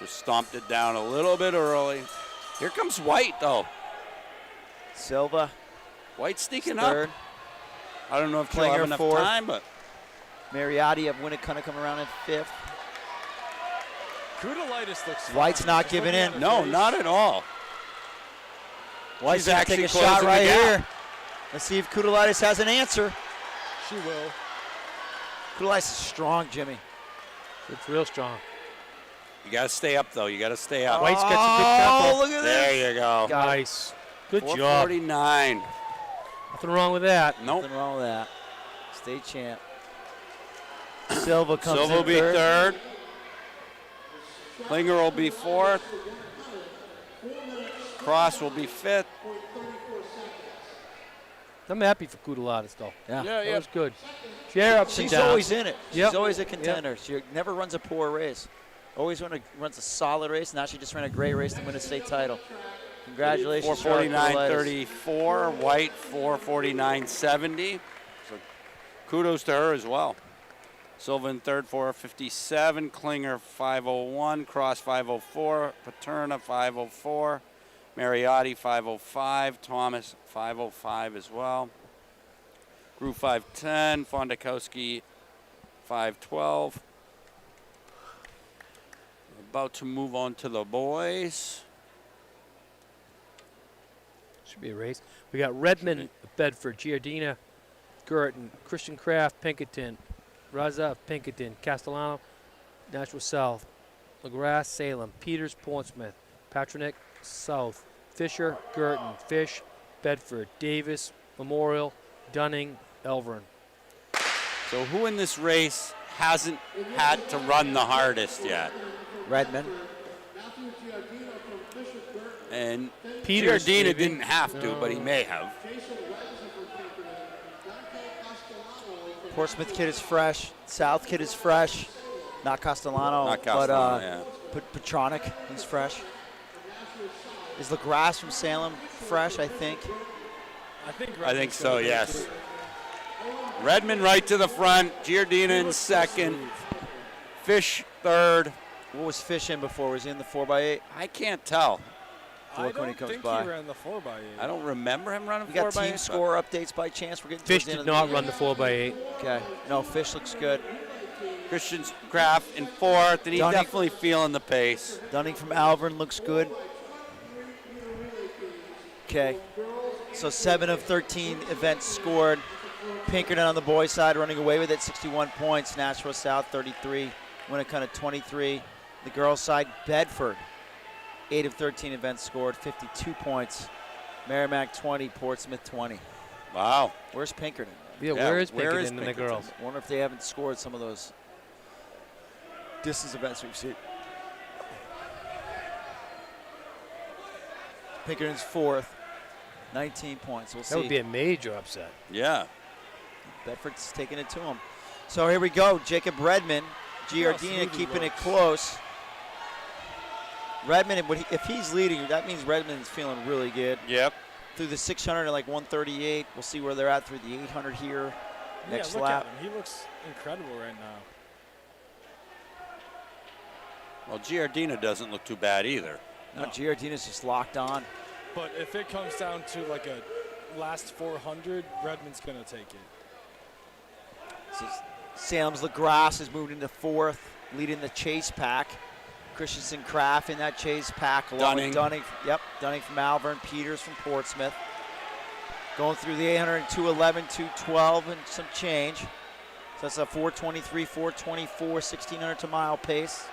just stomped it down a little bit early. Here comes White, though. Silva, White sneaking third. up. I don't know if she'll have Klinger, enough fourth. time, but Mariotti of Winnicott coming around in 5th. Kudalitis looks White's fine. not Just giving looking in. at her no, face. not at all. White's She's going to take actually a shot closing the right gap. here. Let's see if Kudalitis has an answer. She will. Kudalitis is strong, Jimmy. It's real strong. You got to stay up, though. You got to stay up. White's got some good tempo. Oh, look at this. There you go. Got it. Nice. Good job. 449. Nothing wrong with that. Nope. Nothing wrong with that. State champ. Silva comes Silva in will be third. Klinger will be 4th. Cross will be 5th. I'm happy for Kudalatis, though. Yeah. That was good. She had her ups and She's downs. always in it. She's Yep. always a contender. She never runs a poor race. Always runs a solid race. Now she just ran a great race to win a state title. Congratulations, Charlotte Kudalitis. 449.34. White 449.70. So kudos to her as well. Silva in third, 457. Klinger 501. Cross 504. Paterna 504. Mariotti 505. Thomas 505 as well. Grew 510. Fondakowski 512. About to move on to the boys. Should be a race. We got Redmond, Bedford, Giardina, Girton, Christian Kraft, Pinkerton, Raza, Pinkerton, Castellano, Nashville South, LaGrasse, Salem, Peters, Portsmouth, Patronic, South, Fisher, Girton, Fish, Bedford, Davis, Memorial, Dunning, Elvern. So who in this race hasn't had to run the hardest yet? Redmond. And Peters, Giardina maybe. didn't have to, but he may have. Portsmouth kid is fresh. South kid is fresh. Not Castellano, Not Castellano, yeah. but Petronic, he's fresh. Is LaGrasse from Salem fresh, I think? I think so, yes. Redmond right to the front. Giardina in second. Fish third. What was Fish in before? Was he in the 4x8? I can't tell. I Look when don't he comes think by. he ran the 4x8. I don't remember him running We got 4x8. team score updates by chance. We're getting Fish towards the end did of the not meeting. run the 4x8. Okay. No, Fish looks good. Christian Kraft in fourth, and he's Dunning. definitely feeling the pace. Dunning from Alvern looks good. Okay. So 7 of 13 events scored. Pinkerton on the boys' side running away with it, 61 points. Nashville South 33. Winnicott 23. The girls' side, Bedford, 8 of 13 events scored, 52 points. Merrimack 20, Portsmouth 20. Wow. Where's Pinkerton? Yeah, Yeah, where is where Pinkerton is and the Pinkerton? girls? I wonder if they haven't scored some of those distance events we've seen. Pinkerton's 4th, 19 points. We'll see. That would be a major upset. Yeah. Bedford's taking it to him. So here we go. Jacob Redmond, Giardina smooth he keeping it looks. close. Redmond, if he's leading, that means Redmond's feeling really good. Yep. Through the 600 and like 138. We'll see where they're at through the 800 here. Next look lap. at him. He looks incredible right now. Well, Giardina doesn't look too bad either. No, Giardina's just locked on. But if it comes down to like a last 400, Redmond's going to take it. So Salem's LaGrasse has moved into 4th, leading the chase pack. Christensen Kraft in that chase pack along with Dunning. Yep, Dunning from Malvern, Peters from Portsmouth. Going through the 800, 211, 212, and some change. So that's a 423, 424, 1600 to mile pace.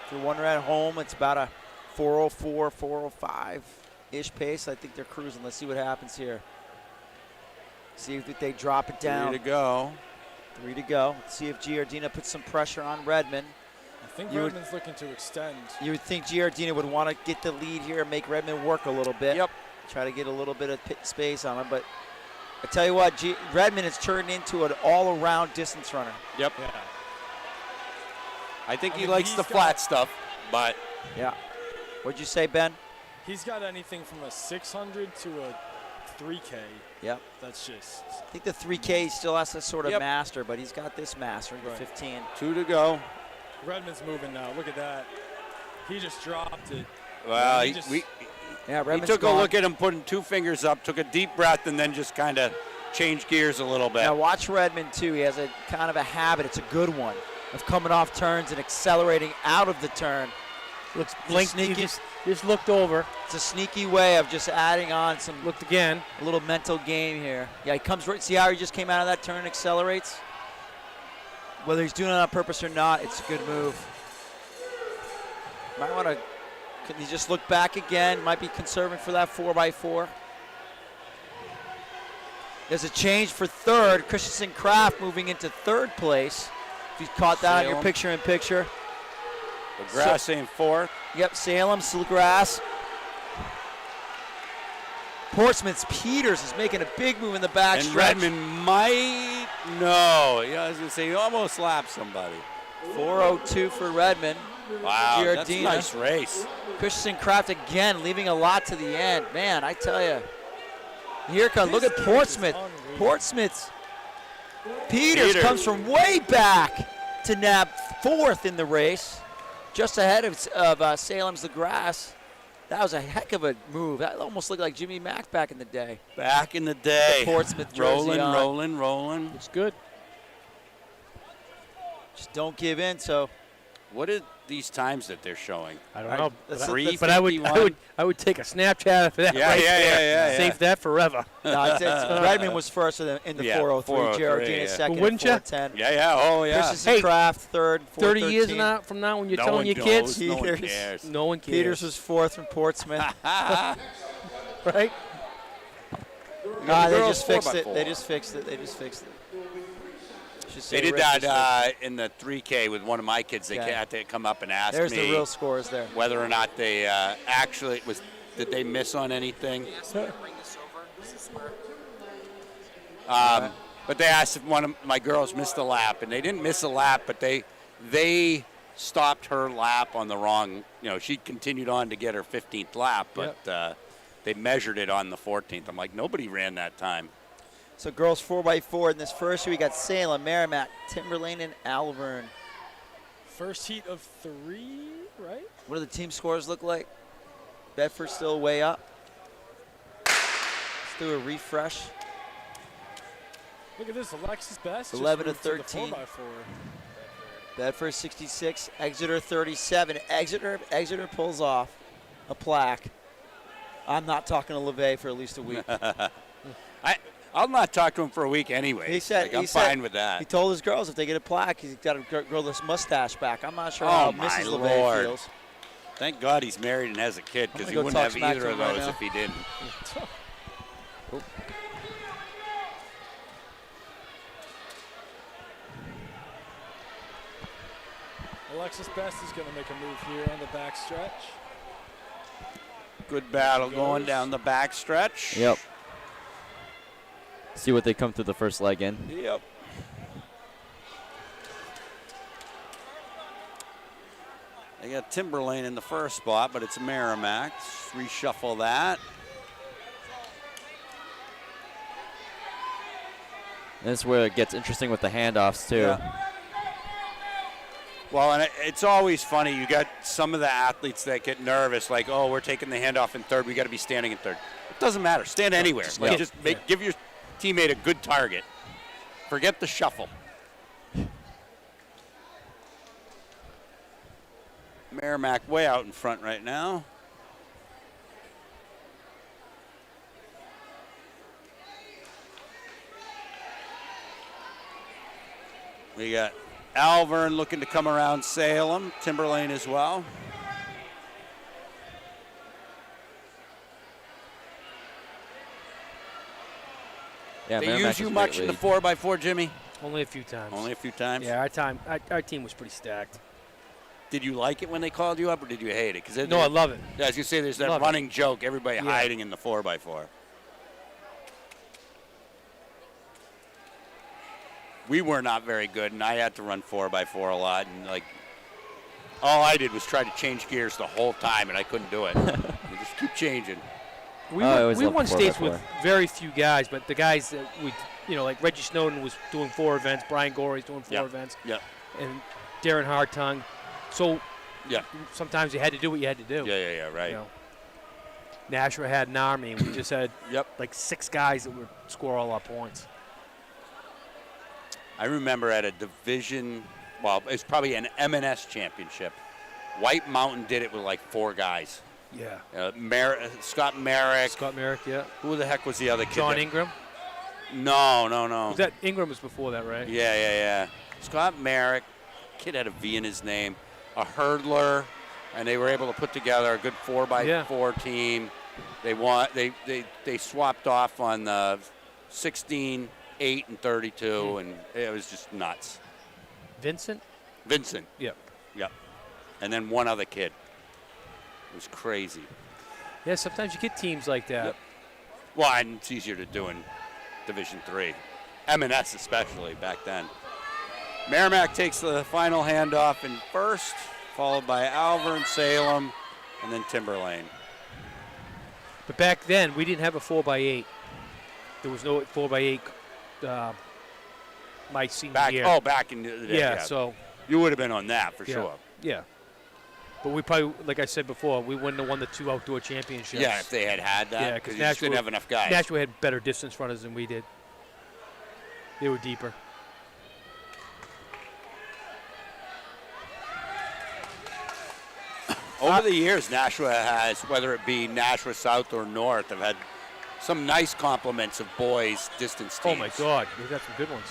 If you're wondering at home, it's about a 404, 405-ish pace. I think they're cruising. Let's see what happens here. See if they drop it down. 3 to go. 3 to go. Let's see if Giardina puts some pressure on Redmond. I think You would- Redmond's looking to extend. You would think Giardina would want to get the lead here and make Redmond work a little bit. Yep. Try to get a little bit of space on him. But I tell you what, Redmond has turned into an all-around distance runner. Yep. Yeah. I think he mean, likes he's the got- flat stuff, but Yeah. What'd you say, Ben? He's got anything from a 600 to a 3K. Yep. That's just. I think the 3K he still has to sort of Yep. master, but he's got this master, the Right. 15. 2 to go. Redmond's moving now. Look at that. He just dropped it. Well, he he, just- we, Yeah, he Redmond's took gone. a look at him, putting 2 fingers up, took a deep breath, and then just kind of changed gears a little bit. Now watch Redmond too. He has a kind of a habit. It's a good one of coming off turns and accelerating out of the turn. Looks blinked. He sneaky- just looked over, It's a sneaky way of just adding on some looked again. a little mental game here. Yeah, he comes right. See how he just came out of that turn and accelerates? Whether he's doing it on purpose or not, it's a good move. Might want to. Can he just look back again? Might be conserving for that 4x4. There's a change for third. Christensen Kraft moving into third place. If you caught that on your Salem. picture-in-picture. McGrath saying 4th. Yep, Salem, Silgrass. Portsmouth's Peters is making a big move in the back And stretch. Redmond might, no. Yeah, I was going to say, he almost slapped somebody. 4:02 for Redmond. Wow, that's a Giardina. nice race. Christensen Kraft again, leaving a lot to the end. Man, I tell you. Here comes, look at This Portsmouth. is unreal. Portsmouth's Peters Peters. comes from way back to nab 4th in the race, just ahead of Salem's Grass. That was a heck of a move. That almost looked like Jimmy Mack back in the day. Back in the day. Portsmouth jersey rolling, on. rolling. Looks good. Just don't give in. So What are these times that they're showing? I don't I- know. that's- But I- that's- but I would take a Snapchat of that Yeah, right yeah, there. yeah, yeah, Save yeah. that forever. no, Redmond was first in the Yeah, 403. 403, Geraldine yeah. second But wouldn't at ya? 410. Yeah. Oh, yeah. Christensen Hey, Kraft third. 30 years 413. from now, when you're No telling one your knows. kids, No one Peters. cares. no one cares. Peters was 4th from Portsmouth. right? They girls just fixed it. 4x4. They just fixed it. Should say They did Rick just that in the 3K with one of my kids. They Okay. had to come up and ask There's me the real scores there. whether or not they actually was. Did they miss on anything? But they asked if one of my girls missed a lap, and they didn't miss a lap, but they stopped her lap on the wrong. You know, she continued on to get her 15th lap, but they measured it on the 14th. I'm like, nobody ran that time. So girls 4x4 in this first we got Salem, Merrimack, Timberlane, and Alvern. First heat of 3, right? What do the team scores look like? Bedford still way up. Let's do a refresh. Look at this. Alexis Best. 11 to just moved 13. the 4x4. Bedford 66, Exeter 37. Exeter pulls off a plaque. I'm not talking to LeVay for at least a week. I'll not talk to him for a week anyway. He said I'm he said- fine with that. He told his girls if they get a plaque, he's got to grow this mustache back. I'm not sure Oh, how my Mrs. Lord. LeVay feels. Thank God he's married and has a kid, because I'm he gonna go wouldn't talk have smack either to of him right those now. if he didn't. Alexis Best is going to make a move here on the back stretch. Good battle going down the back stretch. Yep. See what they come through the first leg in. Yep. They got Timberlane in the first spot, but it's Merrimack. Reshuffle that. That's where it gets interesting with the handoffs too. Yeah. Well, and it's always funny. You got some of the athletes that get nervous, like, "Oh, we're taking the handoff in third. We got to be standing in third." It doesn't matter. Stand anywhere. Like, just give your teammate a good target. Forget the shuffle. Merrimack way out in front right now. We got Alvern looking to come around Salem, Timberlane as well. Yeah, They Merrimack use you was a much great in the lead. 4x4, Jimmy? Only a few times. Only a few times. Yeah, our team was pretty stacked. Did you like it when they called you up, or did you hate it? Because No, I love it. I was gonna say there's that Love it. running joke, everybody Yeah. hiding in the 4x4. We were not very good, and I had to run 4x4 a lot, and like All I did was try to change gears the whole time, and I couldn't do it. You just keep changing. We I won, always we loved won states 4x4. with very few guys, but the guys that we, like Reggie Snowden was doing 4 events, Brian Gorey's doing 4 events, and Darren Hartung. So sometimes you had to do what you had to do. Yeah, right. Nashua had an army, and we just had Yep. like 6 guys that would score all our points. I remember at a division, well, it's probably an M&S championship. White Mountain did it with like 4 guys. Yeah. Scott Merrick. Scott Merrick, yeah. Who the heck was the other kid? John Ingram. No. Was that Ingram was before that, right? Yeah. Scott Merrick. Kid had a V in his name. A hurdler, and they were able to put together a good 4x4 team. They won. They swapped off on 16, 8, and 32, and it was just nuts. Vincent. Yep. And then one other kid. It was crazy. Yeah, sometimes you get teams like that. Yep. Well, and it's easier to do in Division III. M&S especially back then. Merrimack takes the final handoff in first, followed by Alvern, Salem, and then Timberlane. But back then, we didn't have a 4x8. There was no 4x8 my senior year. Back in the day. Yeah, so. You would have been on that for sure. Yeah. But we probably, like I said before, we wouldn't have won the 2 outdoor championships. Yeah, if they had that. Yeah, because you just didn't have enough guys. Nashua had better distance runners than we did. They were deeper. Over the years, Nashua has, whether it be Nashua South or North, have had some nice compliments of boys distance teams. Oh, my God. We've got some good ones.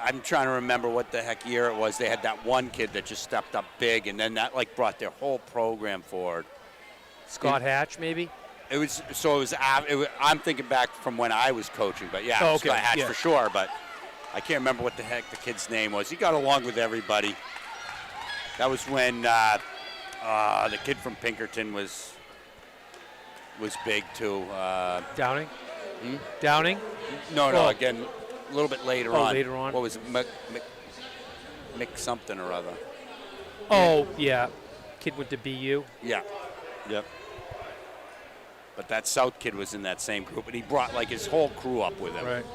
I'm trying to remember what the heck year it was. They had that one kid that just stepped up big, and then that brought their whole program forward. Scott Hatch, maybe? I'm thinking back from when I was coaching, but yeah, Scott Hatch for sure, but I can't remember what the heck the kid's name was. He got along with everybody. That was when the kid from Pinkerton was big too. Downing? Downing? No, again, a little bit later on. Later on. What was it? Mick something or other. Oh, yeah. Kid went to BU. Yeah. Yep. But that South kid was in that same group, and he brought like his whole crew up with him. Right.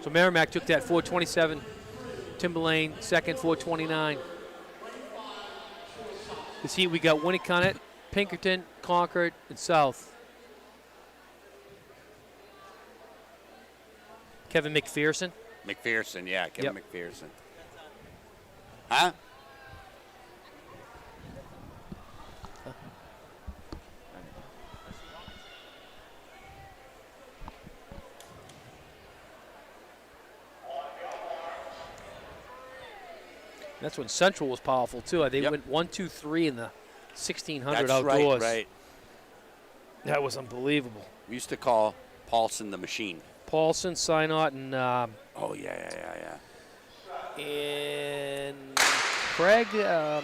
So Merrimack took that 427. Timberlane second, 429. This heat we got Winnicott, Pinkerton, Concord, and South. Kevin McPherson. McPherson, yeah, Kevin McPherson. Huh? That's when Central was powerful too. They went 1, 2, 3 in the 1600 That's outdoors. Right. That was unbelievable. We used to call Paulson the Machine. Paulson, Synot, and and Craig. Yeah.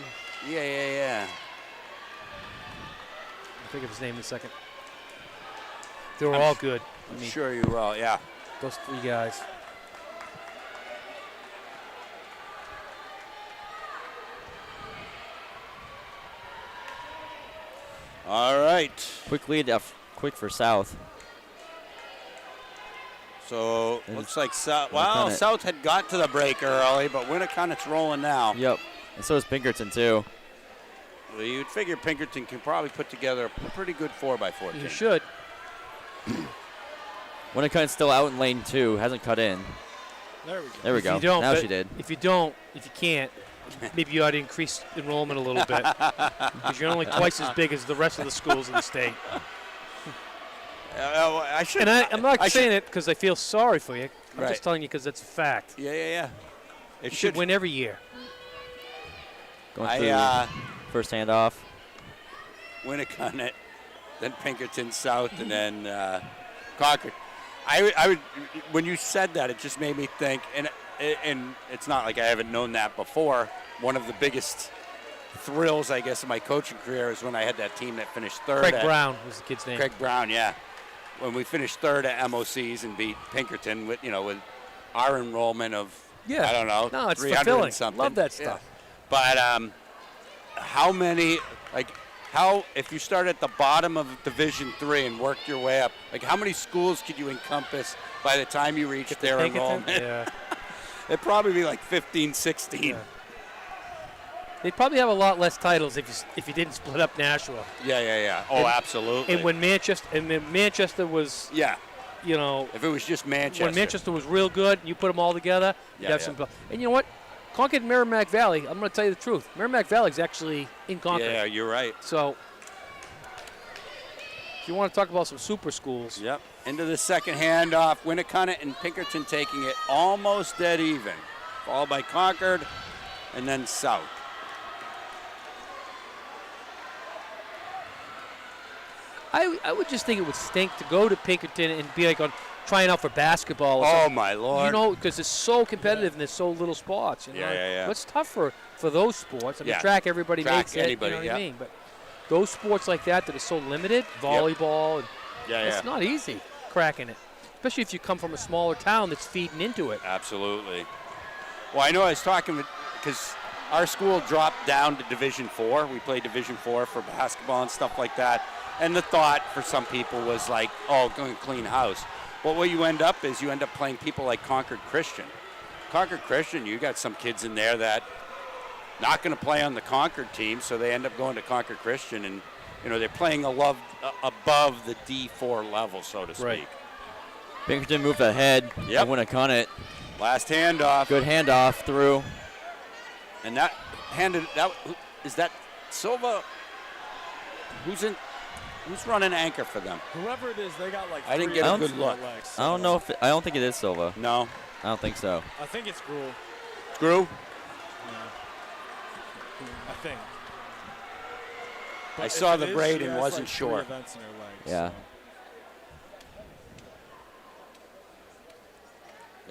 I'll think of his name in a second. They were all good. I'm sure you will. Yeah. Those 3 guys. All right. Quick lead, quick for South. So looks like South had got to the break early, but Winnicott's rolling now. Yep, and so is Pinkerton too. Well, you'd figure Pinkerton can probably put together a pretty good 4x4 team. You should. Winnicott's still out in lane 2, hasn't cut in. There we go. There we If go. you don't, Now she did. If you can't, maybe you ought to increase enrollment a little bit because you're only twice as big as the rest of the schools in the state. I'm not saying it because I feel sorry for you. I'm just telling you because it's a fact. Yeah. You should win every year. Going through first handoff. Winnicott, then Pinkerton South, and then Concord. I would when you said that, it just made me think, and it's not like I haven't known that before. One of the biggest thrills, I guess, in my coaching career is when I had that team that finished third. Craig Brown was the kid's name. Craig Brown, yeah. When we finished third at MOCs and beat Pinkerton with our enrollment of, Yeah. I don't know, No, it's 300 fulfilling. and something. Love that stuff. But how many, if you start at the bottom of Division III and work your way up, how many schools could you encompass by the time you reach their enrollment? Yeah. It'd probably be like 15, 16. Yeah. They'd probably have a lot less titles if you didn't split up Nashua. Yeah. Oh, absolutely. And when Manchester was, yeah. If it was just Manchester. When Manchester was real good, you put them all together, you'd have some. And you know what? Concord and Merrimack Valley, I'm going to tell you the truth. Merrimack Valley is actually in Concord. Yeah, you're right. So, if you want to talk about some super schools. Yep. Into the second handoff. Winnicott and Pinkerton taking it almost dead even. Followed by Concord and then South. I would just think it would stink to go to Pinkerton and be trying out for basketball. Or something. My Lord. Because it's so competitive and there's so little spots. Yeah. What's tough for those sports? I mean, track, everybody makes it. Anybody, you know what I mean? But those sports like that are so limited, volleyball, it's not easy cracking it. Especially if you come from a smaller town that's feeding into it. Absolutely. Well, I know I was talking because our school dropped down to Division IV. We played Division IV for basketball and stuff like that. And the thought for some people was going to clean house. But what you end up playing people like Concord Christian. Concord Christian, you got some kids in there that not going to play on the Concord team, so they end up going to Concord Christian, and they're playing above the D4 level, so to speak. Right. Pinkerton moved ahead. Yep. Winnicott. Last handoff. Good handoff through. And is that Silva? Who's running anchor for them? Whoever it is, they got I didn't get a good look. I don't know I don't think it is Silva. No. I don't think so. I think it's Gruel. Gruel? I think. I saw the braid and wasn't sure. Yeah.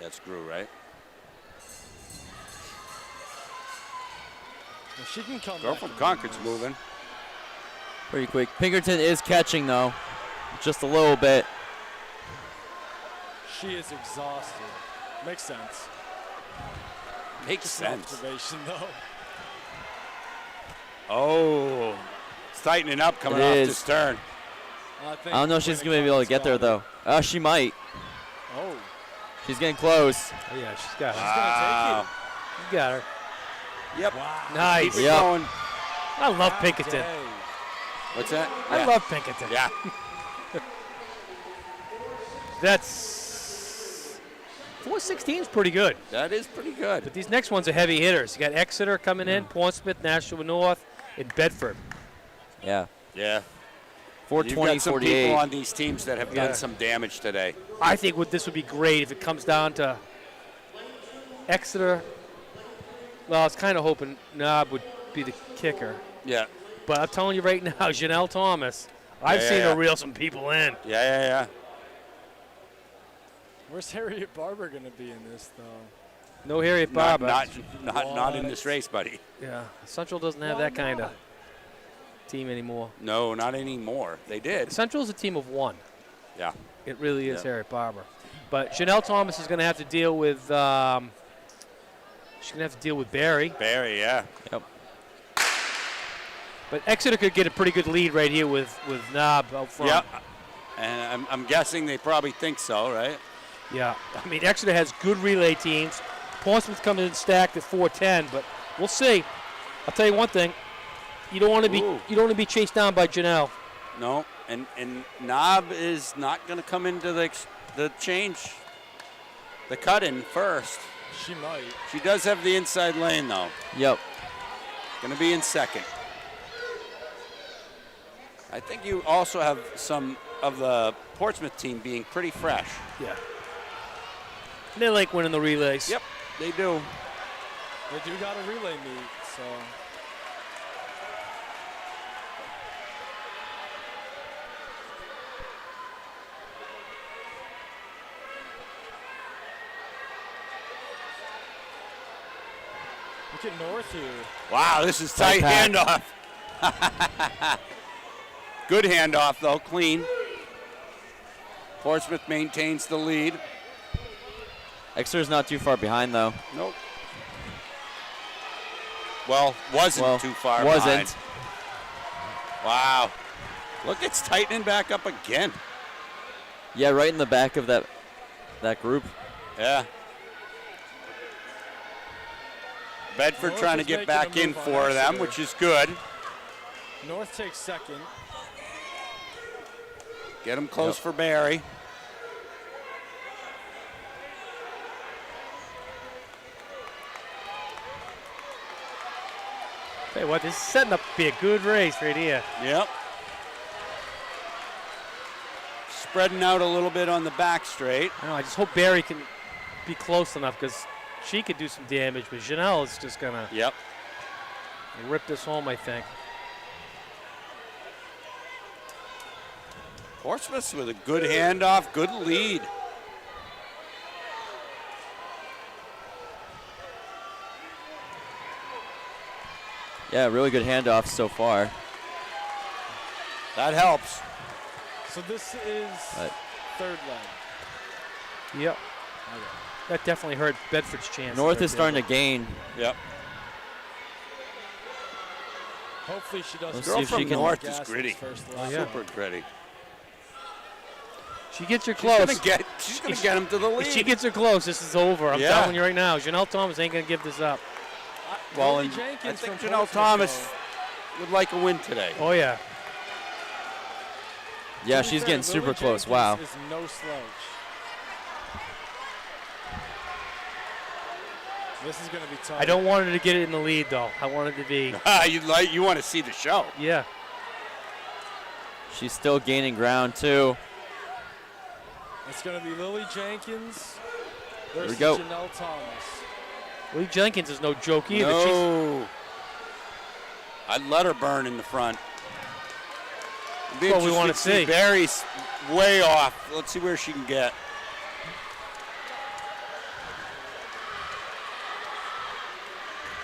That's Gruel, right? Well, she can come. Girl from Concord's moving. Pretty quick. Pinkerton is catching, though. Just a little bit. She is exhausted. Makes sense. Makes sense. Observation, though. Oh. It's tightening up coming off this turn. I don't know if she's going to be able to get there, though. Oh, she might. Oh. She's getting close. Oh, yeah, she's got her. She's going to take it. You got her. Yep. Wow. Nice. Keep it going. I love Pinkerton. What's that? I love Pinkerton. Yeah. That's 416 is pretty good. That is pretty good. But these next ones are heavy hitters. You got Exeter coming in, Portsmouth, Nashua North, and Bedford. Yeah. Yeah. 420, You've got some 48. people on these teams that have done some damage today. I think this would be great if it comes down to Exeter. Well, I was kind of hoping Knob would be the kicker. Yeah. But I'm telling you right now, Janelle Thomas, I've seen her reel some people in. Yeah. Where's Harriet Barber going to be in this, though? No Harriet Barber. Not in this race, buddy. Yeah. Central doesn't have that kind of team anymore. No, not anymore. They did. Central's a team of one. Yeah. It really is Harriet Barber. But Janelle Thomas is going to have to deal with she's going to have to deal with Barry. Barry, yeah. Yep. But Exeter could get a pretty good lead right here with Knob out front. Yep. And I'm guessing they probably think so, right? Yeah. I mean, Exeter has good relay teams. Portsmouth coming in stacked at 410, but we'll see. I'll tell you one thing. You don't want to be chased down by Janelle. No. And Knob is not going to come into the change, the cut-in first. She might. She does have the inside lane, though. Yep. Going to be in second. I think you also have some of the Portsmouth team being pretty fresh. Yeah. And they like winning the relays. Yep, they do. They do got a relay meet, so. Look at North here. Wow, this is tight handoff. Good handoff, though, clean. Portsmouth maintains the lead. Exeter's not too far behind, though. Nope. Well, wasn't too far wasn't. behind. Wow. Look, it's tightening back up again. Yeah, right in the back of that group. Yeah. Bedford North trying to is get making back a in move on for them, Exeter. which is good. North takes second. Get them close for Barry. Hey, what? This is setting up to be a good race right here. Yep. Spreading out a little bit on the back straight. I know. I just hope Barry can be close enough because she could do some damage, but Janelle is just gonna Yep. rip this home, I think. Portsmouth with a good handoff, good lead. Yeah, really good handoff so far. That helps. So this is Right. third leg. Yep. That definitely hurt Bedford's chance. North is starting to gain. Yep. Hopefully she doesn't. Let's Girl see if from she can- North gas is in gritty. this first leg. yeah. Super gritty. She gets her She's close. gonna get him to the lead. If she gets her close, this is over. I'm Yeah. telling you right now. Janelle Thomas ain't going to give this up. well, Lily and I Jenkins think from Janelle Portsmouth, Thomas though. would like a win today. Oh, yeah. Yeah, To be she's fair, getting super Lily close. Jenkins Wow. is no slouch. This is going to be tough. I don't want her to get it in the lead, though. I want it to be, you want to see the show. yeah. She's still gaining ground, too. It's going to be Lily Jenkins we versus go. Janelle Thomas. Lee Jenkins is no joke either. No. I'd let her burn in the front. It'd be That's what we interesting wanna see. Barry's way off. Let's see where she can get.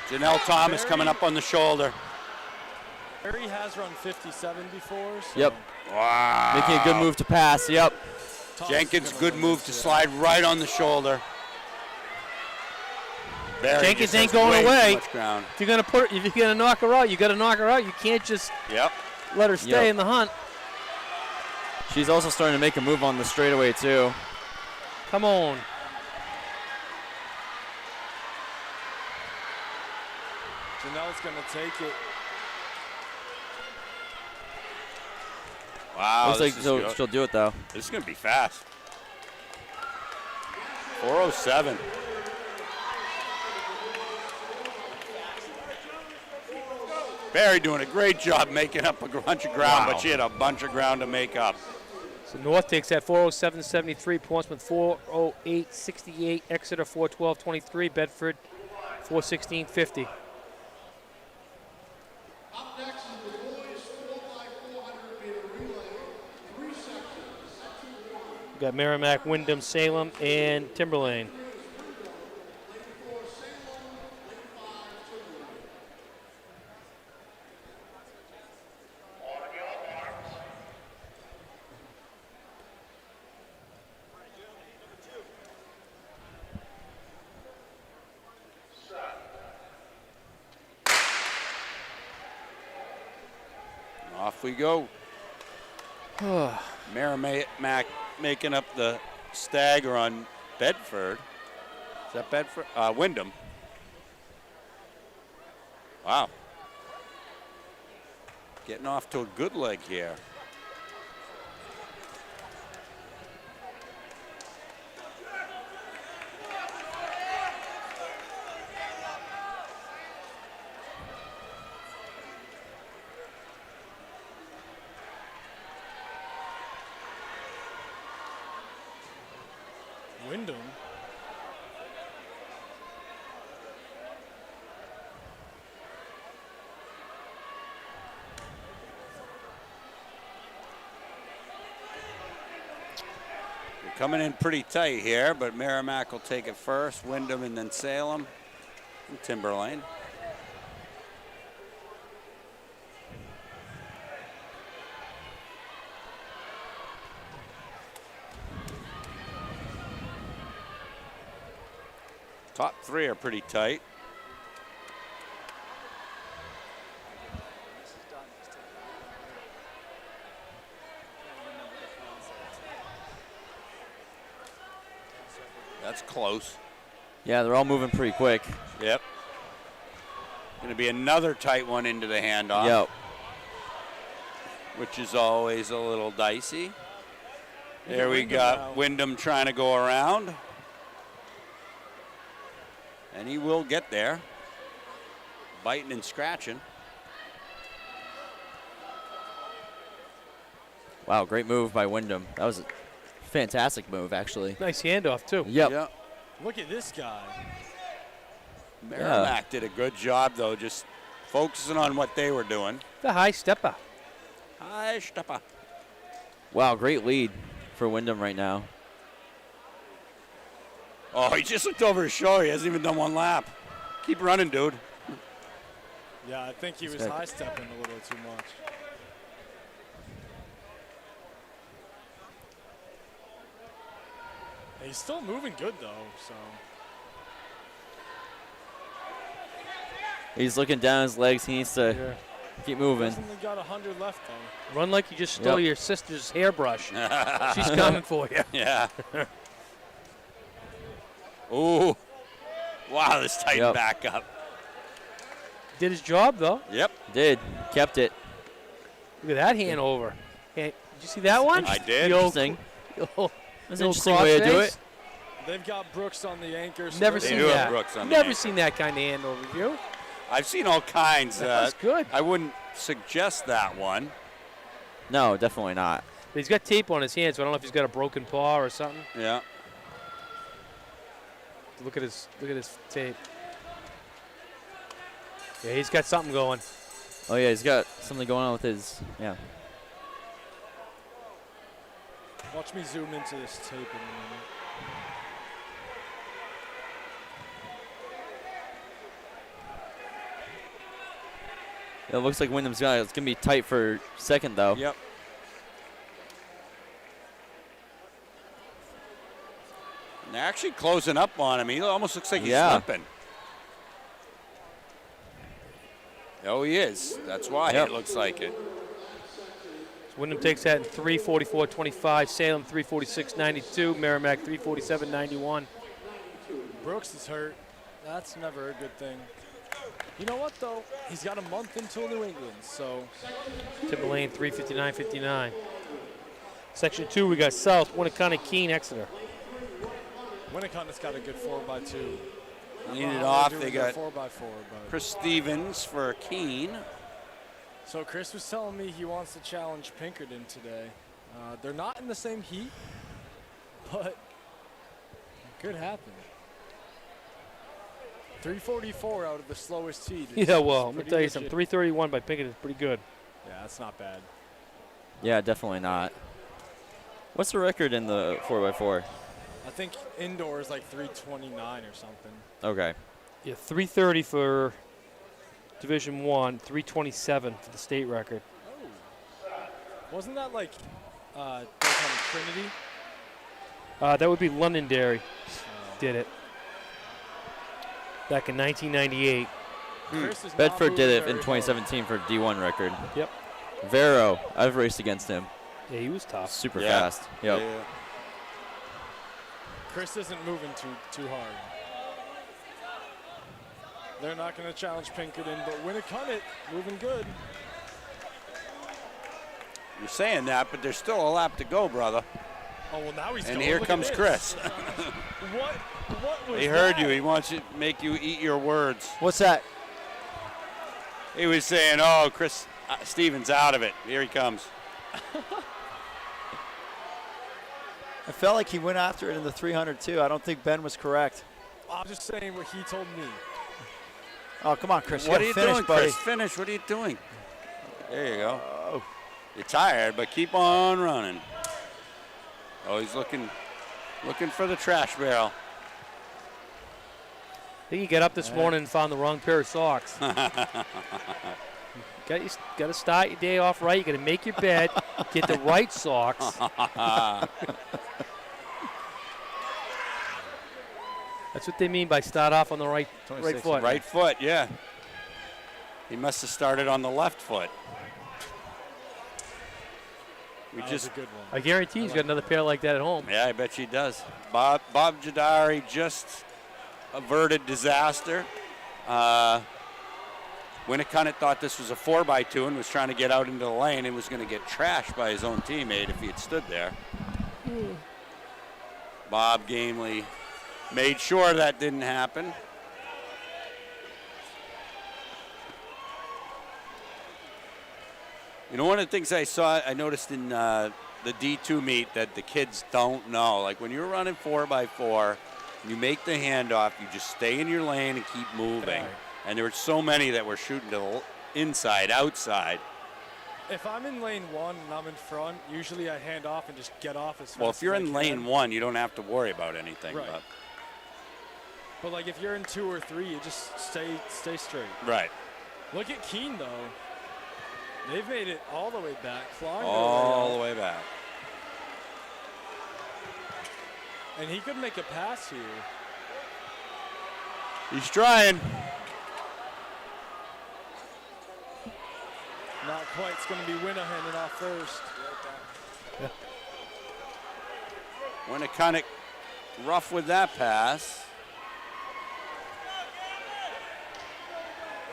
Janelle Thomas Barry- coming up on the shoulder. Barry has run 57 before. So Yep. Wow. Making a good move to pass. Yep. Thomas Jenkins, is gonna good win move this, to yeah. slide right on the shoulder. Barry Jenkins just ain't has going way too away. much ground. If you're gonna knock her out, you got to knock her out. You can't just Yep. let her stay Yep. in the hunt. She's also starting to make a move on the straightaway, too. Come on. Janelle's going to take it. Wow. Looks like this is she'll, good. she'll do it, though. This is going to be fast. 4:07. Barry doing a great job making up a bunch of ground, but she had a bunch of ground to make up. So North takes that 407.73, Portsmouth 408.68, Exeter 412.23, Bedford 416.50. We got Merrimack, Wyndham, Salem, and Timberlane. Off we go. Merrimack making up the stagger on Bedford. Is that Bedford? Wyndham. Wow. Getting off to a good leg here. Wyndham. They're coming in pretty tight here, but Merrimack will take it first. Wyndham and then Salem and Timberlane. Top three are pretty tight. That's close. Yeah, they're all moving pretty quick. Yep. Going to be another tight one into the handoff. Yep. Which is always a little dicey. There we Wyndham got now. Wyndham trying to go around. And he will get there. Biting and scratching. Wow, great move by Wyndham. That was a fantastic move, actually. Nice handoff, too. Yep. Yep. Look at this guy. Merrimack did a good job, though, just focusing on what they were doing. The high stepper. Hi, Steppa. Wow, great lead for Wyndham right now. Oh, he just looked over his shoulder. He hasn't even done one lap. Keep running, dude. Yeah, I think he was Respect. high stepping a little too much. He's still moving good though, so. He's looking down his legs. He needs to Yeah. keep moving. He's only got 100 left though. Run like you just stole Yep. your sister's hairbrush. She's coming for you. Yeah. Ooh. Wow, this tightened Yep. back up. Did his job, though. Yep. Did. Kept it. Look at that hand over. Hey, did you see that one? I did. The old, Interesting. the old, That's the an old interesting way to do crossface. it. They've got Brooks on the anchor. So Never They seen do have that. Brooks on the Never anchor. seen that kind of hand over you. I've seen all kinds. That was good. I wouldn't suggest that one. No, definitely not. But he's got tape on his hand, so I don't know if he's got a broken paw or something. Yeah. Look at his tape. Yeah, he's got something going. Oh, yeah, he's got something going on with his, yeah. Watch me zoom into this tape in a minute. It looks like Wyndham's got it. It's going to be tight for second, though. Yep. And they're actually closing up on him. He almost looks like he's Yeah. slipping. Oh, he is. That's why Yep. it looks like it. Wyndham takes that in 3:44.25. Salem 3:46.92. Merrimack 3:47.91. Brooks is hurt. That's never a good thing. You know what though? He's got a month until New England, so. Timberlane 3:59.59. Section 2, we got South, Winnicott, Keene, Exeter. Winniconnett's got a good 4x2. Lead it off. They got 4x4, but. Chris Stevens for Keene. So Chris was telling me he wants to challenge Pinkerton today. They're not in the same heat, but it could happen. 344 out of the slowest heat. is- Yeah, is well, let me pretty tell you legit. something. 3:31 by Pinkerton is pretty good. Yeah, that's not bad. Yeah, definitely not. What's the record in the 4x4? I think indoor is like 329 or something. Okay. Yeah, 3:30 for Division 1, 3:27 for the state record. Oh. Wasn't that like Daytona Trinity? That would be Londonderry did it back in 1998. Chris is not Bedford did moving it in very hard. 2017 for D1 record. Yep. Vero, I've raced against him. Yeah, he was tough. Super Yeah. fast. Yep. Yeah. Chris isn't moving too hard. They're not going to challenge Pinkerton, but Winnicott moving good. You're saying that, but there's still a lap to go, brother. Oh well, now he's And going. here Look at comes this. Chris. What was He heard that? you. He wants to make you eat your words. What's that? He was saying, "Oh, Chris Stevens out of it. Here he comes." I felt like he went after it in the 300 too. I don't think Ben was correct. I'm just saying what he told me. Oh, come on, Chris. What are gotta you finish, doing, buddy. Chris? Finish. What are you doing? There you go. You're tired, but keep on running. Oh, he's looking for the trash barrel. I think he got up this morning and found the wrong pair of socks. Got to start your day off right. You got to make your bed, get the right socks. That's what they mean by start off on the right 26. foot. Right foot, yeah. He must have started on the left foot. We That just was a good one. I guarantee he's got another pair like that at home. Yeah, I bet she does. Bob Jadari just averted disaster. Winnicott thought this was a 4x2 and was trying to get out into the lane and was going to get trashed by his own teammate if he had stood there. Bob gamely made sure that didn't happen. You know, one of the things I noticed in the D2 meet that the kids don't know, like when you're running 4x4, you make the handoff, you just stay in your lane and keep moving. Right. And there were so many that were shooting to the inside, outside. If I'm in lane 1 and I'm in front, usually I hand off and just get off as fast Well, if you're as I in can. lane 1, you don't have to worry about anything. Right. But like if you're in 2 or 3, you just stay straight. Right. Look at Keene though. They've made it all the way back, flying All the way way back. up. And he could make a pass here. He's trying. Not quite. It's going to be Winnahan off first. Winnicott rough with that pass.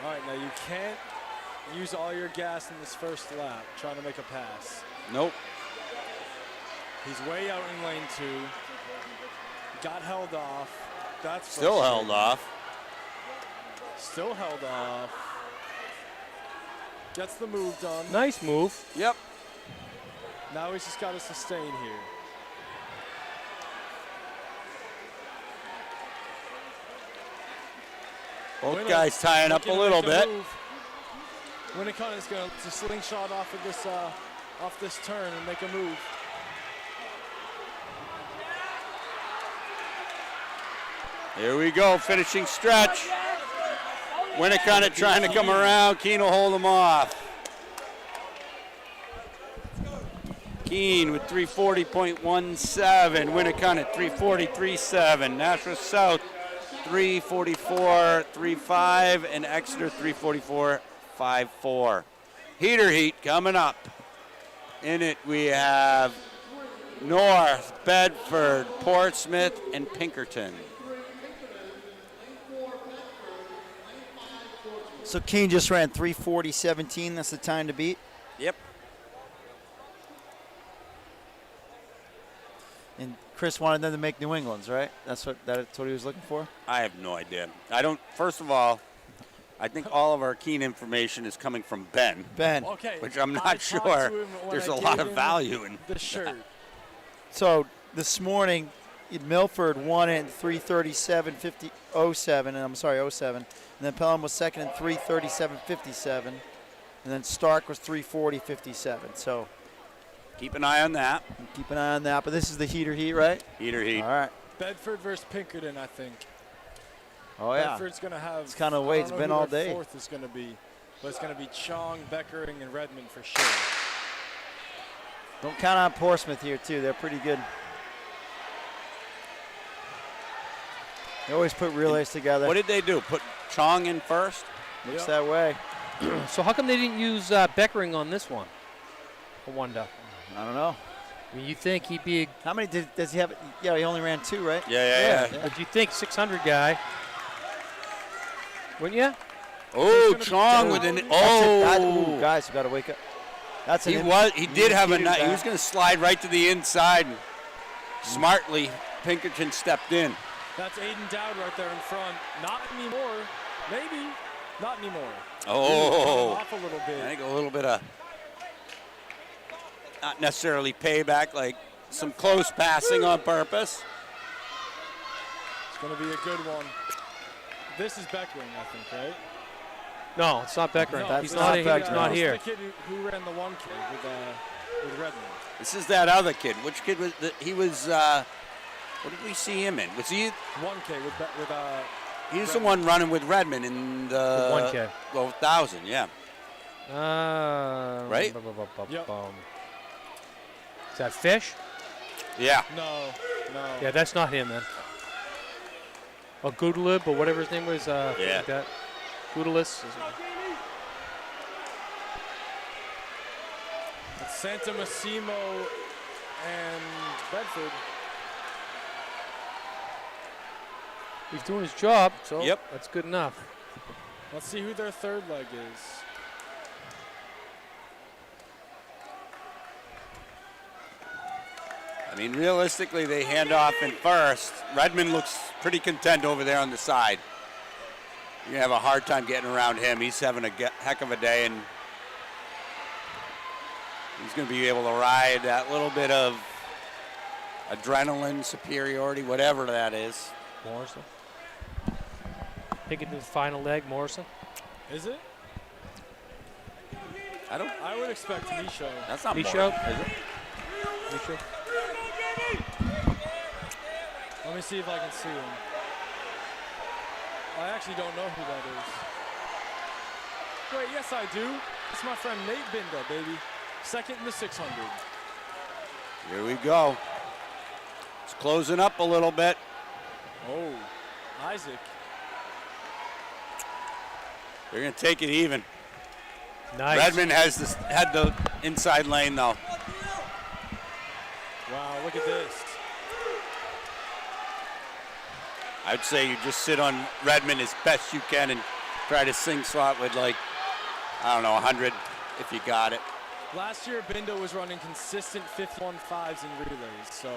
All right, now you can't use all your gas in this first lap trying to make a pass. Nope. He's way out in lane 2. Got held off. That's Still held frustrating. off. Still held off. Gets the move done. Nice move. Yep. Now he's just got to sustain here. Both guys tying up a little bit. Winnicott is going to slingshot off of this turn and make a move. Here we go, finishing stretch. Winnicott trying to come around. Keene will hold him off. Keene with 340.17. Winnicott at 340.37. Nashville South 344.35 and Exeter 344.54. Heater heat coming up. In it we have North, Bedford, Portsmouth, and Pinkerton. So Keene just ran 3:40.17. That's the time to beat. Yep. And Chris wanted them to make New England's, right? That's what he was looking for. I have no idea. First of all, I think all of our Keene information is coming from Ben. Ben. Okay. Which I'm I not talked sure to him when there's I a lot gave of him value in the shirt. So this morning, Milford won in 3:37.07, and I'm sorry, 07. And then Pelham was second in 3:37.57, and then Stark was 3:40.57. So keep an eye on that. keep an eye on that. But this is the heater heat, right? Heater heat. All right. Bedford versus Pinkerton, I think. Oh yeah. Bedford's going to have. It's kind of the way it's been all day. Fourth is going to be, but it's going to be Chong, Beckering, and Redmond for sure. Don't count on Portsmouth here too. They're pretty good. They always put relays together. What did they do? Put Chong in first? Looks that way. So how come they didn't use Beckering on this one? I wonder. I don't know. I mean, you think he'd be, How many does he have? Yeah, he only ran 2, right? Yeah. but you think 600 guy, wouldn't you? Oh, Chong with an Ooh, guys, you got to wake up. That's an He did have a he he was going to slide right to the inside. And smartly, Pinkerton stepped in. That's Aiden Dowd right there in front. Not anymore. Maybe. Not anymore. Oh, Off a little I bit. think a little bit of not necessarily payback, like some close passing on purpose. It's going to be a good one. This is Beckering, I think, right? No, it's not Beckering. No, He's it's not, not Beckering. he's not This is here. the kid who ran the 1K with Redmond. This is that other kid. Which kid was he was? What did we see him in? Was he? 1K with He's the one running with Redmond in the 1K. 1,000. Yeah. Right? Yep. Is that Fish? Yeah. No. Yeah, that's not him then. or Gudalib, or whatever his name was. Yeah. Like that. Gudalis. It's Santa Massimo and Bedford. He's doing his job, so Yep. that's good enough. Let's see who their third leg is. I mean, realistically, they hand off in first. Redmond looks pretty content over there on the side. You're going to have a hard time getting around him. He's having a heck of a day, and he's going to be able to ride that little bit of adrenaline, superiority, whatever that is. Morrison. Taking the final leg, Morrison. Is it? I would expect Micho. That's not Micho? Morrison, is it? Micho. Let me see if I can see him. I actually don't know who that is. Wait, yes I do. It's my friend Nate Binda, baby. Second in the 600. Here we go. It's closing up a little bit. Oh, Isaac. They're going to take it even. Nice. Redmond had the inside lane, though. Wow, look at this. I'd say you just sit on Redmond as best you can and try to sing slot with, like, I don't know, 100 if you got it. Last year, Bindo was running consistent 51.5s in relays, so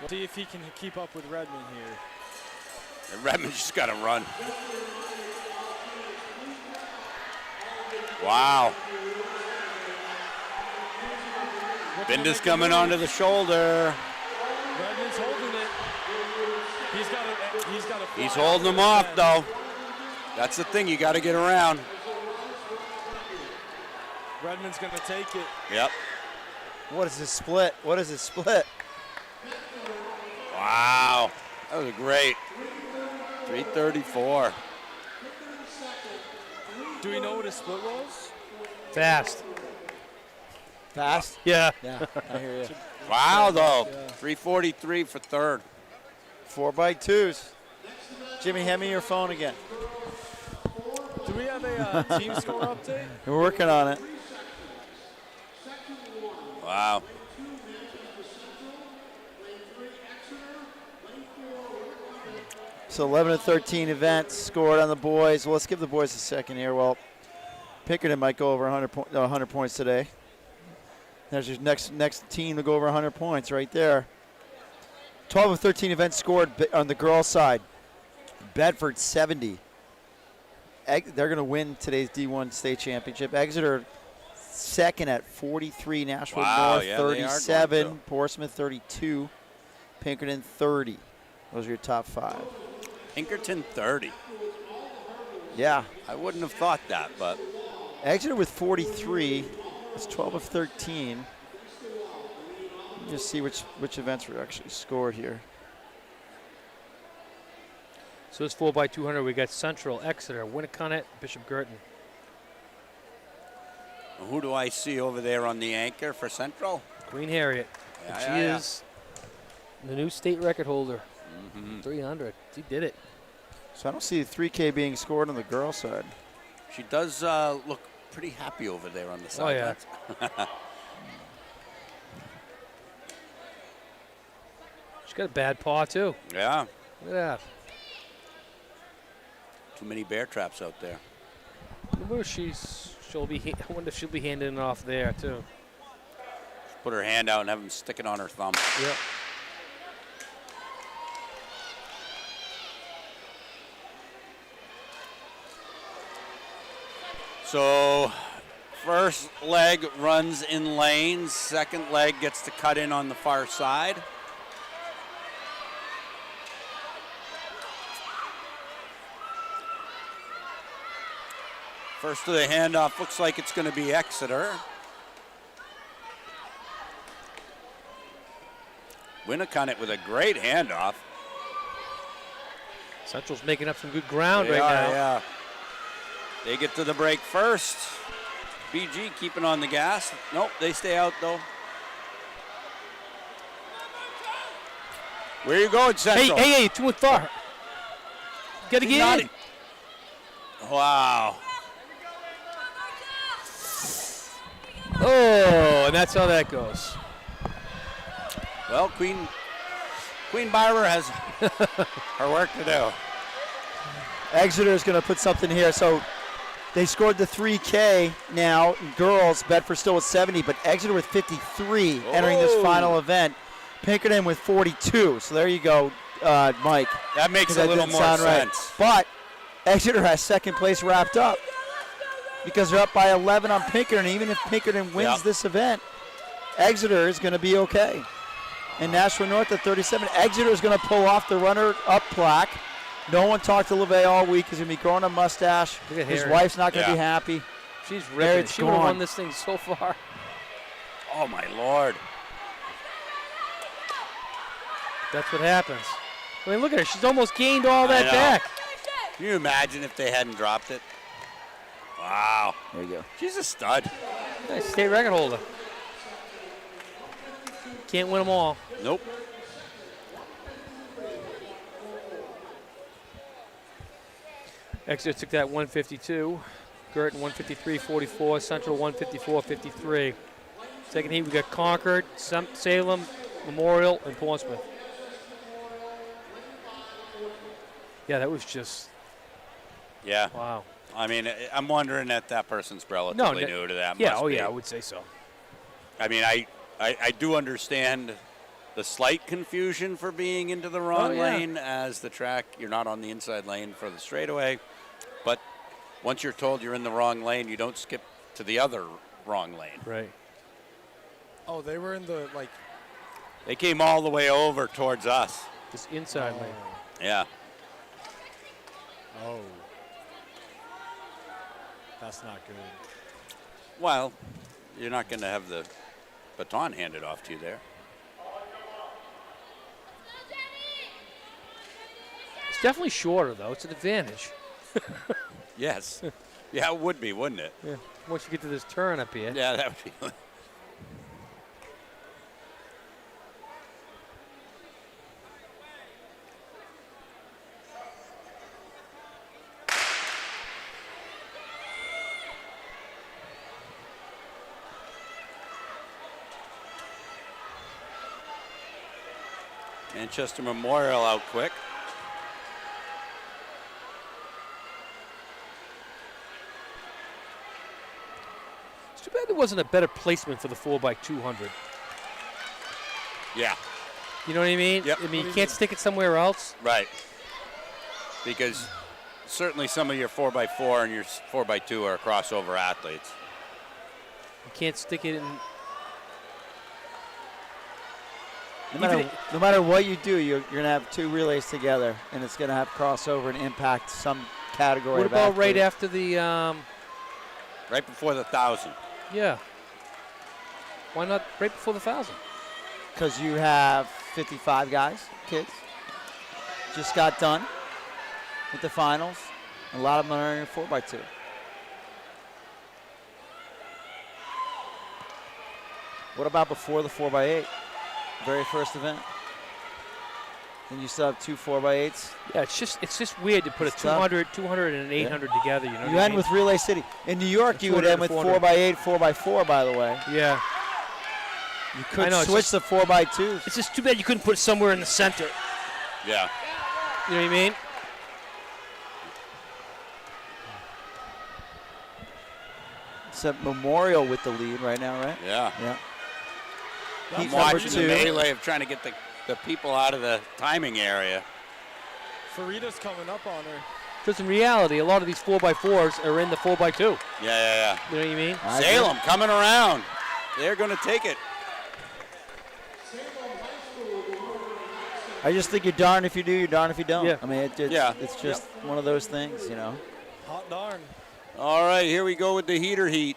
we'll see if he can keep up with Redmond here. And Redmond just got to run. Wow. Binda's coming onto the shoulder. Redmond's holding it. He's got to He's holding him off, though. That's the thing, you got to get around. Redmond's going to take it. Yep. What is this split? What is this split? Wow. That was great. 334. Do we know what his split was? Fast. Fast? Yeah. Yeah, I hear you. Wow, though. Yeah. 343 for third. 4x2s. Jimmy, hand me your phone again. Do we have a team score update? We're working on it. Wow. So 11 to 13 events scored on the boys. Well, let's give the boys a second here. Well, Pinkerton might go over 100 points today. There's your next team to go over 100 points right there. 12 of 13 events scored on the girls' side. Bedford 70. They're going to win today's D1 state championship. Exeter second at 43. Nashville North yeah, they are going 37. to. Portsmouth 32. Pinkerton 30. Those are your top five. Pinkerton 30. Yeah. I wouldn't have thought that, but Exeter with 43. It's 12 of 13. Just see which events were actually scored here. So it's 4x200. We got Central, Exeter, Winnicott, Bishop Girton. who do I see over there on the anchor for Central? Queen Harriet. Yeah, And she yeah, yeah. is the new state record holder. 300. She did it. So I don't see 3K being scored on the girls' side. She does look pretty happy over there on the Oh, yeah. sidelines. She's got a bad paw, too. Yeah, Look at that. too many bear traps out there. I wonder if she'll be handing it off there, too. Put her hand out and have him stick it on her thumb. Yep. So first leg runs in lanes. Second leg gets to cut in on the far side. First to the handoff looks like it's going to be Exeter. Winnicott with a great handoff. Central's making up some good ground They right are, now. yeah. They get to the break first. BG keeping on the gas. Nope, they stay out though. Where you going, Central? Hey, too far. Got to get in. Wow. Oh, and that's how that goes. Well, Queen Barber has her work to do. Exeter is going to put something here. So they scored the 3K now. Girls, Bedford still with 70, but Exeter with 53 entering this final event. Pinkerton with 42. So there you go, Mike. That makes a That little didn't more sound right. sense. But Exeter has second place wrapped up because they're up by 11 on Pinkerton. Even if Pinkerton wins this event, Exeter is going to be okay. And Nashua North at 37. Exeter is going to pull off the runner-up plaque. No one talked to LeVay all week. He's going to be growing a mustache. His wife's not going to be happy. She's There ripping. it's She would have gone. won this thing so far. Oh, my Lord. That's what happens. I mean, look at her. She's almost gained all that know. back. Can you imagine if they hadn't dropped it? Wow. There you go. She's a stud. Nice state record holder. Can't win them all. Nope. Exeter took that 152. Girton 153.44. Central 154.53. Second heat, we got Concord, Salem, Memorial, and Portsmouth. Yeah, that was just, Yeah. wow. I mean, I'm wondering if that person's relatively new to that. Yeah, must oh be. yeah, I would say so. I mean, I do understand the slight confusion for being into the wrong lane as the track. You're not on the inside lane for the straightaway. But once you're told you're in the wrong lane, you don't skip to the other wrong lane. Right. Oh, they were in the, like... They came all the way over towards us. This inside lane. Yeah. Oh. That's not good. Well, you're not going to have the baton handed off to you there. It's definitely shorter, though. It's an advantage. Yes. Yeah, it would be, wouldn't it? Yeah. Once you get to this turn up here. Yeah, that would be. Manchester Memorial out quick. It's too bad there wasn't a better placement for the 4x200. Yeah. You know what I mean? Yep. I mean, you can't stick it somewhere else. Right. Because certainly some of your 4x4 and your 4x2 are crossover athletes. You can't stick it in. No matter what you do, you're going to have two relays together, and it's going to have crossover and impact some category. What of about right athlete. after the? Right before the 1,000. Yeah. Why not right before the 1,000? Because you have 55 guys, kids. Just got done with the finals. A lot of them are in 4x2. What about before the 4x8? Very first event. Then you still have two 4x8s. Yeah, it's just weird to put a It's tough. 200, and an 800 together. You know. You what I end mean? with Relay City. In New York, you would 200 end with to 400. 4x8, 4x4, by the way. Yeah. You I could know, it's switch just- to 4x2s. It's just too bad you couldn't put it somewhere in the center. Yeah. You know what I mean? It's a Memorial with the lead right now, right? Yeah. Yeah. I'm Heat number watching the 2. melee of trying to get the people out of the timing area. Farita's coming up on her. Because in reality, a lot of these 4x4s are in the 4x2. Yeah. You know what I mean? I agree. Salem coming around. They're going to take it. I just think you're darned if you do, you're darned if you don't. Yeah. I mean, it's just one of those things, you know. Hot darn. All right, here we go with the heater heat.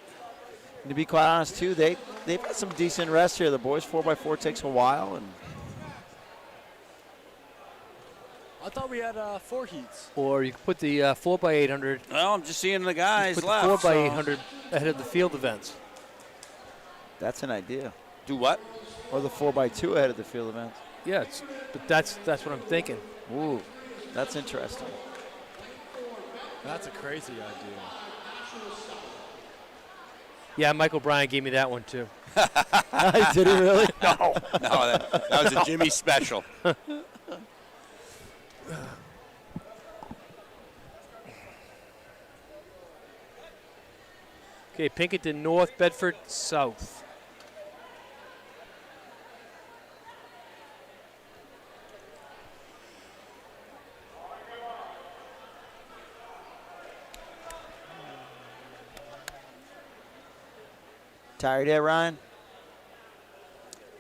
And to be quite honest, too, they've got some decent rest here. The boys 4x4 takes a while, and I thought we had 4 heats. Or you could put the 4x800. Well, I'm just seeing the guys Put left. the 4x800 ahead of the field events. that's an idea. Do what? Or the 4x2 ahead of the field events. Yeah, but that's what I'm thinking. Ooh, that's interesting. That's a crazy idea. Yeah, Michael Bryan gave me that one too. Did he really? No, that was a Jimmy special. Okay, Pinkerton North, Bedford South. Tired yet, Ryan?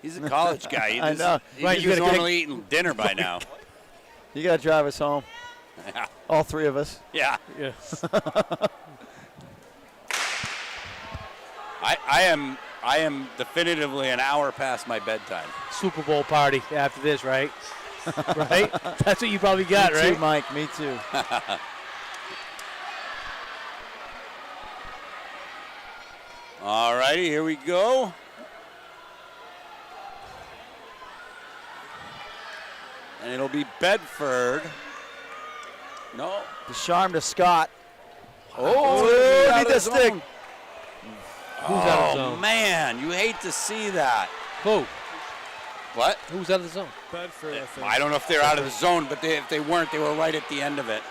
He's a college guy. I know. Right, you normally eating dinner by now. You got to drive us home. Yeah. All three of us. Yeah. Yeah. I am definitively an hour past my bedtime. Super Bowl party after this, right? Right? That's what you probably got, Me right? too, Mike. Me too. All righty, here we go. And it'll be Bedford. No. The charm to Scott. Oh, need that stick. Who's out of Oh, zone? man, you hate to see that. Who? What? Who's out of the zone? Bedford, I think. I don't know if they're out of the zone, but if they weren't, they were right at the end of it.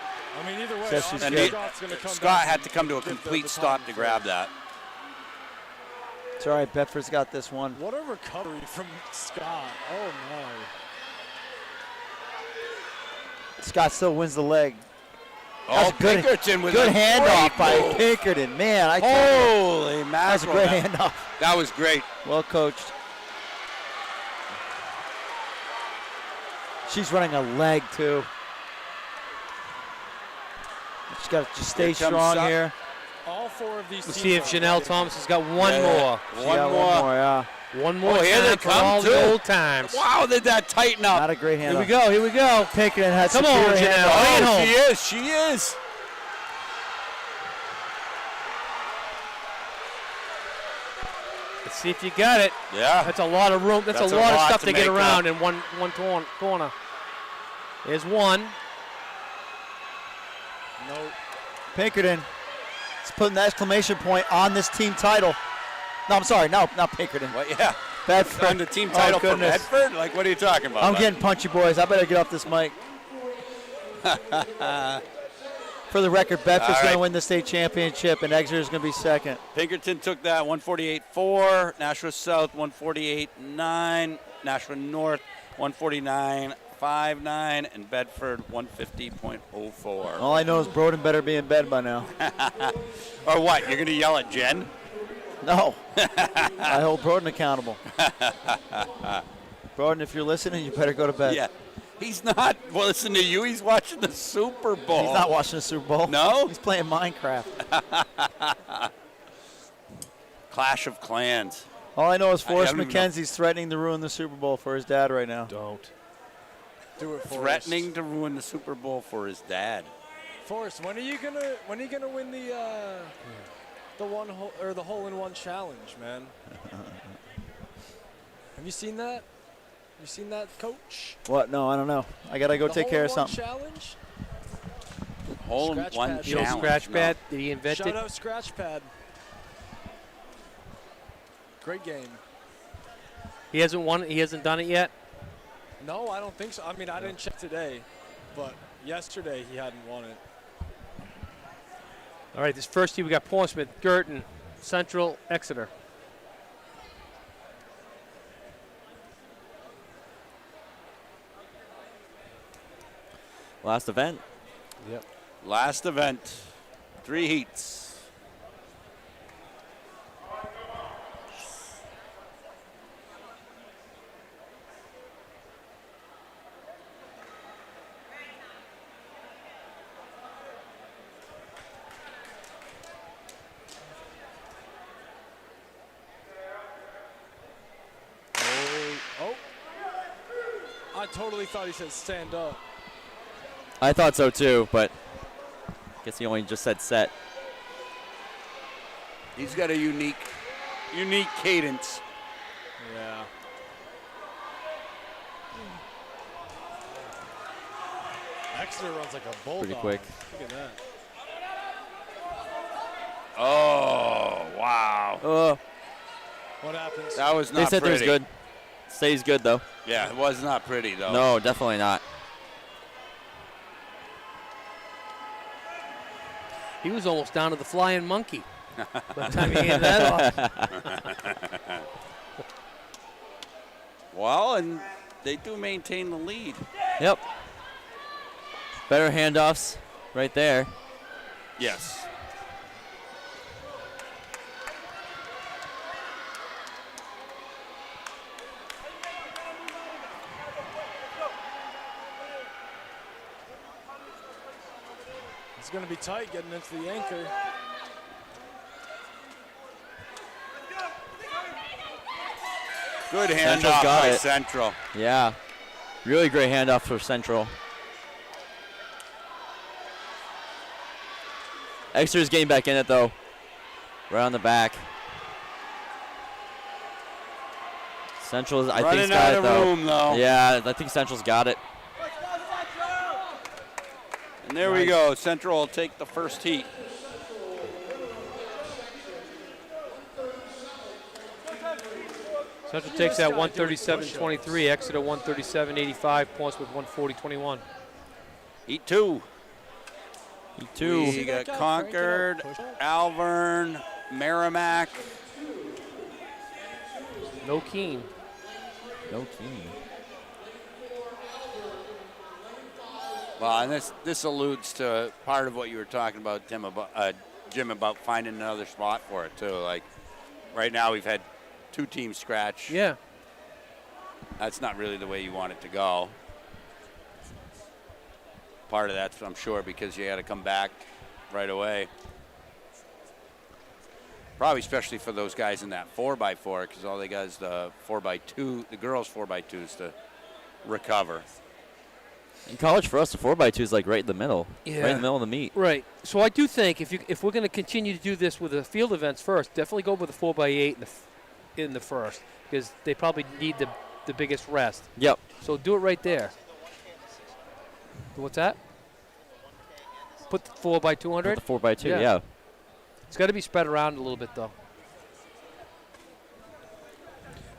I mean, either way, Says she's obviously good. Scott's going to come Scott back had and to come to a get the complete time stop to for grab it. that. It's all right. Bedford's got this one. What a recovery from Scott. Oh, my. Scott still wins the leg. Oh, That's a good- Pinkerton with Good a handoff great by move. Pinkerton. Man, I tell you, Holy that was a mackerel. great That- handoff. That was great. Well coached. She's running a leg, too. She's got to just stay Here comes strong Sup. here. All four of these Let's teams see if are Janelle ready. Thomas has got one Yeah. more. She One got more. yeah. One more Oh, here time they for come, all too. the old times. Wow, did that tighten up? Not a great Here handoff. we go. Here we go. Pinkerton has Come on, superior Janelle. handoff. Bring it Oh, home. she is. She is. Let's see if you got it. Yeah. That's a lot of room. That's That's a a lot of lot stuff to to get make around up. in one corner. There's one. Nope. Pinkerton is putting the exclamation point on this team title. No, I'm sorry. No, not Pinkerton. Well, yeah. Bedford. On the team Oh, title for goodness. Bedford? Like, what are you talking about? I'm bud? getting punchy, boys. I better get off this mic. For the record, Bedford's All going to right. win the state championship, and Exeter's going to be second. Pinkerton took that 148.4. Nashua South 148.9. Nashua North 149.59. And Bedford 150.04. All I know is Broden better be in bed by now. Or what? You're going to yell at Jen? No. I hold Broden accountable. Broden, if you're listening, you better go to bed. Yeah. He's not listening to you. He's watching the Super Bowl. He's not watching the Super Bowl. No? He's playing Minecraft. Clash of Clans. All I know is Forrest don't even know. McKenzie's threatening to ruin the Super Bowl for his dad right now. Don't. Do it, Forrest. Threatening to ruin the Super Bowl for his dad. Forrest, when are you gonna win the one hole or the hole-in-one challenge, man? Have you seen that? You seen that, Coach? What? No, I don't know. I got to go The take care of hole-in-one something. challenge. Hole in Scratch one pad. The old challenge. scratch No. pad. Did he invent Shout it? out Scratch Pad. Great game. He hasn't won it. He hasn't done it yet. No, I don't think so. I mean, I didn't check today, but yesterday he hadn't won it. All right, this first team we got Portsmouth, Girton, Central, Exeter. Last event. Yep. Last event. 3 heats. Oh. I totally thought he said stand up. I thought so too, but I guess he only just said set. He's got a unique cadence. Yeah. Exeter runs like a bulldog. Pretty quick. Look at that. Oh, wow. What happens? That was They not said pretty. it was good. Stays good, though. Yeah, it was not pretty, though. No, definitely not. He was almost down to the flying monkey by the time he handed that off. Well, and they do maintain the lead. Yep. Better handoffs right there. Yes. It's going to be tight getting into the anchor. Good Central's handoff got by it. Central. Yeah. Really great handoff for Central. Exeter's getting back in it, though. Right on the back. Central's, I think, Running got out it, of though. room, though. Yeah, I think Central's got it. And there we go. Central will take the first heat. Central takes that 137-23. Exeter 137-85. Portsmouth 140-21. Heat 2. Heat 2. We got Concord, Alvern, Merrimack. No Keene. No Keene. Well, and this alludes to part of what you were talking about, Jim, about finding another spot for it, too. Like, right now we've had 2 teams scratch. Yeah. That's not really the way you want it to go. Part of that's, I'm sure, because you had to come back right away. Probably especially for those guys in that 4x4, because all they got is the 4x2, the girls' 4x2s to recover. In college, for us, the 4x2 is like right in the middle. Yeah. Right in the middle of the meet. Right. So I do think if we're going to continue to do this with the field events first, definitely go with the 4x8 in the first, because they probably need the biggest rest. Yep. So do it right there. What's that? Put the 4x200? The 4x2, yeah. It's got to be spread around a little bit, though.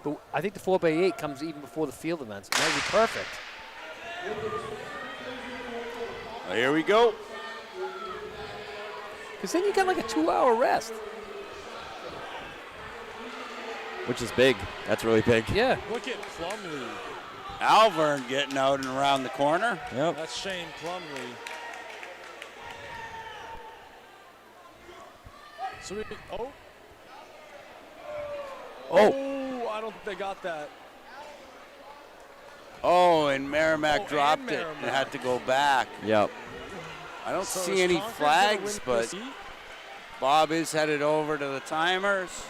But I think the 4x8 comes even before the field events. That would be perfect. Well, here we go. Because then you got like a 2-hour rest. Which is big. That's really big. Yeah. Look at Plumlee. Alvern getting out and around the corner. Yep. That's Shane Plumlee. So we, oh, I don't think they got that. Oh, and Merrimack Oh, dropped and it and Merrimack. had to go back. Yep. I don't So see is any Concord gonna flags, win but this heat? Bob is headed over to the timers.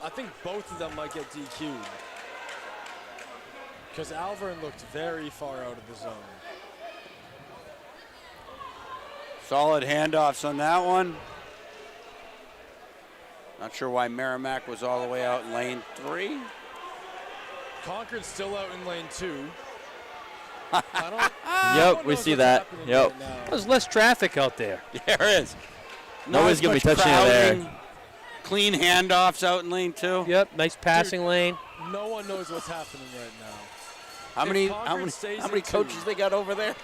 I think both of them might get DQ'd. Because Alvern looked very far out of the zone. Solid handoffs on that one. Not sure why Merrimack was all the way out in lane 3. Concord's still out in lane 2. I don't, Yep, we see that. Yep. There's less traffic out there. There is. Nobody's Not gonna as be much touching it there. crowding. Clean handoffs out in lane 2. Yep, nice passing lane. No one knows what's happening right now. How If many Concord stays how many in 2. coaches they got over there?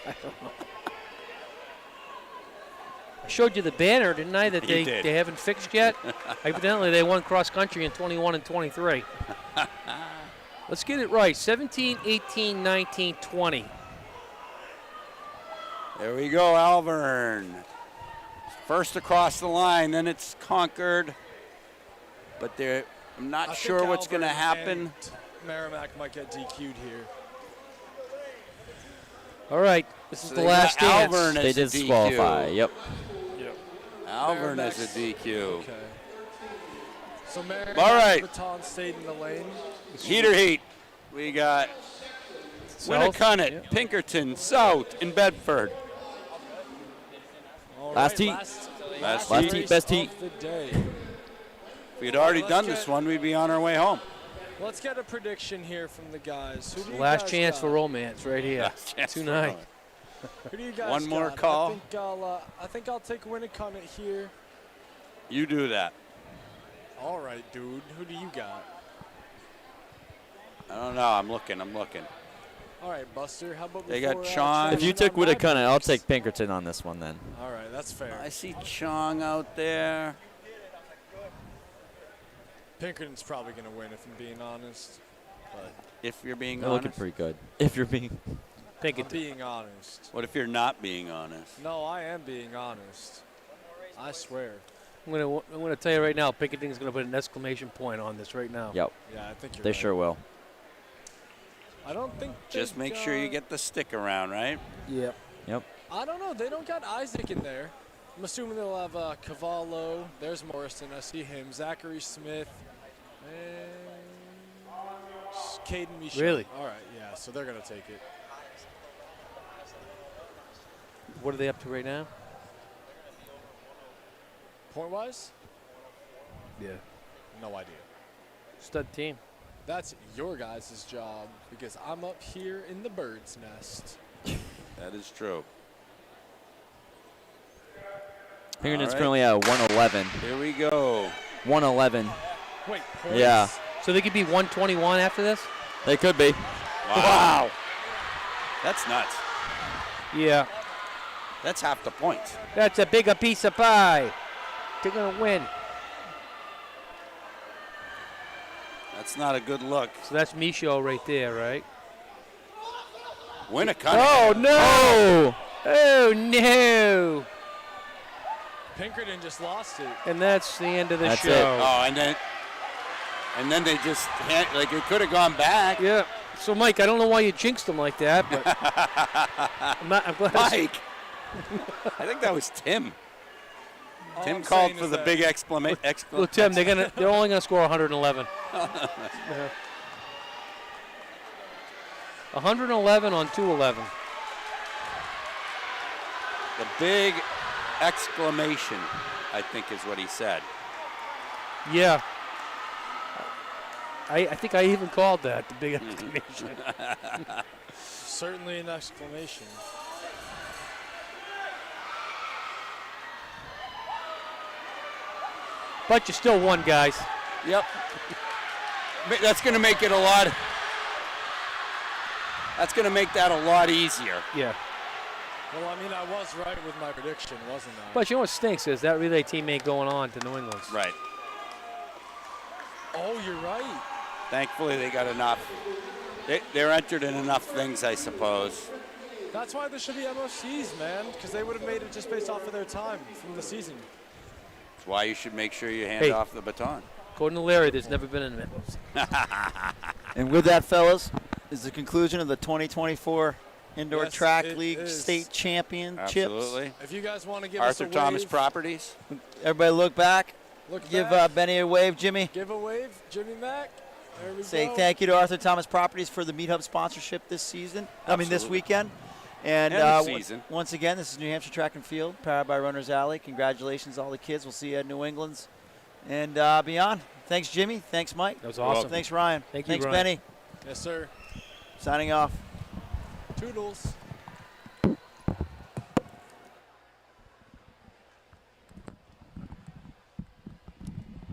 I showed you the banner, didn't I, that You did. they haven't fixed yet? Evidently, they won cross country in 21 and 23. Let's get it right. 17, 18, 19, 20. There we go, Alvern. First across the line, then it's Concord. But I'm not I sure think what's going to Alvern happen. and Merrimack might get DQ'd here. All right, this is So the they last got dance. Alvern They as did a DQ. disqualify. Yep. Alvern Merrimack's- as a DQ. Okay. So Merrimack All right. baton stayed in the lane. Heater heat. We got South, Winnicott, yeah. Pinkerton, South, and Bedford. All Last right, heat. Last Last heat. heat, best race heat. of the day. If we had already Let's done get- this one, we'd be on our way home. Let's get a prediction here from the guys. Who do you Last guys chance got? for romance right here. Last chance for Tonight. romance. Who do you guys One more got? call. I think I'll take Winnicott here. You do that. All right, dude. Who do you got? I don't know. I'm looking. All right, Buster. How about They got before, Sean. If you Chong took on my Winnacunnet, I'll picks? take Pinkerton on this one then. All right, that's fair. I see Chong out there. Pinkerton's probably going to win, if I'm being honest. But If you're being They're looking honest. pretty good. If you're being. I'm Pinkerton. being honest. What if you're not being honest? No, I am being honest. I swear. I'm gonna tell you right now, Pinkerton's gonna put an exclamation point on this right now. Yep, Yeah, I think you're they right. sure will. I don't think Just they make sure you got- get the stick around, right? Yep. Yep. I don't know. They don't got Isaac in there. I'm assuming they'll have Cavallo. There's Morrison. I see him. Zachary Smith. And Caden Michaud. Really? All right, yeah. So they're going to take it. What are they up to right now? Point-wise? Yeah. No idea. Stud team. That's your guys' job because I'm up here in the bird's nest. That is true. Pinkerton's All right. currently at 111. Here we go. 111. Wait, points? Yeah. So they could be 121 after this? They could be. Wow. That's nuts. Yeah. That's half the points. That's a bigger piece of pie. They're gonna win. That's not a good look. So that's Michaud right there, right? Winnicott. Oh no! Oh no! Pinkerton just lost it. And that's the end of the That's show. it. Oh, and then they just like it could have gone back. Yeah. So Mike, I don't know why you jinxed them like that, but I'm glad. Mike. I think that was Tim. All Tim I'm called saying for is the that big exclamation. Well, Tim, they're only gonna score 111. 111 on 211. The big exclamation, I think is what he said. Yeah. I think I even called that the big exclamation. certainly an exclamation. But you still won, guys. Yep. That's going to make it a lot. That's going to make that a lot easier. Yeah. Well, I mean, I was right with my prediction, wasn't I? But you know what stinks is that relay team ain't going on to New England. Right. Oh, you're right. Thankfully, they got enough. They're entered in enough things, I suppose. That's why there should be MOCs, man, because they would have made it just based off of their time from the season. That's why you should make sure you hand off the baton. According to Larry, there's never been an And with that, fellas, is the conclusion of the 2024 Indoor Yes, Track it League is. State Championships. Absolutely. If you guys want to give Arthur us a Thomas wave, Properties. Everybody look back. look Give back, Benny a wave, Jimmy. give a wave, Jimmy Mack. There we Say go. thank you to Arthur Thomas Properties for the Meat Hub sponsorship this season. I mean, this Absolutely. weekend. And, And the season. Once again, this is New Hampshire Track and Field, powered by Runners Alley. Congratulations, all the kids. We'll see you at New England's and beyond. Thanks, Jimmy. Thanks, Mike. That was awesome. Thanks, Ryan. Thank you, Thanks, Ryan. Benny. Yes, sir. Signing off. Toodles.